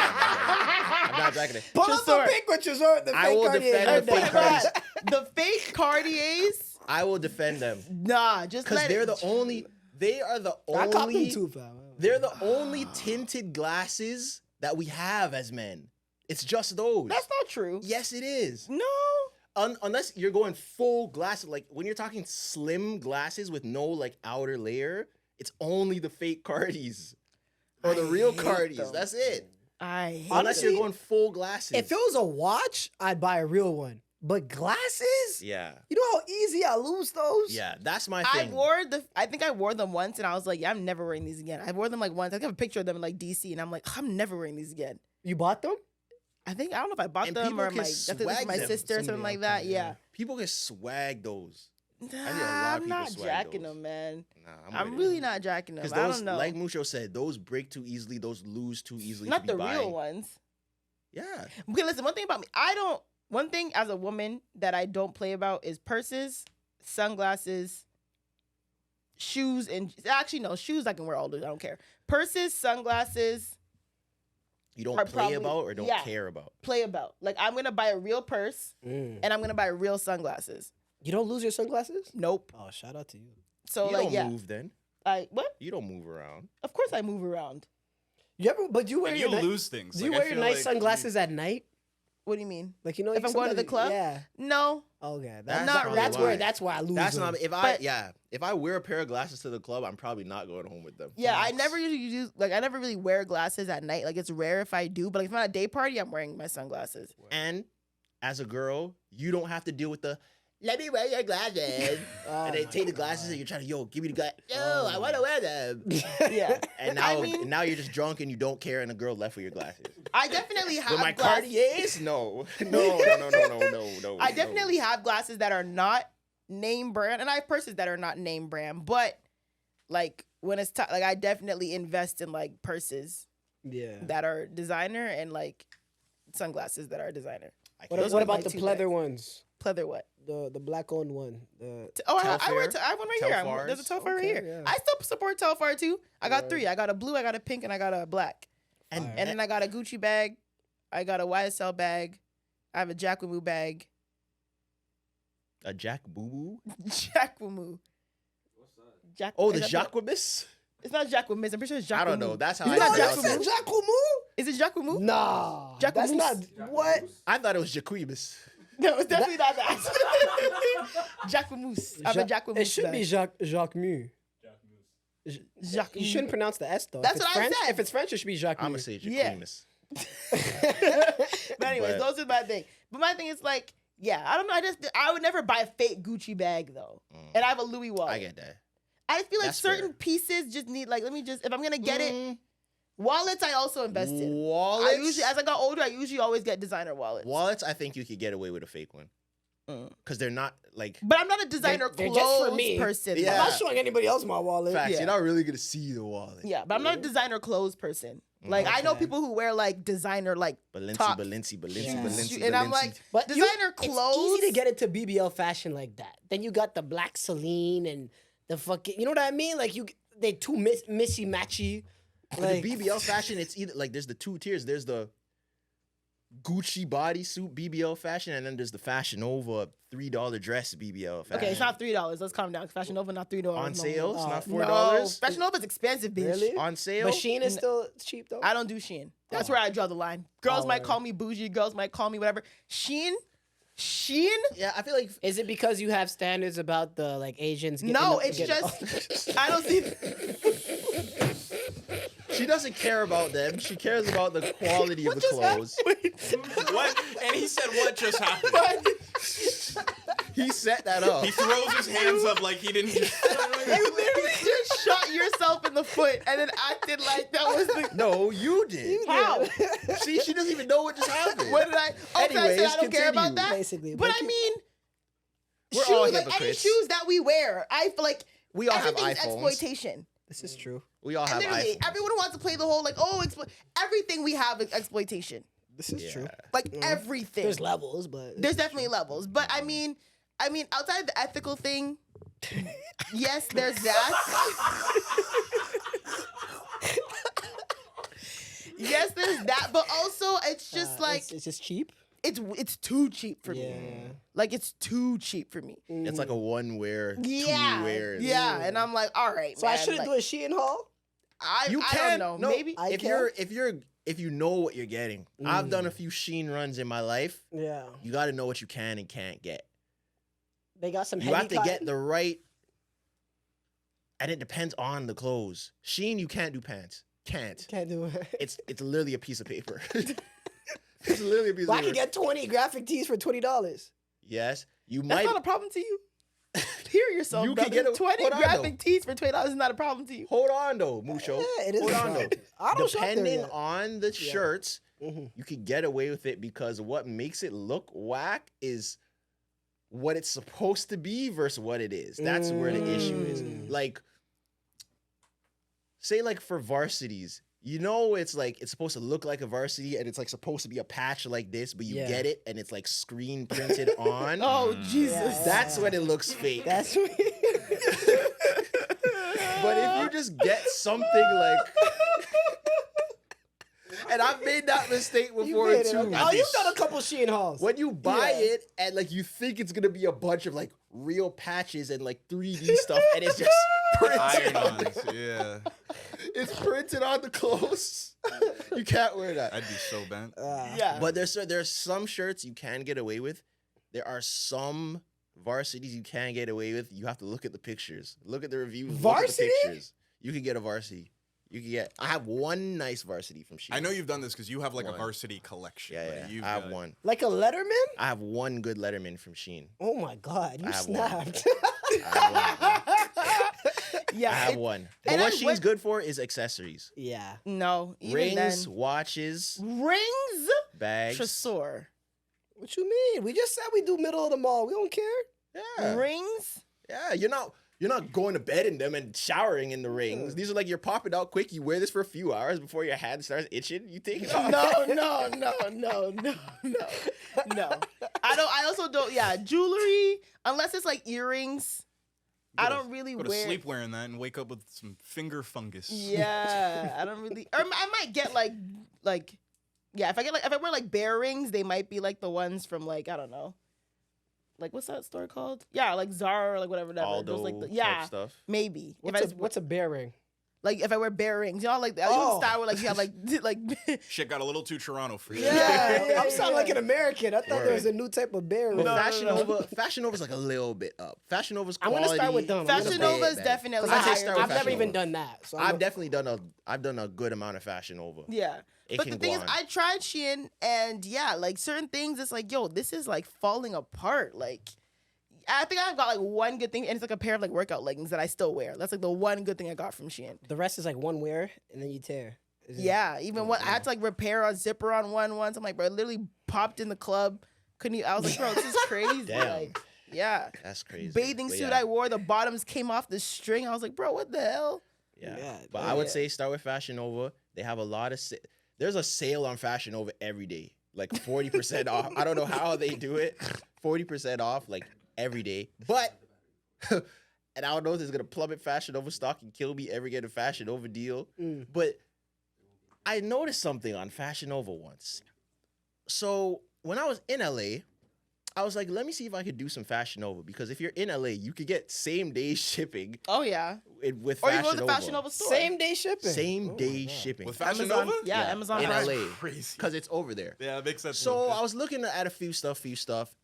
I'm not jacking it. Pull up Tresor. a pic with Tresor, the I fake will Cartier. defend right the there. fake Cartiers. The fake Cartiers. I will defend them. Nah, just Because let they're it. the only I copped them too, fam. they're the only tinted glasses that we have as men. It's just those. That's not true. Yes, it is. No. Unless you're going full glasses, like when you're talking slim glasses with no like outer layer, it's only the fake Cardis or the real hate Cardis. them. That's it. I hate Unless Honestly, you're going full glasses. If it was a watch, I'd buy a real one. But glasses? yeah, You know how easy I lose those? yeah, that's my I thing. I think I wore them once and I was like, yeah, I'm never wearing these again. I wore them like once. I have a picture of them in like DC and I'm like, I'm never wearing these again. You bought them? I don't know if I bought And them people or can my, I think it was swag my them. sister or something like that. Yeah. People can swag those. Nah, lot of I'm people not swag jacking those. them, man. Nah, I'm really not jacking them. because I those, don't know. like Mucho said, those break too easily. Those lose too easily. Not to be the real buying. ones. Yeah, Okay, listen, one thing about me, one thing as a woman that I don't play about is purses, sunglasses, shoes, and actually, no, shoes I can wear all day. I don't care. Purses, sunglasses, you don't Are play probably- about or don't yeah. care about. play about. Like, I'm going to buy a real purse and I'm going to buy real sunglasses. You don't lose your sunglasses? Nope. Oh, shout out to you. So, You like, don't yeah. move then. What? You don't move around. Of course I move around. But you wear and your you ni- lose things. Do you Like, I wear your feel nice like sunglasses at night? What do you mean? Like, you know, If I'm going to the sometimes- club? Yeah. No. Okay. That's not probably That's why. where I lose That's them. not But- if I wear a pair of glasses to the club, I'm probably not going home with them. Yeah, I Facts. never usually use, like, I never really wear glasses at night. Like, it's rare if I do. But like, if I'm at a day party, I'm wearing my sunglasses. And as a girl, you don't have to deal with the let me wear your glasses. Oh and they my take the glasses and you're trying to, give me the glass. Yo, Oh I want to wear them. Yeah. And I now, mean- now you're just drunk and you don't care, and the girl left with your glasses. I definitely have With my glasses. Cartiers? No. No. I definitely have glasses that are not name brand, and I have purses that are not name brand. But like when it's like I definitely invest in like purses Yeah. that are designer and like sunglasses that are designer. What, Those what are about my the two pleather ones? Pleather what? The black owned one. The Oh, I Telfair? have one right here. There's a Telfars? Telfar right Okay, here. yeah. I still support Telfar too. I got Right. 3. I got a blue, I got a pink, and I got a black. And, Fire. And then I got a Gucci bag. I got a YSL bag. I have a Jacquemus bag. a Jack Boo Boo? Jacquemus. What's that? Jack. Oh, is the that Jacquemus? It's not Jacquemus. I'm pretty sure it's Jacquemus. I don't know. That's how You I know know Jack- it. Jacquemus? Is it Jacquemus? Nah. Jacquemus? That's not what? I thought it was Jacquemus. No, it's definitely not that. Jacquemus. I'm a Jacquemus. It should be Jacques Mu. Jacques. You shouldn't pronoce the S though. That's if it's what I French, said. If it's French, it should be Jacques I'm Mu. gonna say Yeah. Jacquemus. But anyways, But- those are my thing. But my thing is like, yeah, I don't know. I would never buy a fake Gucci bag though, and I have a Louis wallet. I get that. I just feel like That's certain fair. pieces just need like, let me just, if I'm gonna get it, wallets I also invest in. Wallets. I usually, as I got older, I usually always get designer wallets. Wallets, I think you could get away with a fake one because they're not like. But I'm not a designer They're clothes just for me. person. Yeah. I'm not showing anybody else my wallet. Facts. Yeah. You're not really gonna see the wallet. Yeah, but I'm not a designer clothes person. Like I know Okay. people who wear like designer like top. Balenci. And I'm like, But designer clothes. It's easy to get into BBL fashion like that. Then you got the black Celine and the fucking, you know what I mean? Like they too missy matchy. Like the BBL fashion, it's either like there's the two tiers. There's the Gucci bodysuit BBL fashion, and then there's the Fashion Nova $3 dress BBL fashion. Okay, it's not $3. Let's calm down. Fashion Nova not $3. on sale. It's not No, $4. Fashion Nova's expensive, bitch. Really? On sale. But Shein is still cheap though. I don't do Shein. That's where I draw the line. Girls Oh, might word. call me bougie. Girls might call me whatever. Shein. Yeah, I feel like Is it because you have standards about the like Asians? No, it's just I don't see. she doesn't care about them. She cares about the quality of the clothes. What? And he said, "What just happened?" He set that up. He throws his hands up like he didn't. You literally just shot yourself in the foot and then acted like that was the. No, you did. How? See, she doesn't even know what just happened. What did I? Okay, I Anyways, said I don't care about continue. that. Basically, But but I you- mean, We're shoes, all like any hypocrites. shoes that we wear, I feel like We all have everything's iPhones. exploitation. This is true. We all have Literally, iPhones. everyone wants to play the whole like, oh, everything we have is exploitation. This is Yeah. true. Like everything. There's levels, but There's definitely levels, but I mean, outside of the ethical thing, yes, there's that. Yes, there's that, but also it's just like it's just cheap. it's too cheap for me. Yeah. Like it's too cheap for me. It's like a one wear, Yeah, two wears. yeah, and I'm like, all right, So man, I shouldn't like, do a Shein haul. You I can don't know, no, maybe. I if can. if you know what you're getting. I've done a few Sheen runs in my life. Yeah. You got to know what you can and can't get. They got some You have heavy to get cotton? the right, and it depends on the clothes. Sheen, you can't do pants. Can't. Can't do it. It's literally a piece of paper. It's literally a piece Well, of I paper. can get 20 graphic tees for $20. Yes, you That's might. not a problem to you. Hear yourself, You can brother. get a- 20 hold on, graphic tees for $20 is not a problem to you. Hold on though, Musho. Yeah, it is Hold a on problem. though. I don't shop there Depending yet. on the shirts, Mhm. you could get away with it because what makes it look whack is what it's supposed to be versus what it is. That's where the issue is. Like, say like for varsities, you know, it's like it's supposed to look like a varsity and it's like supposed to be a patch like this, but you Yeah. get it and it's like screen printed on. Oh, Jesus. Yeah. That's when it looks fake. That's But if you just get something like, and I've made that mistake before made it, too. okay. Oh, you've done a couple Shein hauls. When you buy Yeah. it and like you think it's gonna be a bunch of like real patches and like 3D stuff, and it's just printed on. Iron-ons, yeah. It's printed on the clothes. You can't wear that. I'd be so bent. Yeah. But there's some shirts you can get away with. There are some varsities you can get away with. You have to look at the pictures. Look at the reviews. Look at Varsity? the pictures. You can get a varsity. You can get. I have one nice varsity from Shein. I know you've done this because you have like One. a varsity collection. Yeah, right? yeah. You've I have got- one. Like a Letterman? I have one good Letterman from Shein. Oh my God, you I have snapped. I have one. Yeah. I have it- one. But and what I Shein's went- good for is accessories. Yeah. No. Even Rings, then. watches, Rings? bags. Tresor. What you mean? We just said we do middle of the mall. We don't care. Yeah. Rings? Yeah, you're not going to bed in them and showering in the rings. These are like you're popping out quick. You wear this for a few hours before your hand starts itching. You take it off. No. I also don't, yeah, jewelry, unless it's like earrings, I don't really Go to wear. sleep wearing that and wake up with some finger fungus. Yeah, I don't really, or I might get like, yeah, if I wear like bear rings, they might be like the ones from like, I don't know. Like, what's that store called? Yeah, like Zara or like whatever. Aldo Those, like, type yeah, stuff. maybe. What's a bear ring? Like if I wear bear rings, you know, like the style where like you have like Shit got a little too Toronto for you. Yeah, I'm sounding like an American. I thought there was a new type of bear. But ring. Fashion Nova's like a little bit up. Fashion Nova's I'm quality. gonna start with them. Fashion Nova is definitely. I'd say higher. start with I've never Fashion even Nova. done that. So I've definitely done a good amount of Fashion Nova. Yeah. It But can the thing go is, on. I tried Shein, and yeah, like certain things, it's like, yo, this is like falling apart. Like, I think I've got like one good thing, and it's like a pair of like workout leggings that I still wear. That's like the one good thing I got from Shein. the rest is like one wear and then you tear. Yeah, even what I had to like repair a zipper on one once. I'm like, bro, I literally popped in the club. Couldn't I was like, bro, this is crazy. Damn. Like, yeah. That's crazy. Bathing But suit yeah. I wore, the bottoms came off the string. I was like, bro, what the hell? Yeah. Yeah, But I would say start with Fashion Nova. They have a lot of there's a sale on Fashion Nova every day. Like 40% off. I don't know how they do it. 40% off like every day. But and I don't know if this is gonna plummet Fashion Nova stock and kill me ever get a Fashion Nova deal. But I noticed something on Fashion Nova once. So when I was in LA, I was like, let me see if I could do some Fashion Nova, because if you're in LA, you could get same day shipping Oh yeah. with Or you Fashion go to the Nova. Fashion Nova store. Same day shipping. Same day shipping With Fashion Amazon, Nova? yeah, Amazon in Prime. LA Crazy. because it's over there. Yeah, that makes sense. So I was looking at a few stuff,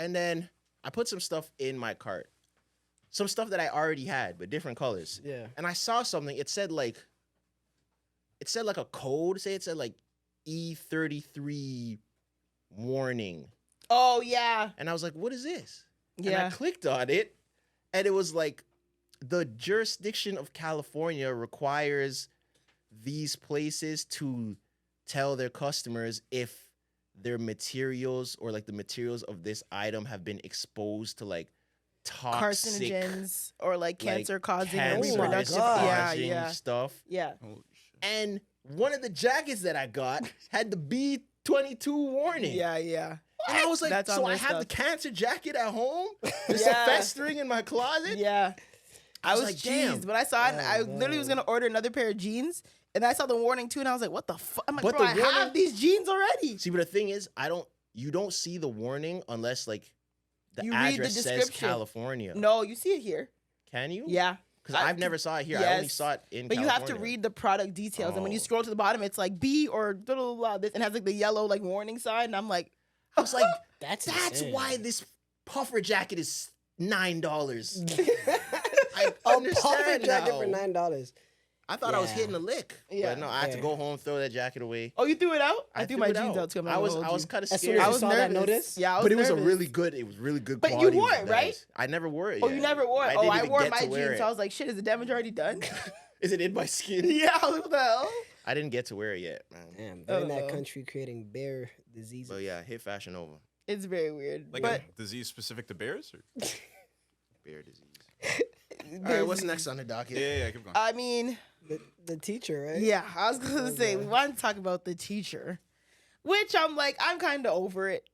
and then I put some stuff in my cart. Some stuff that I already had, but different colors. Yeah. And I saw something. It said like a code. Say it said like E33 warning. Oh yeah. And I was like, what is this? And I Yeah. clicked on it, and it was like, the jurisdiction of California requires these places to tell their customers if their materials or like the materials of this item have been exposed to like toxic Carcinogens or like cancer causing or cancer reproductive. God. Yeah, causing yeah. stuff. Yeah. Holy shit. And one of the jackets that I got had the B22 warning. Yeah, yeah. And I was like, That's on so I their have the stuff. cancer jacket at home? It's Yeah. festering in my closet? Yeah. I was like, like, damn. damn. When I saw it, I literally was gonna order another pair of jeans, and I saw the warning too, and I was like, what the fuck? I'm like, But bro, the I warning- have these jeans already. See, but the thing is, you don't see the warning unless like the You read the address says description. California. No, you see it here. Can you? Yeah. Because I've never saw it here. I only Yes. saw it in But you have to California. read the product details, and when you Oh. scroll to the bottom, it's like B or blah, blah, blah, this, and has like the yellow like warning sign, and I'm like, I was like, That's that's insane. why this puffer jacket is $9. I A puffer understand jacket now. for $9. I thought I was Yeah. hitting a lick. Yeah. But no, I had to Yeah. go home, throw that jacket away. oh, you threw it out? I threw my it jeans out too. I'm not I was gonna hold you. kind of As soon scared. as I you was saw that nervous. notice? Yeah, I was But it was nervous. it was really good But you quality. wore was it, right? nice. I never wore it Oh, yet. you never wore it? I Oh, didn't I even wore get my to wear jeans. it. So I was like, shit, is the damage already done? Is it in my skin? yeah, I was like, what the hell? I didn't get to wear it yet, man. Damn, they're in that Uh-oh. country creating bear diseases. But yeah, hit Fashion Nova. It's very weird. Like but a disease specific to bears? Or? Bear disease. All right, what's next on the docket? Yeah, keep going. I mean, The teacher, right? yeah, I was gonna Oh, say God. we want to talk about the teacher, which I'm like, I'm kind of over it.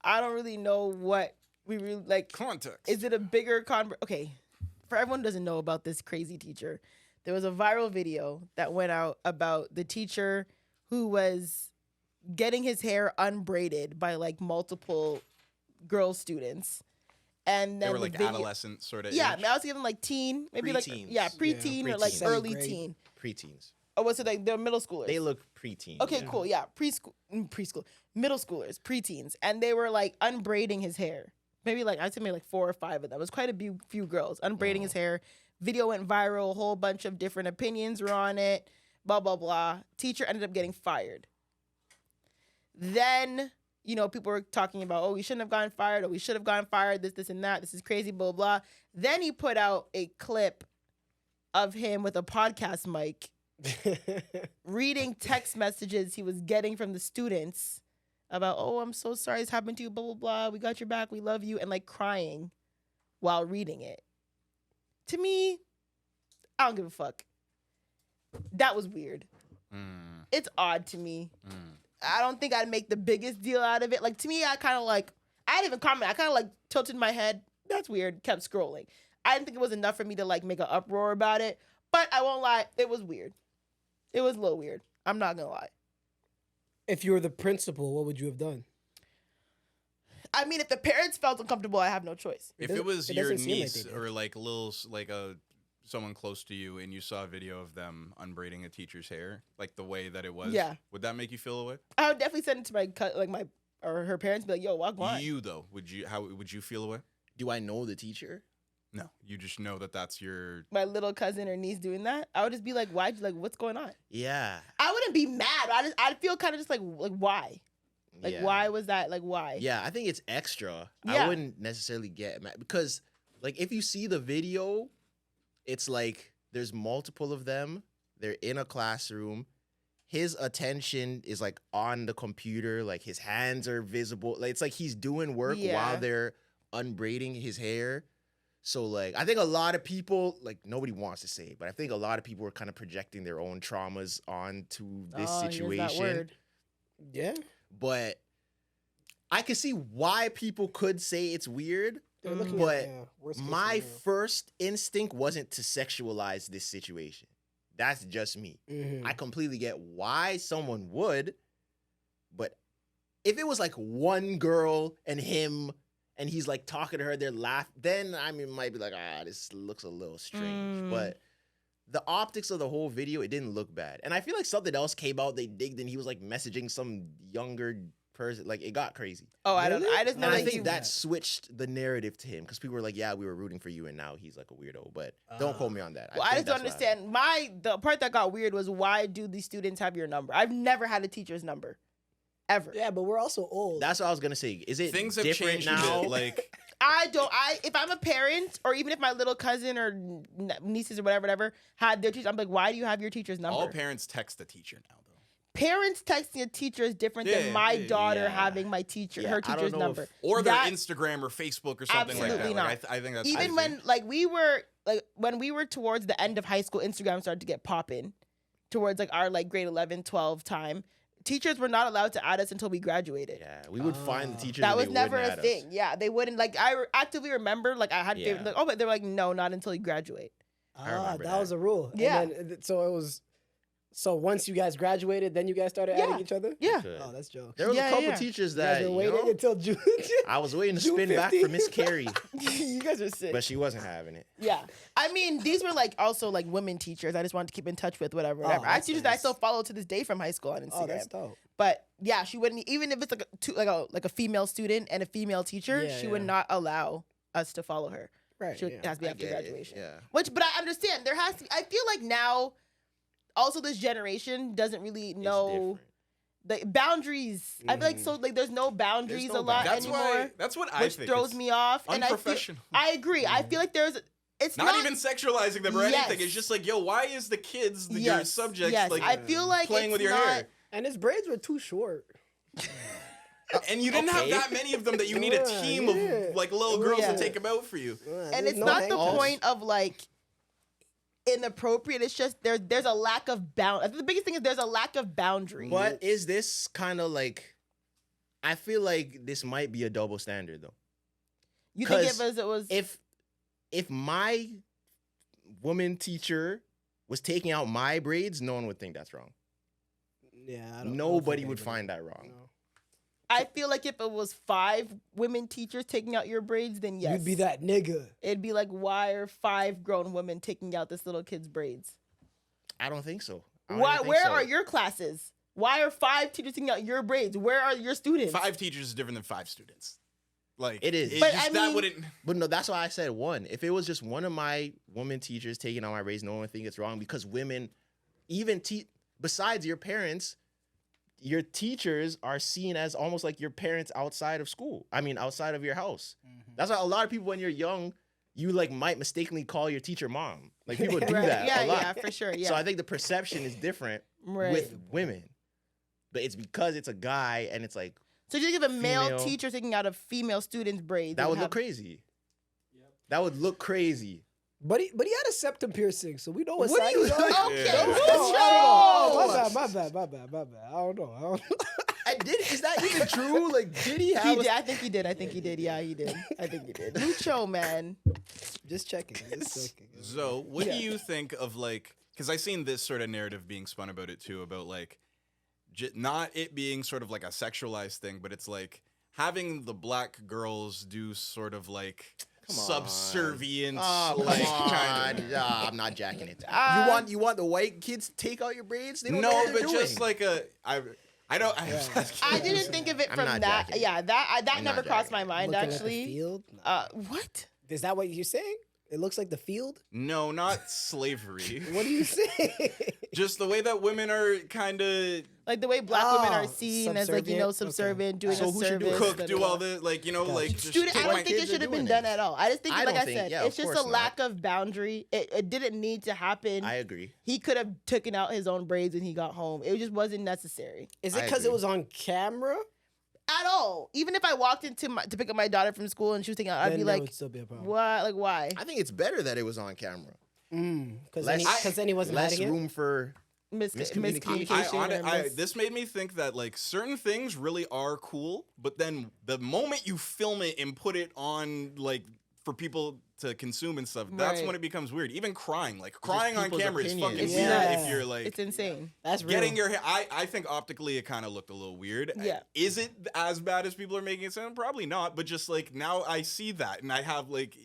I don't really know what we really like. Context. Is it a bigger Okay, for everyone who doesn't know about this crazy teacher, there was a viral video that went out about the teacher who was getting his hair unbraided by like multiple girl students. And They then were the like video, adolescent sort of. yeah, age. I was giving like teen, maybe like Preteens. yeah, preteen or like preteens. early Seventh grade. teen. Preteens. Oh, what's it like? They're middle schoolers. They look preteen. Okay, yeah. cool. Yeah, preschool, middle schoolers, preteens, and they were like unbraiding his hair. Maybe like I'd say maybe like 4 or 5 of them. It was quite a few girls unbraiding his hair. Video went viral. A whole bunch of different opinions were on it. Blah blah blah. Teacher ended up getting fired. Then people were talking about, oh, we shouldn't have gotten fired, or we should have gotten fired. This and that. This is crazy. Blah blah. Then he put out a clip of him with a podcast mic reading text messages he was getting from the students about, oh, I'm so sorry this happened to you, blah, blah, blah. We got your back. We love you. And like crying while reading it. To me, I don't give a fuck. That was weird. It's odd to me. I don't think I'd make the biggest deal out of it. Like, to me, I didn't even comment. I kind of like tilted my head. That's weird. Kept scrolling. I didn't think it was enough for me to like make an uproar about it. But I won't lie. It was weird. It was a little weird. I'm not going to lie. If you were the principal, what would you have done? I mean, if the parents felt uncomfortable, I have no choice. If it was it your doesn't seem like niece they did. or like a little like a someone close to you and you saw a video of them unbraiding a teacher's hair, like the way that it was, Yeah. would that make you feel away? I would definitely send it to my or her parents. Be like, yo, walk on. You though, how would you feel away? Do I know the teacher? No, you just know that that's your. My little cousin or niece doing that, I would just be like, why? Like, what's going on? Yeah. I wouldn't be mad. I'd feel kind of just like why? Like, Yeah. why was that? Like, why? Yeah, I think it's extra. Yeah. I wouldn't necessarily get mad because, like, if you see the video, it's like there's multiple of them. They're in a classroom. His attention is like on the computer. Like his hands are visible. Like, it's like he's doing work Yeah. while they're unbraiding his hair. So, like, I think a lot of people, like, nobody wants to say it, but I think a lot of people are kind of projecting their own traumas onto this Oh, here's that situation. word. Yeah. But I can see why people could say it's weird. They're looking But at, worst case My scenario. first instinct wasn't to sexualize this situation. That's just me. Mhm. I completely get why someone would, but if it was like one girl and him and he's like talking to her, they're laughing, then I mean, might be like, this looks a little strange. But the optics of the whole video, it didn't look bad. And I feel like something else came out, they digged, and he was like messaging some younger person. Like, it got crazy. Oh, I Really? just And know I that think that switched the narrative to him because people were like, yeah, we were rooting for you, and now he's like a weirdo. But don't quote me on that. Well, I think just don't that's what happened. understand. The part that got weird was why do these students have your number? I've never had a teacher's number, ever. Yeah, but we're also old. That's what I was gonna say. Is it Things have different changed now? a bit. Like, If I'm a parent or even if my little cousin or nieces or whatever had their teacher, I'm like, why do you have your teacher's number? all parents text the teacher now, though. Parents texting a teacher is different Yeah, than my yeah, daughter yeah. having my teacher, Yeah, her I don't teacher's know number. if- Or their That- Instagram or Facebook or something like that. Absolutely Like, not. I think that's Even crazy. when when we were towards the end of high school, Instagram started to get popping towards like our like grade 11, 12 time. Teachers were not allowed to add us until we graduated. Yeah, we would find the teachers. That and was they never wouldn't a add thing. us. Yeah, they wouldn't like. Actively remember like I had Yeah. like, oh, but they're like, no, not until you graduate. I remember that that. was a rule. Yeah. And then, so it was. So once you guys graduated, then you guys started Yeah. adding each other. Yeah. Good. Oh, that's jokes. There was Yeah, a couple yeah. teachers You guys that been you waiting know, until June. I was waiting to June spin back 50. for Miss Carey, You guys are sick. but she wasn't having it. Yeah. I mean, these were like also like women teachers I just wanted to keep in touch with, whatever. I that's teachers that I nice. still follow to this day from high school on Instagram. Oh, that's dope. But yeah, she wouldn't even if it's like a female student and a female teacher, Yeah, she would yeah. not allow us to follow her. Right. She would, yeah. it has to be I after get it, graduation. yeah. But I understand there has to. I feel like now, also this generation doesn't really It's know different. the boundaries. I feel like so like there's no boundaries There's no a lot that's anymore, why. That's what I which think. throws It's me off. And unprofessional. I agree. I feel like it's not even sexualizing them or Yes. anything. It's just like, yo, why is the kids, your Yes, subjects, yes. like I feel like playing it's with your not, hair? And his braids were too short. And you didn't Okay. have that many of them that you need a Yeah, team yeah. of like little girls Yeah. to take them out for you. And it's not the point of like inappropriate. It's just there's a lack of bound. I think the biggest thing is there's a lack of boundary. But is this kind of like? I feel like this might be a double standard though. You think if 'cause it was If my woman teacher was taking out my braids, no one would think that's wrong. Yeah. I don't Nobody think would anybody- find that wrong. No. I feel like if it was 5 women teachers taking out your braids, then yes. You'd be that nigga. It'd be like, why are 5 grown women taking out this little kid's braids? I don't think so. I don't Why? even think Where so. are your classes? Why are 5 teachers taking out your braids? Where are your students? 5 teachers is different than 5 students. Like It is. It's But just, I that mean- wouldn't. But no, that's why I said one. If it was just one of my woman teachers taking out my braids, no one would think it's wrong because women, even besides your parents, your teachers are seen as almost like your parents outside of school. I mean, outside of your house. That's why a lot of people, when you're young, you like might mistakenly call your teacher mom. Like people do Right. that Yeah, a lot. yeah, for sure. Yeah. So I think the perception is different right. with women, but it's because it's a guy and it's like So you think if a male female- teacher taking out a female student's braids, that and would have- look crazy. That would look crazy. But he had a septum piercing, so we know what, What side do you- he's on. Okay, Yeah. Oh, Joe! my bad. I don't know. Is that even true? Like, did he have? He did. I think he did. I think he did. Yeah, he did. I think he did. Lucho, man. Just checking. Just checking. So, what Yeah. do you think of like? Because I seen this sort of narrative being spun about it too, about like, not it being sort of like a sexualized thing, but it's like having the black girls do sort of like subservient, Oh, like come kind of. on. Nah, I'm not jacking it. Uh, you want the white kids to take out your braids? They don't know No, what they're but just doing. like I don't. I didn't think of it I'm from not that. jacking it. Yeah, that I'm never not crossed jacking my mind Looking at the actually. field? What? Is that what you're saying? It looks like the field. No, not slavery. What do you say? Just the way that women are kind of Like the way black women are Oh, seen as like, you know, subservient? subservient, doing So a who should do service. it? cook, da, do da, all da. the like, you know, like just Student, take I my don't think it kids are should have been doing done it. at all. I just think, I like don't I think- said, yeah, it's of just a course not. lack of boundary. It didn't need to happen. I agree. He could have taken out his own braids when he got home. It just wasn't necessary Is it I because it agree. was on camera? at all. Even if I walked into to pick up my daughter from school and she was taking out, I'd Then be that like, would still be a problem. what? Like, why? I think it's better that it was on camera. Because Less- then he wasn't Less hiding it. room for Miscommunication. Miscommunication. or this made me think that like certain things really are cool, but then the moment you film it and put it on like for people to consume and stuff, that's Right. when it becomes weird. Even crying, like crying on people's camera is fucking opinions. weird Yeah. if you're like It's insane. That's real. getting your hair. I think optically it kind of looked a little weird. Yeah. Is it as bad as people are making it sound? Probably not. But just like now I see that and I have like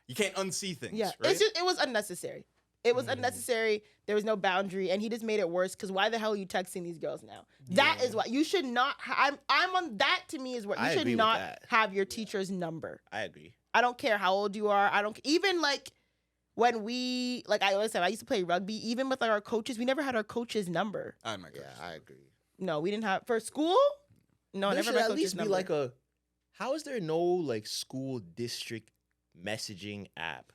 you can't unsee things. Yeah, Right? it's just it was unnecessary. It was unnecessary. There was no boundary, and he just made it worse. Because why the hell are you texting these girls now? That is why you should not. I'm on that. To me, is what you I should agree with not that. have your teacher's number. I agree. I don't care how old you are. I don't even like when we like I always said I used to play rugby. Even with like our coaches, we never had our coach's number. Oh my gosh. Yeah, I agree. No, we didn't have for school. No, There never should had at coach's least be number. like a. How is there no like school district messaging app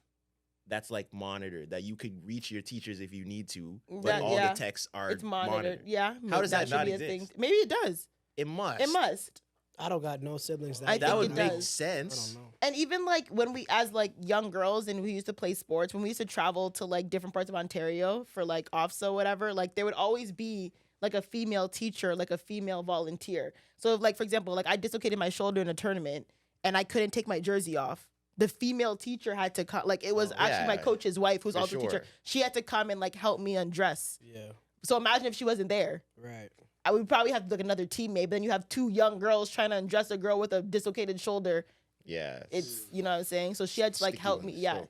that's like monitored that you could reach your teachers if you need to, but That- all yeah. the texts are it's monitored. Yeah, How does that should not be a exist? thing. Maybe it does. It must. It must. I don't got no siblings. I That think would it make does. sense. I don't know. And even like when we, as like young girls, and we used to play sports, when we used to travel to like different parts of Ontario for like offs or whatever, like there would always be like a female teacher, like a female volunteer. So if, like, for example, like I dislocated my shoulder in a tournament and I couldn't take my jersey off. The female teacher had to come, like it was Oh, actually my yeah, coach's wife, who's for also a teacher. sure. She had to come and like help me undress. Yeah. So imagine if she wasn't there. Right. I would probably have to look another teammate, but then you have two young girls trying to undress a girl with a dislocated shoulder. Yeah. It's, you know what I'm saying? So she had to like Sticky help one, me. Yeah. so.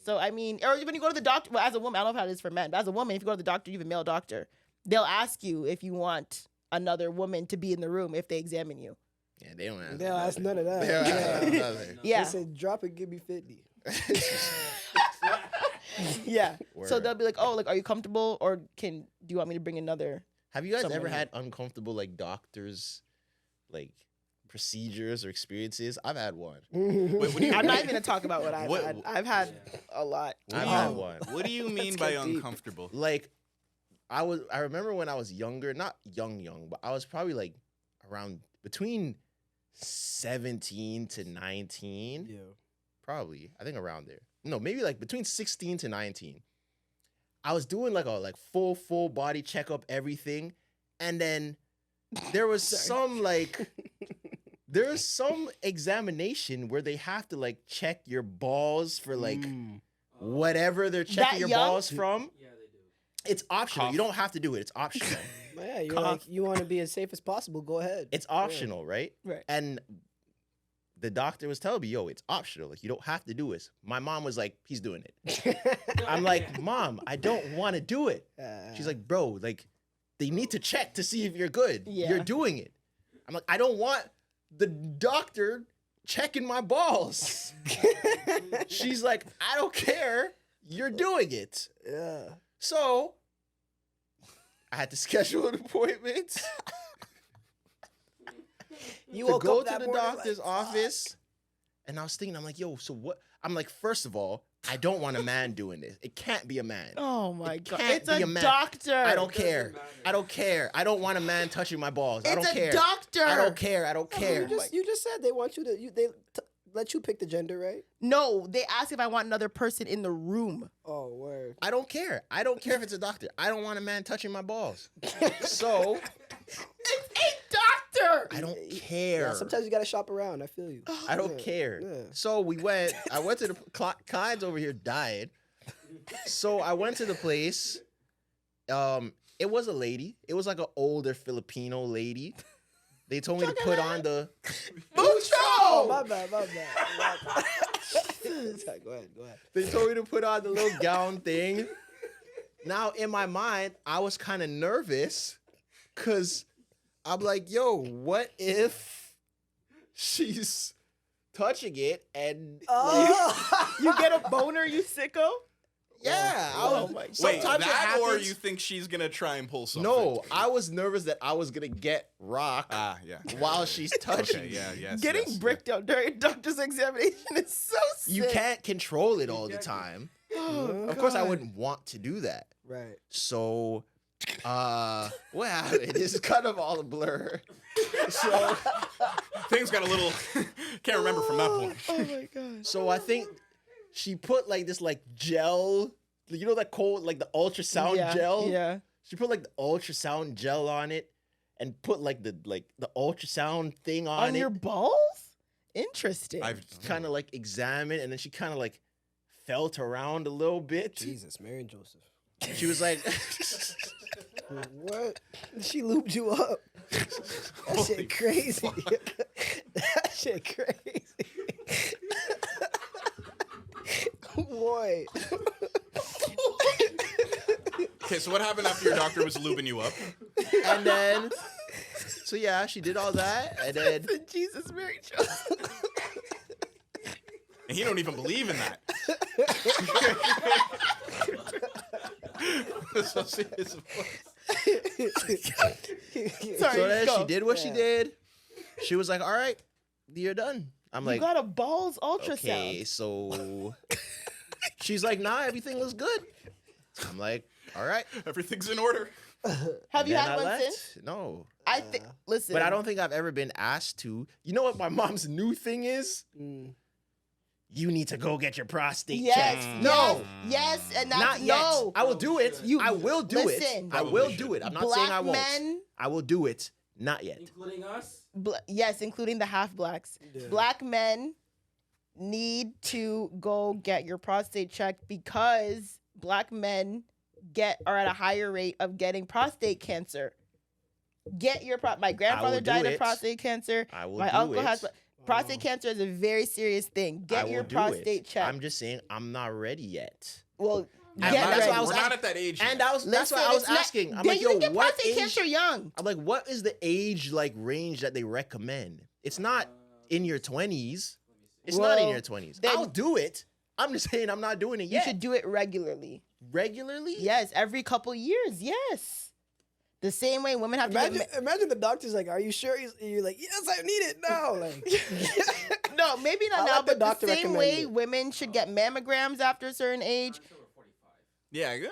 So I mean, or when you go to the doctor, well, as a woman, I don't know how it is for men, but as a woman, if you go to the doctor, you have a male doctor, they'll ask you if you want another woman to be in the room if they examine you. Yeah, they don't ask. They'll ask none of that. They don't ask Yeah. nothing. Yeah. They said, drop it, give me 50. Yeah. So Word. they'll be like, oh, like, are you comfortable, or do you want me to bring another? Have you guys Someone ever who- had uncomfortable like doctors, like procedures or experiences? I've had one. Wait, what do you I'm not even gonna talk about what I've What- had. I've had a lot. I've do had you- one. What do you mean Let's by get deep. uncomfortable? Like, I remember when I was younger, not young, but I was probably like around between 17 to 19. Yeah. Probably. I think around there. No, maybe like between 16 to 19. I was doing like a full body checkup, everything. And then there was some there was some examination where they have to like check your balls for like whatever they're checking your young? balls from. Yeah, they do. It's optional. Cough. You don't have to do it. It's optional. Yeah, you're Cough. like, you want to be as safe as possible, go ahead. It's optional, right? Right. And the doctor was telling me, yo, it's optional. Like, you don't have to do this. My mom was like, he's doing it. I'm like, Mom, I don't want to do it. She's like, bro, like, they need to check to see if you're good. Yeah. You're doing it. I'm like, I don't want the doctor checking my balls. She's like, I don't care. You're doing it. yeah. So I had to schedule an appointment You to woke go up to that the morning doctor's like, office. And I was thinking, I'm like, yo, so what? I'm like, first of all, I don't want a man doing this. It can't be a man. Oh my It god! can't It's be a a man. doctor. I don't doesn't care. matter. I don't care. I don't want a man touching my balls. I It's don't a care. doctor. I don't care. I don't You care. just said they want you to, let you pick the gender, right? No, they ask if I want another person in the room. Oh, word. I don't care. I don't care if it's a doctor. I don't want a man touching my balls. So It's a doctor. I don't care. Yeah, sometimes you got to shop around. I feel you. I don't Yeah, care. yeah. So I went to the clients over here died. So I went to the place. It was a lady. It was like an older Filipino lady. They told me to put on the Mucho. Oh, my bad. Go ahead. They told me to put on the little gown thing. Now, in my mind, I was kind of nervous because I'm like, yo, what if she's touching it and You get a boner, you sicko? yeah. Oh my God. Wait, Sometimes it that or happens. you think she's gonna try and pull something? No, I was nervous that I was gonna get rocked Yeah. while she's touching. Okay, yeah, yes. Getting yes, bricked out during a doctor's examination is so sick. You can't control it all the time. Oh, Of course, I God. wouldn't want to do that. Right. So, what happened? It's kind of all a blur. So, Things got a little. Can't remember from that point. Oh my God. so I think she put like this like gel, you know that cold like the ultrasound gel. Yeah. She put like the ultrasound gel on it, and put like the ultrasound thing on it. Your balls? Interesting. I've Kind of like examined, and then she kind of like felt around a little bit. Jesus, Mary and Joseph. She was like, What? She looped you up. That shit crazy. That shit crazy. Boy. Okay, so what happened after your doctor was lubing you up? and then, so yeah, she did all that, and then Jesus, Mary Joseph. And he don't even believe in that. So serious. Sorry, so then go. she did what she did. She was like, "All right, you're done." I'm You like, got a balls ultrasound. "Okay." So she's like, "Nah, everything looks good." I'm like, "All right." Everything's in order. Have you Then had I one left. since? No, I think. Listen, but I don't think I've ever been asked to. You know what my mom's new thing is? You need to go get your prostate Yes, checked. No, yes, and that's not yet. no. I will do it. You- I will do listen. it. I will Probably do should. it. I'm not saying I Black won't. men, I will do it. Not yet. Including us. yes, including the half blacks. Black men need to go get your prostate checked because black men are at a higher rate of getting prostate cancer. Get your my grandfather will do died of it. prostate cancer. I will My do uncle it. has prostate cancer is a very serious thing. I Get will your do prostate it. checked. I'm just saying I'm not ready yet. Well, And get that's ready. why I was We're ask- not at that age. And yet. that's why I was Listen, it's asking. not- I'm Yeah, like, you yo, can get what prostate age? cancer young. I'm like, what is the age like range that they recommend? It's not in your 20s. It's not in Well, your 20s. then- I'll do it. I'm just saying I'm not doing it You yet. should do it regularly. Regularly? Yes, every couple years. Yes. The same way women have to Imagine the doctor's like, "Are you sure?" You're like, "Yes, I need it now." Like, No, maybe not I'll now, let the but doctor the same recommend way it. women should get mammograms after a certain age. Yeah, go.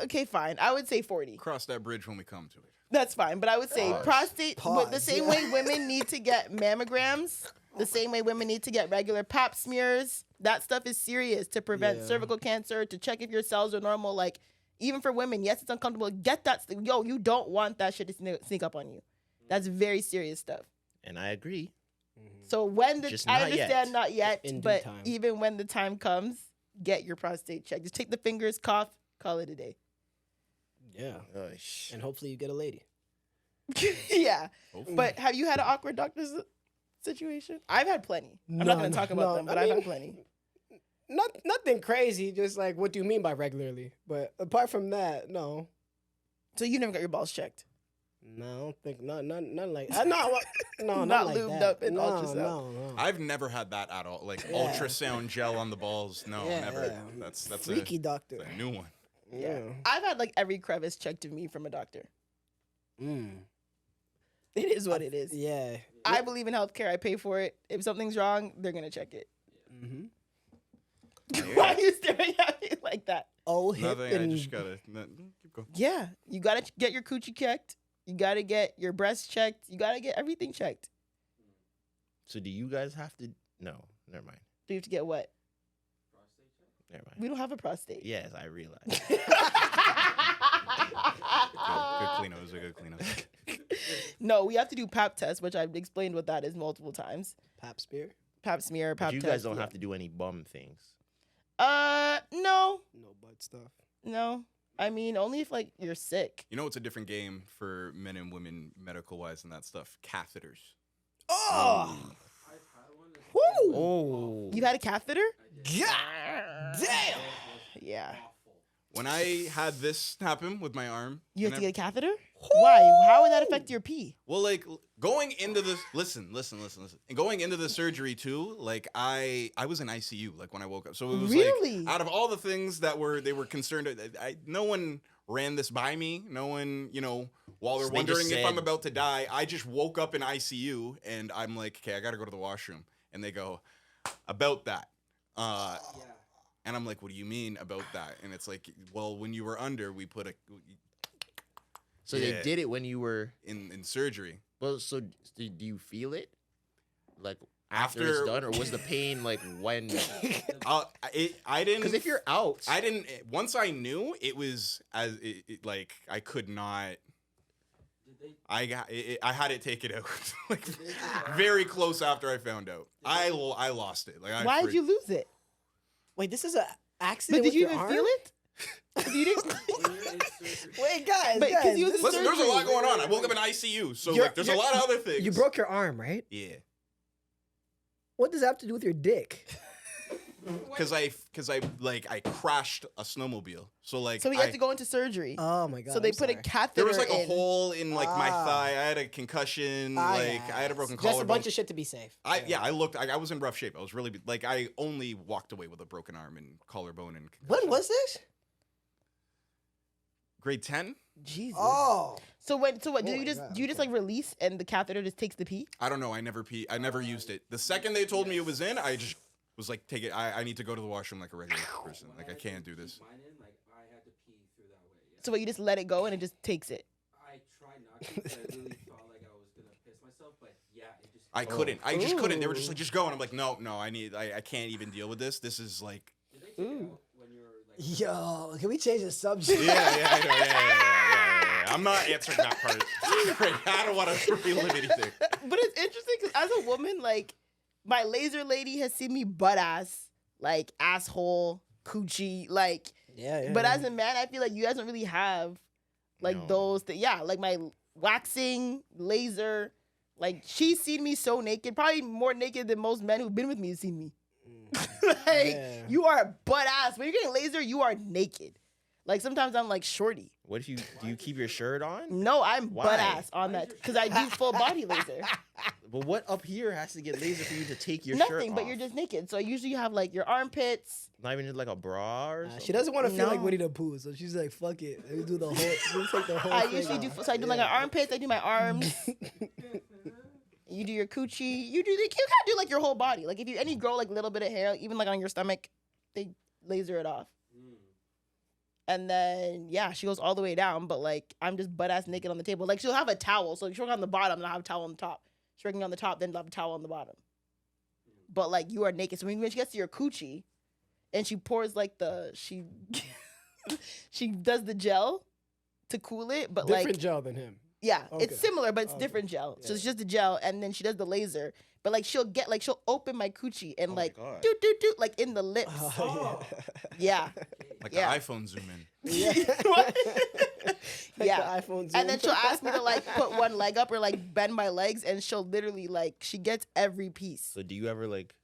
Okay, fine. I would say 40. Cross that bridge when we come to it. That's fine. But I would say prostate, but the Pause. same way women need to get mammograms, the same way women need to get regular pap smears. That stuff is serious to prevent cervical cancer, to check if your cells are normal. Like, even for women, yes, it's uncomfortable. Get that. Yo, you don't want that shit to sneak up on you. That's very serious stuff. And I agree. So when Just I not yet. understand not yet, In due but time. even when the time comes, get your prostate checked. Just take the fingers, cough, call it a day. yeah, Oh, and hopefully you get a lady. Yeah. Hopefully. But have you had an awkward doctor's situation? I've had plenty. I'm not going to talk about them, but I've had plenty. Nothing crazy. Just like, what do you mean by regularly? But apart from that, no. So you never got your balls checked? No, I don't think not like no, Not not like lubed that. up in no, ultrasound. No. I've never had that at all. Like Yeah. ultrasound gel on the balls. No, Yeah, never. yeah. That's Freaky doctor. a new one. Yeah. I've had like every crevice checked to me from a doctor. Mm. It is what it is. Yeah. I believe in healthcare. I pay for it. If something's wrong, they're going to check it. Mm-hmm. Why are you staring at me like that? Oh, hip Nothing. I and just gotta keep going. Yeah, you gotta get your coochie checked. You gotta get your breasts checked. You gotta get everything checked. So do you guys have to? No, never mind. Do you have to get what? Never mind. We don't have a prostate. Yes, I realize. Good cleanup. It was a good cleanup. No, we have to do pap test, which I've explained what that is multiple times. pap spear. Pap smear, But pap you test. guys don't yeah. have to do any bum things. No. No butt stuff. No. I mean, only if like you're sick. You know, it's a different game for men and women, medical wise, and that stuff. Catheters. Oh, Woo! Oh. You had a catheter? God damn. Yeah. When I had this happen with my arm, You have and to get a catheter? Why? How would that affect your pee? well, like going into this, listen. And going into the surgery too, like I was in ICU, like when I woke up. So it was Really? like out of all the things that they were concerned, no one ran this by me. No one, while they're So they just wondering if I'm said- about to die, I just woke up in ICU and I'm like, okay, I got to go to the washroom. And they go, about that. Yeah. And I'm like, what do you mean about that? And it's like, well, when you were under, we put So Yeah. they did it when you were. in surgery. Well, so do you feel it? Like after After- it's done, or was the pain like when? I didn't. Because if you're out, I didn't. Once I knew, it was like I could not. Did they? I had it taken out like very close after I found out. I lost it. Like Why did you lose it? Wait, this is an accident. But did with you your even arm? feel it? You didn't. When you're in surgery, Wait, guys, But 'cause guys. you was this- in Listen, there's a lot surgery. going on. I woke up in ICU, so You're- like there's a you're- lot of other things. you broke your arm, right? Yeah, What does that have to do with your dick? because I crashed a snowmobile. So like So we had to go into surgery. Oh my god. So they I'm put a sorry. catheter there was like a in. hole in like my Ah. thigh. I had a concussion. Ah, like yeah. I had a broken Just collarbone. a bunch of shit to be safe. I was in rough shape. I was really like I only walked away with a broken arm and collarbone and When concussion. was this? grade 10? Jesus. Oh. So what? Oh Do you my just God, do you just okay. like release and the catheter just takes the pee? I don't know. I never used it. The second they told me it was in, I just was like, take it. I need to go to the washroom like a regular person. Like I can't do this. Mine in, like I had to pee through that way. Yeah. So what, you just let it go and it just takes it. I tried not to, but I really thought like I was gonna piss myself. But yeah, it just. I couldn't. I just couldn't. They were just Ooh. like, just go. And I'm like, no. I can't even deal with this. This is like. Did they take it out when you were like? Yo, can we change the subject? Yeah. I know. Yeah. I'm not answering that part. I don't want to relive anything. But it's interesting because as a woman, like my laser lady has seen me butt ass, like asshole, coochie, like. Yeah. But as a man, I feel like you guys don't really have like No. those. Yeah, like my waxing, laser. Like she's seen me so naked, probably more naked than most men who've been with me have seen me. Like Yeah. you are butt ass. When you're getting laser, you are naked. Like sometimes I'm like shorty. what if do you keep your shirt on? No, I'm Why? butt ass on that because I do full body laser. But what up here has to get laser for you to take your shirt Nothing, but off? you're just naked. So usually you have like your armpits. Not even like a bra or something? She doesn't want to feel like No. Winnie the Pooh, so she's like, "Fuck it, let me do the whole. Let me take the whole." I thing usually do. off. So I do like my armpits. I do my arms. You do your coochie. You kind of do like your whole body. Like if you any grow like little bit of hair, even like on your stomach, they laser it off. And then yeah, she goes all the way down, but like I'm just butt ass naked on the table. Like she'll have a towel, so she's working on the bottom, and I'll have a towel on the top. She's working on the top, then I'll have a towel on the bottom. But like you are naked, so when she gets to your coochie, and she pours like she does the gel to cool it, but Different like gel than him. yeah, Okay. it's similar, but it's Okay. different gel. So Yeah. it's just the gel, and then she does the laser. But like she'll open my coochie and Oh my like God. do like in the lips. Oh, Yeah, Like Yeah. an iPhone zoom in. yeah. What? Like Yeah. the iPhone Zoom. And then she'll ask me to like put one leg up or like bend my legs, and she'll literally like she gets every piece. So do you ever like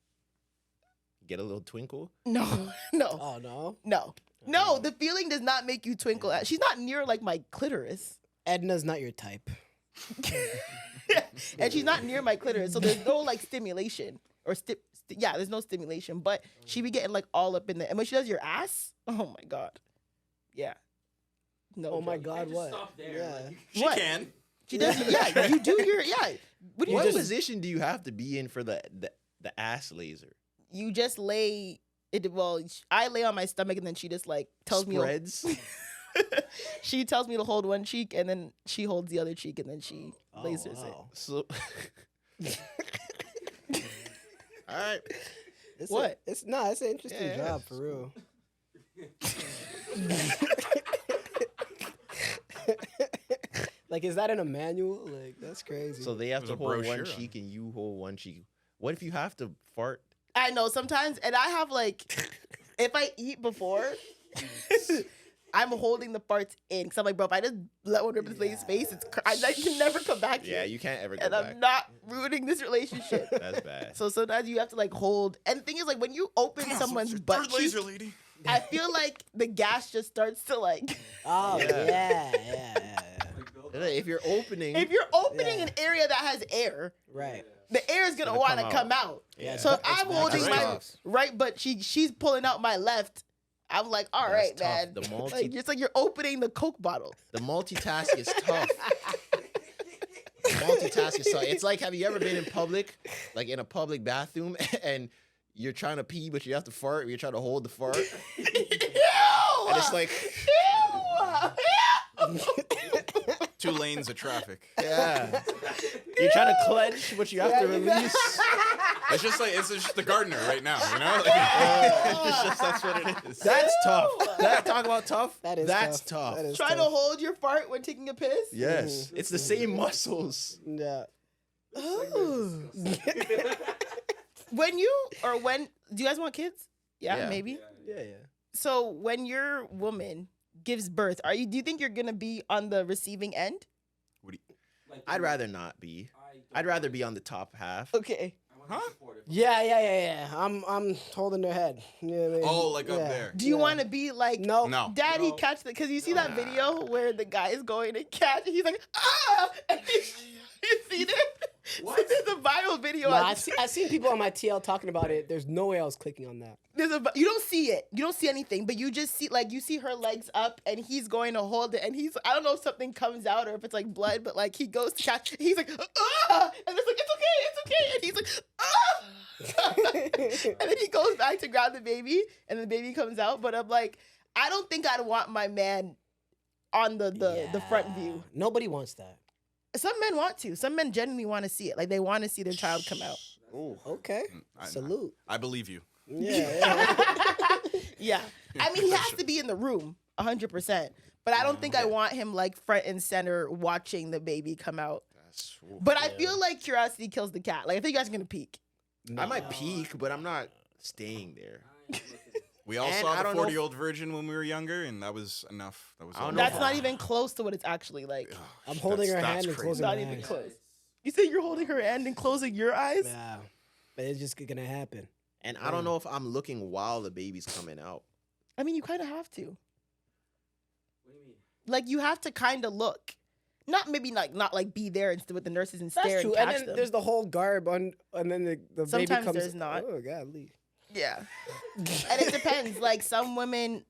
get a little twinkle? No, no, Oh no, no. The feeling does not make you twinkle. She's not near like my clitoris, Edna's not your type. and she's not near my clitoris, so there's no like stimulation or yeah, there's no stimulation. But she be getting like all up in there, and when she does your ass, oh my god, yeah. No. Oh my joke. God, Just what? stop there. Yeah. Like, She What? can. She does. Yeah, you do your yeah. What do you What do? position do you have to be in for the ass laser? You just lay it. Well, I lay on my stomach, and then she just like tells me. Spreads? She tells me to hold one cheek, and then she holds the other cheek, and then she lasers it. wow. So all right. It's What? It's an interesting Yeah. job for real. Like, is that in a manual? Like, that's crazy. So they have There's to a hold brochure one on cheek and you hold one cheek. What if you have to fart? I know sometimes, and I have like, if I eat before, I'm holding the farts in. Cause I'm like, bro, if I just let one rip in this lady's face, I can never come back Yeah, here. you can't ever go And back. I'm not ruining this relationship. That's bad. So sometimes you have to like hold. And the thing is, like, when you open Come on, someone's what's your butt third cheek, laser, lady. I feel like the gas just starts to like. Oh Yeah. yeah. If you're opening, If you're opening Yeah. an area that has air, Right. the air is gonna gonna want to come come out. Yeah. So if It's I'm bad. holding That's my tough. right, but she's pulling out my left. I'm like, all That's right, tough. man. The Like, it's like you're opening the Coke bottle. the multitask is tough. Multitask is tough. It's like, have you ever been in public, like in a public bathroom, and you're trying to pee, but you have to fart, or you're trying to hold the fart, and it's like, Two lanes of traffic. yeah, you're trying to clench, but you have to release. It's just the gardener right now, you know? Like, It's just, that's what it is. That's tough. Talk about tough. That's tough. That is Trying to tough. hold your fart when taking a piss. Yes, it's the same muscles. Yeah. Ooh. when do you guys want kids? Yeah, Yeah. maybe. Yeah. So when your woman gives birth, do you think you're gonna be on the receiving end? I'd rather not be. I'd rather be on the top half. Okay. Huh? Yeah. I'm holding their head. You know what I mean? Oh, like up Yeah. there. Do you Yeah. want to be like No. No. Daddy No. catch the? Because you see that video where the guy is going to catch, and he's like, ah! And you see this? What? So there's a viral video. No, on- I've seen people on my TL talking about it. There's no way I was clicking on that. you don't see it. You don't see anything, but you just see you see her legs up, and he's going to hold it, and I don't know if something comes out or if it's like blood, but like he goes to catch. He's like, ah! And it's like, it's okay, and he's like, ah! And then he goes back to grab the baby, and the baby comes out. But I'm like, I don't think I'd want my man on the front view. Nobody wants that. Some men want to. Some men genuinely want to see it. Like they want to see their child come out. Ooh. Okay. Salute. I believe you. Yeah. Yeah. I mean, he has to be in the room 100%. But I don't think I want him like front and center watching the baby come out. But I feel like curiosity kills the cat. Like I think you guys are gonna peek. I might peek, but I'm not staying there. We all And saw I the don't know 40-year-old virgin when we were younger, and that was enough. That was I don't all. know That's if not even close to what it's actually like. I'm holding her That's hand and crazy. closing Not my even eyes. close. You say you're holding her hand and closing your eyes? Yeah. But it's just gonna happen. And I don't know if I'm looking while the baby's coming out. I mean, you kind of have to. What do you mean? Like you have to kind of look. Not maybe not like be there and with the nurses and stare That's true. and And catch then them. there's the whole garb on, and then the baby Sometimes comes. there's not. Oh godly. Yeah. And it depends. Like some women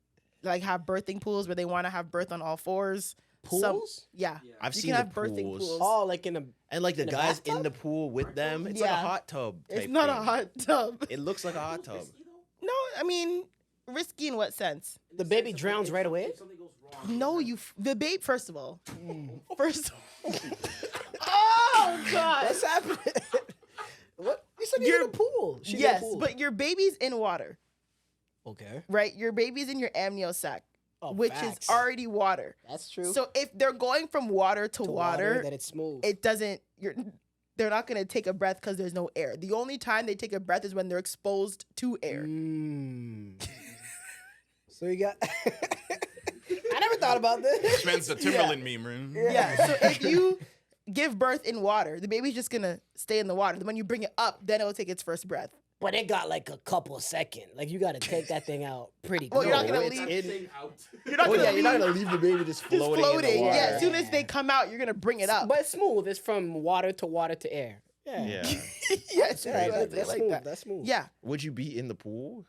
like have birthing pools where they want to have birth on all fours. Some- Pools? yeah. Yeah. I've You seen can the have birthing pools. pools. Oh, like in a. And like the In a guys in bathtub? the pool with them, it's like Yeah. a hot tub. It's type not a thing. hot tub. It looks like a hot tub. No, I mean risky in what sense? The baby drowns right away? If something goes wrong. No, the babe. First of all, first. Oh God! What's happening? What? You said you're in a pool. She's in a Yes, pool. but your baby's in water, okay. right? Your baby's in your amnio sac, Oh, which facts. is already water. That's true. So if they're going from water to water, that it's smooth. it doesn't. They're not gonna take a breath because there's no air. The only time they take a breath is when they're exposed to air. So you got. I never thought about this. Spends the Timberland meme, right? Yeah. So if you give birth in water, the baby's just gonna stay in the water. Then when you bring it up, then it'll take its first breath. But it got like a couple seconds. Like you got to take that thing out pretty Well, quick. you're not gonna it's leave. in- Thing out. You're not Oh gonna yeah, leave. you're not gonna leave the baby just Just floating. In floating. the water. Yeah. As soon as they come out, you're gonna bring it up. But it's smooth. It's from water to air. Yeah. Yeah. Yes, Yeah, right, that's like smooth. that. That's smooth. Yeah. Would you be in the pool?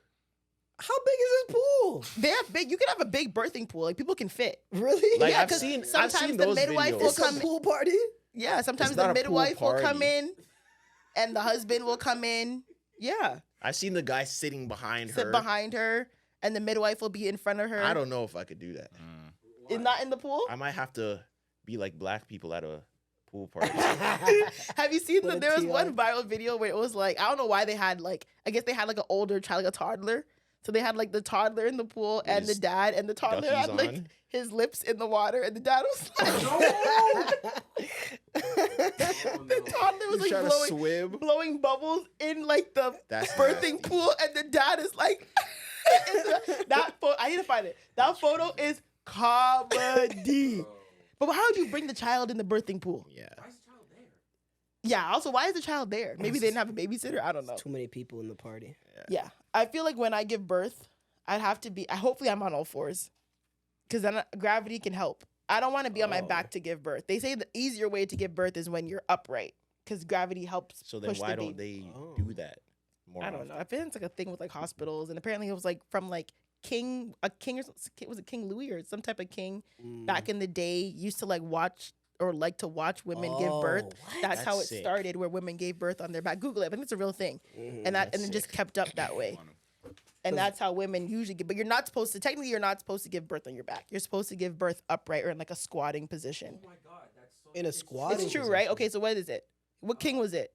How big is this pool? They have big. You can have a big birthing pool. Like people can fit. Really? Like, Yeah, I've 'cause seen sometimes the those midwife videos. will It's come a pool party? Yeah. Sometimes It's the not a pool midwife will come party. in, and the husband will come in. Yeah. I've seen the guy sitting behind Sit her. behind her, and the midwife will be in front of her. I don't know if I could do that. Is not in the pool. I might have to be like black people at a pool party. Have you seen Put a there was T one on. viral video where it was like, I don't know why they had like, I guess they had like an older child, like a toddler. So they had like the toddler in the pool and the his dad, and the toddler duckies had like on? his lips in the water, and the dad was like, the toddler was He's like trying to swim. blowing bubbles in like the That's birthing nasty. pool, and the dad is like, that photo. I need to find it. That photo is Comedy. But how do you bring the child in the birthing pool? Yeah. Why is the child there? Yeah. Also, why is the child there? Maybe they didn't have a babysitter. I don't know. Too many people in the party. Yeah. I feel like when I give birth, I'd have to be. Hopefully, I'm on all fours, because then gravity can help. I don't want to be on my back to give birth. They say the easier way to give birth is when you're upright, because gravity helps. So then push why the don't baby. they do that more I don't know. I think it's like a thing with like hospitals, and apparently it was like from like a king or was it King Louis or some type of king back in the day used to like watch or like to watch women give birth. That's how it That's sick. started, where women gave birth on their back. Google it. I think it's a real thing, and That's it just sick. kept up that way. And that's how women usually give. But you're not supposed to. Technically, you're not supposed to give birth on your back. You're supposed to give birth upright or in like a squatting position. Oh my God, that's so. In a squat? It's true, right? Okay, so what is it? What king was it?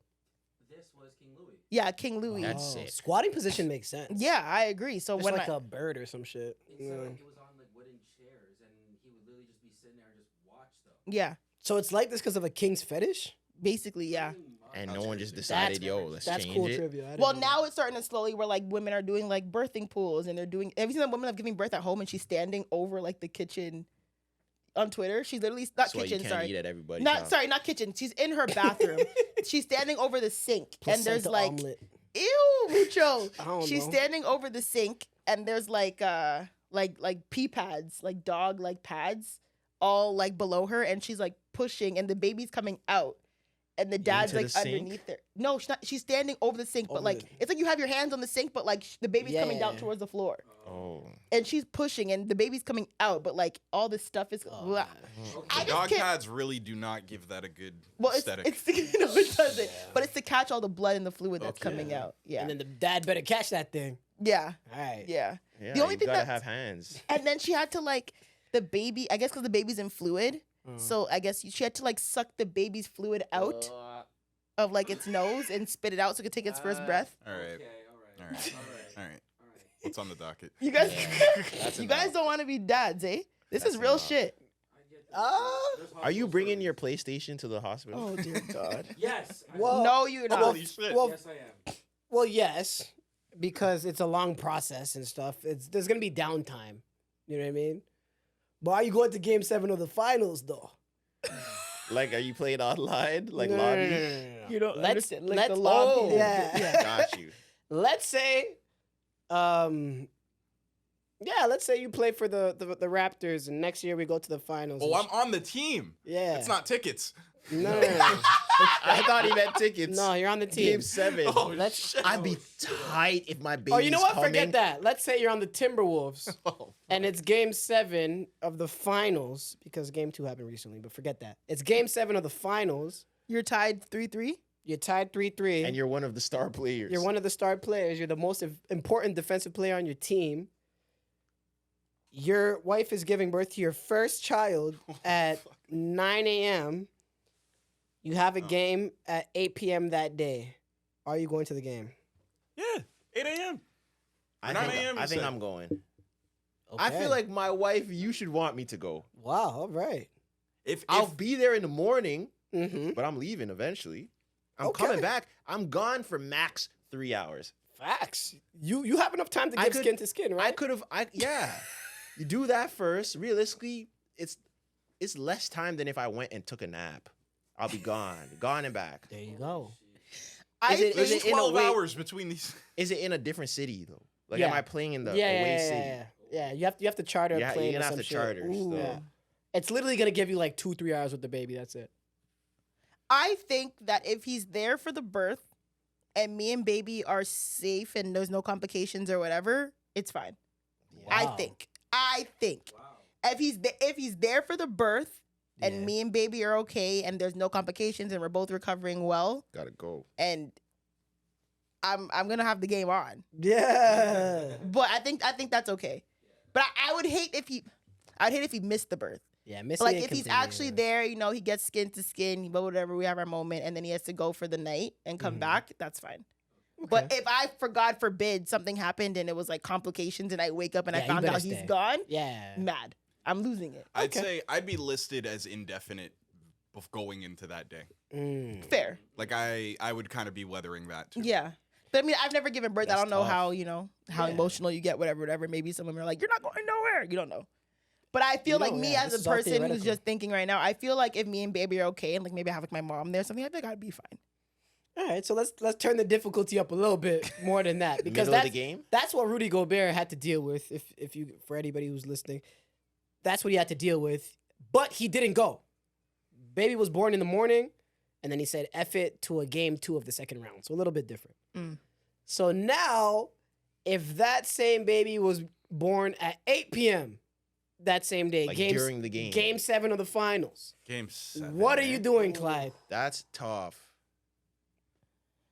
This was King Louis. Yeah, King Louis. That's sick. Squatting position makes sense. Yeah, I agree. So It's when like I, a bird or some shit. It said like it was on like wooden chairs, and he would literally just be sitting there and just watch though. yeah, So it's like this because of a king's fetish? basically, yeah. And no one just decided, yo, let's That's change cool it. trivia. I didn't Well, know now it's starting to slowly where like women are doing like birthing pools, and they're doing. Have you seen that woman of giving birth at home and she's standing over like the kitchen on Twitter? She's literally not That's why kitchen, you can't sorry. eat at everybody's Not house. sorry, not kitchen. She's in her bathroom. She's standing over the sink, and there's Placenta like, omelet. ew, mucho. I don't She's know. standing over the sink, and there's like pee pads, like dog like pads, all like below her, and she's like pushing, and the baby's coming out. And the dad's Into like the sink? underneath her. No, she's not. She's standing over the sink, but Over like the- it's like you have your hands on the sink, but like the baby's coming down Yeah. towards the floor, Oh. and she's pushing, and the baby's coming out, but like all this stuff is. Oh, blah. man. I The just dog can't. pads really do not give that a good Well, aesthetic. it's no, it doesn't. But it's to catch all the blood and the fluid that's Okay. coming out. Yeah, And then the dad better catch that thing. yeah, All right. yeah. Yeah, The only you thing gotta that's- have hands. And then she had to like the baby. I guess because the baby's in fluid, so I guess she had to like suck the baby's fluid out of like its nose and spit it out so it could take its first breath. All right. Okay, All right. All right. What's on the docket? You guys, That's you guys enough. don't want to be dads, eh? This That's is real enough. shit. Are you bringing your PlayStation to the hospital? Oh dear God. Yes. Well, No, you're not. Holy shit. well, Yes, I am. well, yes, because it's a long process and stuff. There's gonna be downtime. You know what I mean? But are you going to Game 7 of the finals though? Like, are you playing online? Like No, no, lobby? no, no, no, no. You don't Let's- understand. Like let's- the lobby. oh, yeah. Got you. Let's say, let's say you play for the Raptors, and next year we go to the finals. Oh, and I'm on the team. yeah. It's not tickets. No. I thought he meant tickets. No, you're on the team. Game 7. Oh, Let's- shit. I'd be tight if my baby's Oh, you know what? coming. Forget that. Let's say you're on the Timberwolves, Oh, and it's Game 7 of the finals because Game 2 happened recently. But forget that. It's Game 7 of the finals. You're tied 3-3. You're tied 3-3. And you're one of the star players. You're one of the star players. You're the most important defensive player on your team. Your wife is giving birth to your first child at 9 a.m. You have a game at 8 p.m. that day. Are you going to the game? yeah. 8 a.m. I 9 think, a.m. I you think said. I'm going. I Okay. feel like my wife, you should want me to go. Wow. All right. If I'll be there in the morning, Mm-hmm. but I'm leaving eventually. I'm Okay. coming back. I'm gone for max 3 hours. Facts. You have enough time to I give could- skin to skin, I right? could have, yeah. You do that first. Realistically, it's less time than if I went and took a nap. I'll be gone and back. There you go. I Is it- there's is it in a 12 way- hours between these. Is it in a different city though? Like, Yeah. am I playing in the yeah, away yeah, city? yeah, yeah. You have to charter a Yeah, plane. you're or gonna have some to shit. charter. Ooh. So. Yeah. It's literally gonna give you like 2-3 hours with the baby. That's it. I think that if he's there for the birth and me and baby are safe and there's no complications or whatever, it's fine. I Wow. think. Wow. If he's there for the birth and Yeah. me and baby are okay and there's no complications and we're both recovering well Gotta go. and I'm gonna have the game on. Yeah. But I think that's okay. But I would hate if he missed the birth. Yeah. Missing Like it if he's completely, actually yeah. there, you know, he gets skin to skin, but whatever, we have our moment, and then he has to go for the night and come back. That's fine. But Okay. if for God forbid, something happened and it was like complications, and I wake up and Yeah, I you found better out he's stay. gone, Yeah. mad. I'm losing it. I'd Okay. say I'd be listed as indefinite going into that day. Mm. Fair. Like I would kind of be weathering that too. Yeah. But I mean, I've never given birth. I That's don't know tough. how, you know, how Yeah. emotional you get, whatever. Maybe some women are like, you're not going nowhere. You don't know. But I feel like No, me yeah, as this a is all person who's theoretical. just thinking right now, I feel like if me and baby are okay and like maybe I have like my mom there or something, I think I'd be fine. All right, so let's turn the difficulty up a little bit more than that because Middle of that's the game? that's what Rudy Gobert had to deal with. If you for anybody who's listening, that's what he had to deal with. But he didn't go. Baby was born in the morning, and then he said F it to a game 2 of the second round. So a little bit different. So now, if that same baby was born at 8 p.m. that same day, Like game, during the game. game 7 of the finals, Game 7. what are you eh? doing, Clyde? That's tough.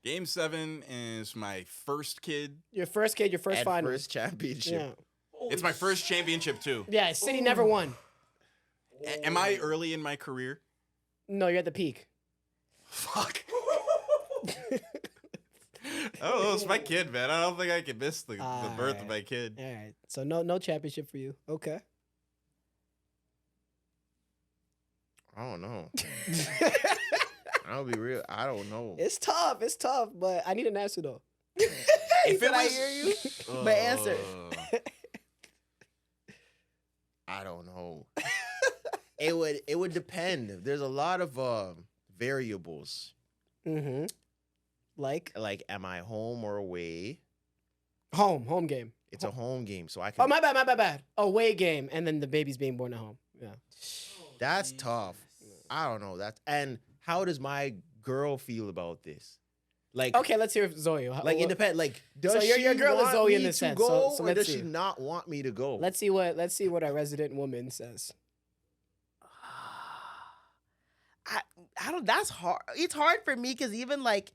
Game 7 is my first kid. Your first kid, your first At finals. first championship. Yeah. It's my first championship too. Yeah, City never won. Am I early in my career? No, you're at the peak. Fuck. Oh, it's my kid, man. I don't think I can miss the birth of Alright. my kid. All right. So no championship for you. Okay. I don't know. I'll be real. I don't know. It's tough. It's tough, but I need an answer though. If Did I hear you? But answer. I don't know. It would depend. There's a lot of variables. Mm-hmm. Like Like, am I home or away? home game. It's a home game, so I can. Oh, my bad. Away game, and then the baby's being born at home. Yeah. That's tough. I don't know. And how does my girl feel about this? Like, Okay, let's hear Zoe. like it depends. Like, does So your she girl is want Zoe in me this to sense. go, So or let's does see. she not want me to go? Let's see what our resident woman says. I don't. That's hard. It's hard for me because even like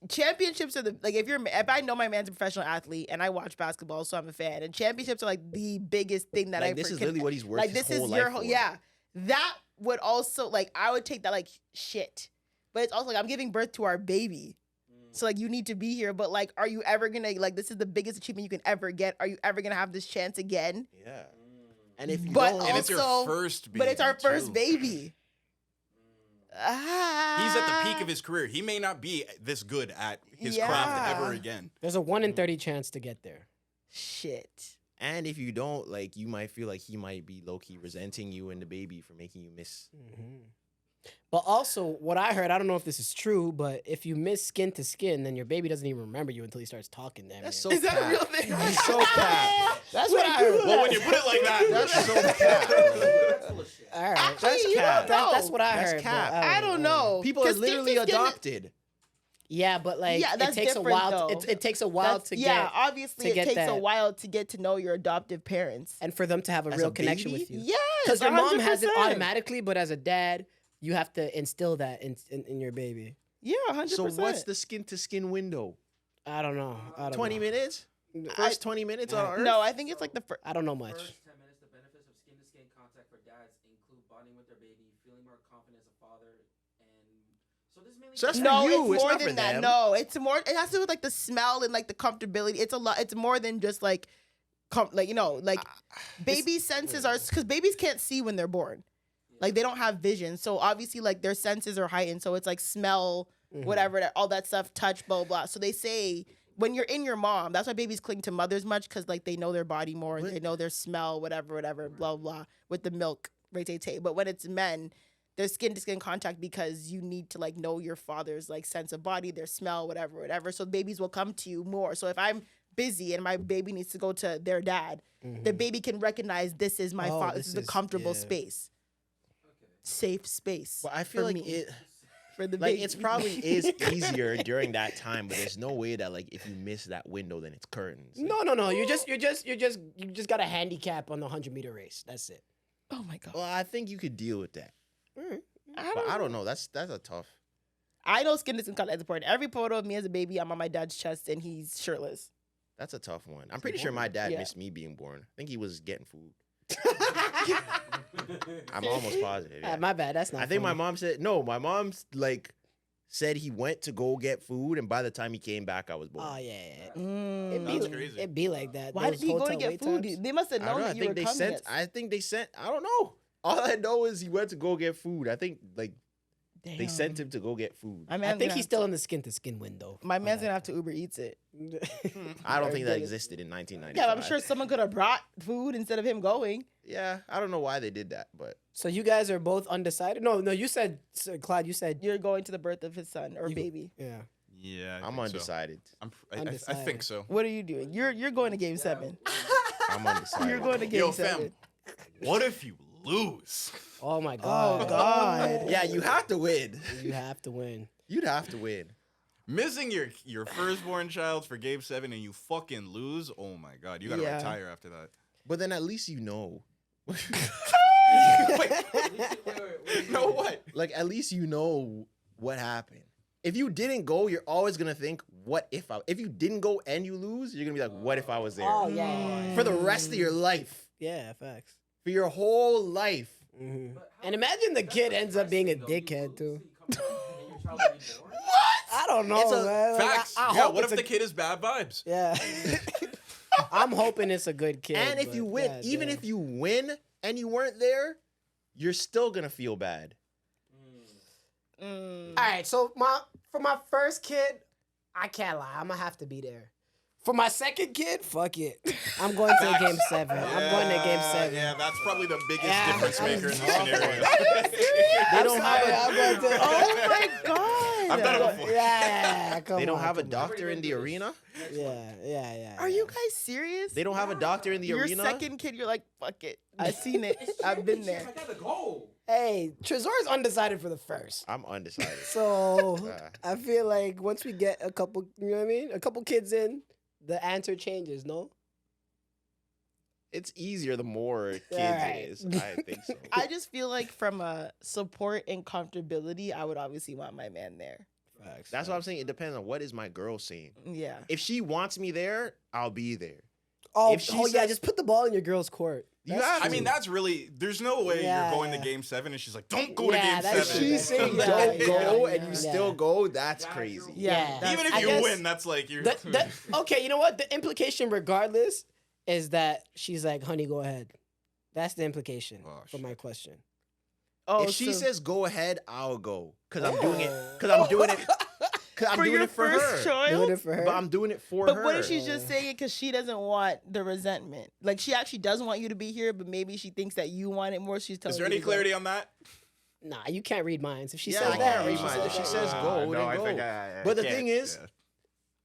championships are if I know my man's a professional athlete and I watch basketball, so I'm a fan. And championships are like the biggest thing that Like, I this is can- literally what he's worked like his this whole is life your for. whole yeah. That would also like I would take that like shit, but it's also like I'm giving birth to our baby. So like you need to be here, but like, are you ever gonna like? This is the biggest achievement you can ever get. Are you ever gonna have this chance again? Yeah. And if you But don't, And it's your Also- first baby. But it's our first too. baby. He's at the peak of his career. He may not be this good at his craft Yeah. ever again. There's a 1 in 30 chance to get there. Shit. and if you don't, like, you might feel like he might be low key resenting you and the baby for making you miss. But also, what I heard, I don't know if this is true, but if you miss skin to skin, then your baby doesn't even remember you until he starts talking to him. That's so Is that a cap. real thing? That's so cap. That's what I heard. Well, when you put it like that, That's so cap. That's full of shit. All right. Actually, That's you cap. don't know. That's what I That's heard. cap. but I don't know. People are 'Cause literally skin to skin- adopted. Yeah, but like Yeah, it that's takes a different, while. though. It takes a while That's- to yeah, get, obviously to it get takes a that. while to get to know your adoptive parents. and for them to have a As real a connection baby? with you. Yes, Because your mom has it 100%. automatically, but as a dad, you have to instill that in your baby. Yeah, 100%. So what's the skin to skin window? I don't know. I don't 20 know. minutes? First 20 minutes on Earth? No, I think it's like the first. I don't know much. First 10 minutes, the benefits of skin-to-skin contact for dads include bonding with their baby, feeling more confident as a father, and so this mainly. So that's No, for you. it's more not for than that. them. No, it's more. It has to do with like the smell and like the comfortability. It's a lot. It's more than just like, baby senses are because babies can't see when they're born. Like they don't have vision, so obviously like their senses are heightened. So it's like smell, whatever, all that stuff, touch, blah blah. So they say when you're in your mom, that's why babies cling to mothers much because like they know their body more and they know their smell, whatever, blah blah, with the milk, tay. But when it's men, there's skin to skin contact because you need to like know your father's like sense of body, their smell, whatever. So babies will come to you more. So if I'm busy and my baby needs to go to their dad, the baby can recognize this is my father. This is a comfortable space. Safe space. But I feel for like me, it, for the like, baby. it's probably is easier during that time, but there's no way that, like, if you miss that window, then it's curtains. No. You just got a handicap on the 100-meter race. That's it. Oh my god. Well, I think you could deal with that. But I don't know. That's a tough. I know skin to skin contact is important. Every photo of me as a baby, I'm on my dad's chest and he's shirtless. That's a tough one. I'm pretty sure my dad Yeah. missed me being born. I think he was getting food. I'm almost positive. Yeah. My bad. That's not. I think my funny. mom said no. My mom's like said he went to go get food, and by the time he came back, I was born. Oh yeah. Mm. It'd be, That's crazy. It'd be like that. Why Those did he go to hotel get wait food? times. They must have I don't known know. I that you were think they coming. sent. Yes. I think they sent. I don't know. All I know is he went to go get food. I think like they sent him to go get food. I think he's still in the skin to skin window. My man's gonna have to Uber Eats it. I don't Or think that get it. existed in 1995. Yeah, I'm sure someone could have brought food instead of him going. Yeah, I don't know why they did that, but So you guys are both undecided? No, you said, Clyde, you said, You're going to the birth of his son or baby. yeah. Yeah, I'm think so. undecided. I think Undecided. so. What are you doing? You're going to game 7. I'm undecided. You're going to game Yo, 7. fam, what if you lose? Oh my God. Oh God. Yeah, you have to win. You have to win. You'd have to win. Missing your firstborn child for game 7 and you fucking lose? Oh my God, you gotta Yeah. retire after that. But then at least you know. Wait, no, what? Like, at least you know what happened. If you didn't go, you're always gonna think, what if I... If you didn't go and you lose, you're gonna be like, what if I was there? Oh, yeah. For the rest of your life. Yeah, facts. For your whole life. And imagine the kid ends up being a dickhead, too. I don't know, It's a- man. Like, Facts. I Yeah, hope what it's if the kid is bad vibes? Yeah. I'm hoping it's a good kid. And if you but win, God even damn. if you win and you weren't there, you're still gonna feel bad. Mm. All right, so for my first kid, I can't lie. I'm gonna have to be there. For my second kid, fuck it. I'm going to game 7. I'm going to game 7. Yeah, that's probably the biggest Yeah. difference maker in this scenario. They don't have a, I'm going to. Oh my God. I've done it before. Yeah, come they don't on, have a come on. doctor in the arena. Yeah. Are you guys serious? They don't have a doctor in the Your arena. second kid, you're like, fuck it. I've seen it. I've been there. I gotta go. Hey, Trezor's undecided for the first. I'm undecided. So Ah. I feel like once we get a couple, you know what I mean? A couple kids in, the answer changes, no? It's easier the more kids Right. it is. I think so. I just feel like from a support and comfortability, I would obviously want my man there. That's what I'm saying. It depends on what is my girl saying. Yeah. If she wants me there, I'll be there. Oh, If she yeah, says- just put the ball in your girl's court. You That's have I to. mean, that's really, there's no way Yeah, you're going to yeah. game 7 and she's like, don't go Yeah, to game that's 7. true. She's saying Yeah, don't yeah, go yeah, and you yeah. still go. That's Yeah, crazy. true. Yeah. Even if I you guess win, that's like, you're. okay, you know what? The implication, regardless, is that she's like, honey, go ahead. That's the implication Oh, for my question. Oh, If she so says go ahead, I'll go because I'm doing it. Because I'm doing it. Because I'm for doing your it for first her. child? Doing it for her. But I'm doing it for But her. what if she's just saying it because she doesn't want the resentment? Like she actually doesn't want you to be here, but maybe she thinks that you want it more. She's telling Is there you any to go. clarity on that? Nah, you can't read minds. If she Yeah, says I that, can't read she minds. says If she that. says go, then no, I go. think I But the can't, thing is, yeah.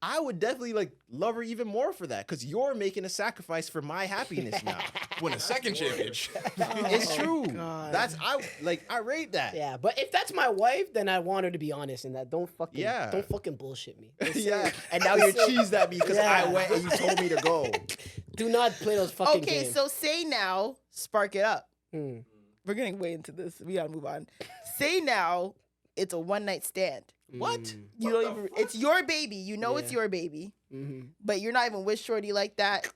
I would definitely like love her even more for that because you're making a sacrifice for my happiness now. Win a second championship. It's true. God. I rate that. Yeah, but if that's my wife, then I want her to be honest in that. Don't Yeah. fucking bullshit me. Just say Yeah. it. And now you're cheesed at me because I Yeah. went and you told me to go. Do not play those fucking Okay, games. so say now, spark it up. Hmm. We're getting way into this. We gotta move on. Say now, it's a one night stand. What? You don't even. It's your baby. You know it's Yeah. your baby, Mhm. but you're not even with Shorty like that.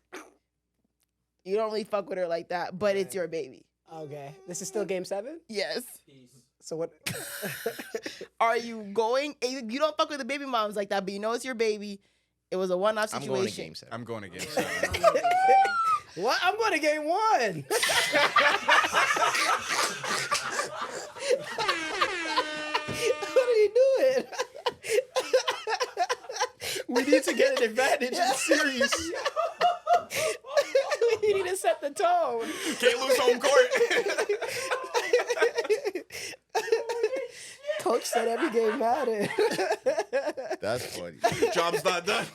You don't really fuck with her like that, but it's your baby. Okay, this is still game 7. Yes. Peace. So what? Are you going? You don't fuck with the baby moms like that, but you know it's your baby. It was a one-off I'm situation. going to game 7. I'm going to game 7. What? I'm going to game 1. What are you doing? We need to get an advantage in the series. We need to set the tone. Can't lose home court. Coach said every game mattered. That's funny. Job's not done.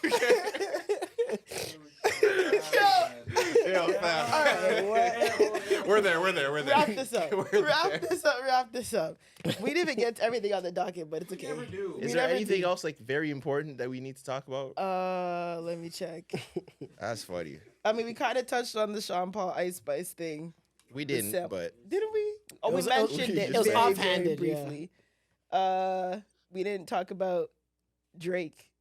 Yo, fam. All right, what? We're there. Wrap this up. We're Wrap there. this up. We didn't even get to everything on the docket, but it's okay. Never do. Is We there never anything do. else like very important that we need to talk about? Let me check. That's funny. I mean, we kind of touched on the Sean Paul Ice Spice thing. We didn't, sample. but Didn't we? Oh, we was- mentioned it it. was very, offhanded, very yeah. briefly. We didn't talk about Drake.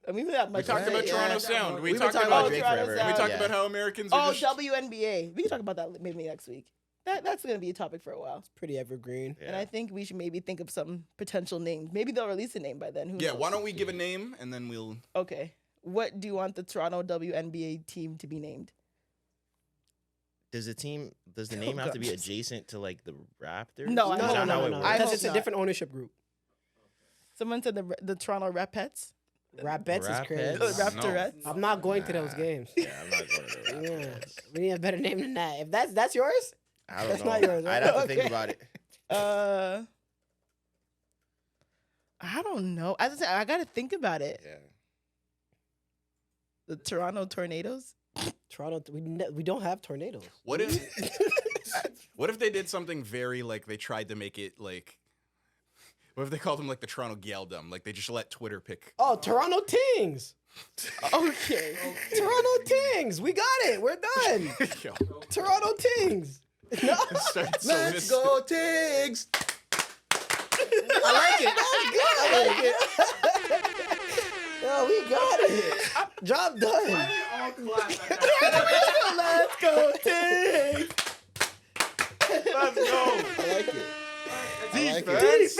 I mean, we We talked about yeah. Toronto Sound. We We've been talked talking about about Drake Toronto forever. Sound. we talked Yeah. about how Americans Oh, are just WNBA. We can talk about that maybe next week. That's gonna be a topic for a while. Pretty evergreen. And I think we should maybe think of some potential names. Maybe they'll release a name by then. Who Yeah, knows? why don't we give a name and then we'll Okay. What do you want the Toronto WNBA team to be named? does the name have to be God. adjacent to like the Raptors? No, Is I that hope how not. it no. works? I Because hope it's a not. different ownership group. Someone said the Toronto Rapettes. Rapettes is crazy. Rapettes? Raptorettes. I'm not going to those games. Yeah, I'm not going to the Yeah, Rapettes. we need a better name than that. If that's yours, I don't That's know. not yours, right? I'd have to think Okay. about it. I don't know. As I said, I gotta think about it. Yeah. The Toronto Tornadoes. Toronto, we don't have tornadoes. What if what if they did something very like they tried to make it like what if they called them like the Toronto Geldom? Like they just let Twitter pick. Oh, Toronto Tings. Okay. Toronto Tings. We got it. We're done. Yo, Toronto Tings. No. it started so Let's miss- go, Tiggs! I like it. Yo, we got it. Job done. All clap. Let's go Tings. Let's go. I like it. Defense.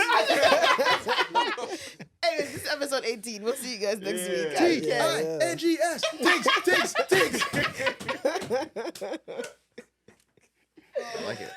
Anyways, this is episode 18. We'll see you guys next week. Yeah. T-I-N-G-S. Tiggs, Tiggs, Tiggs. I like it.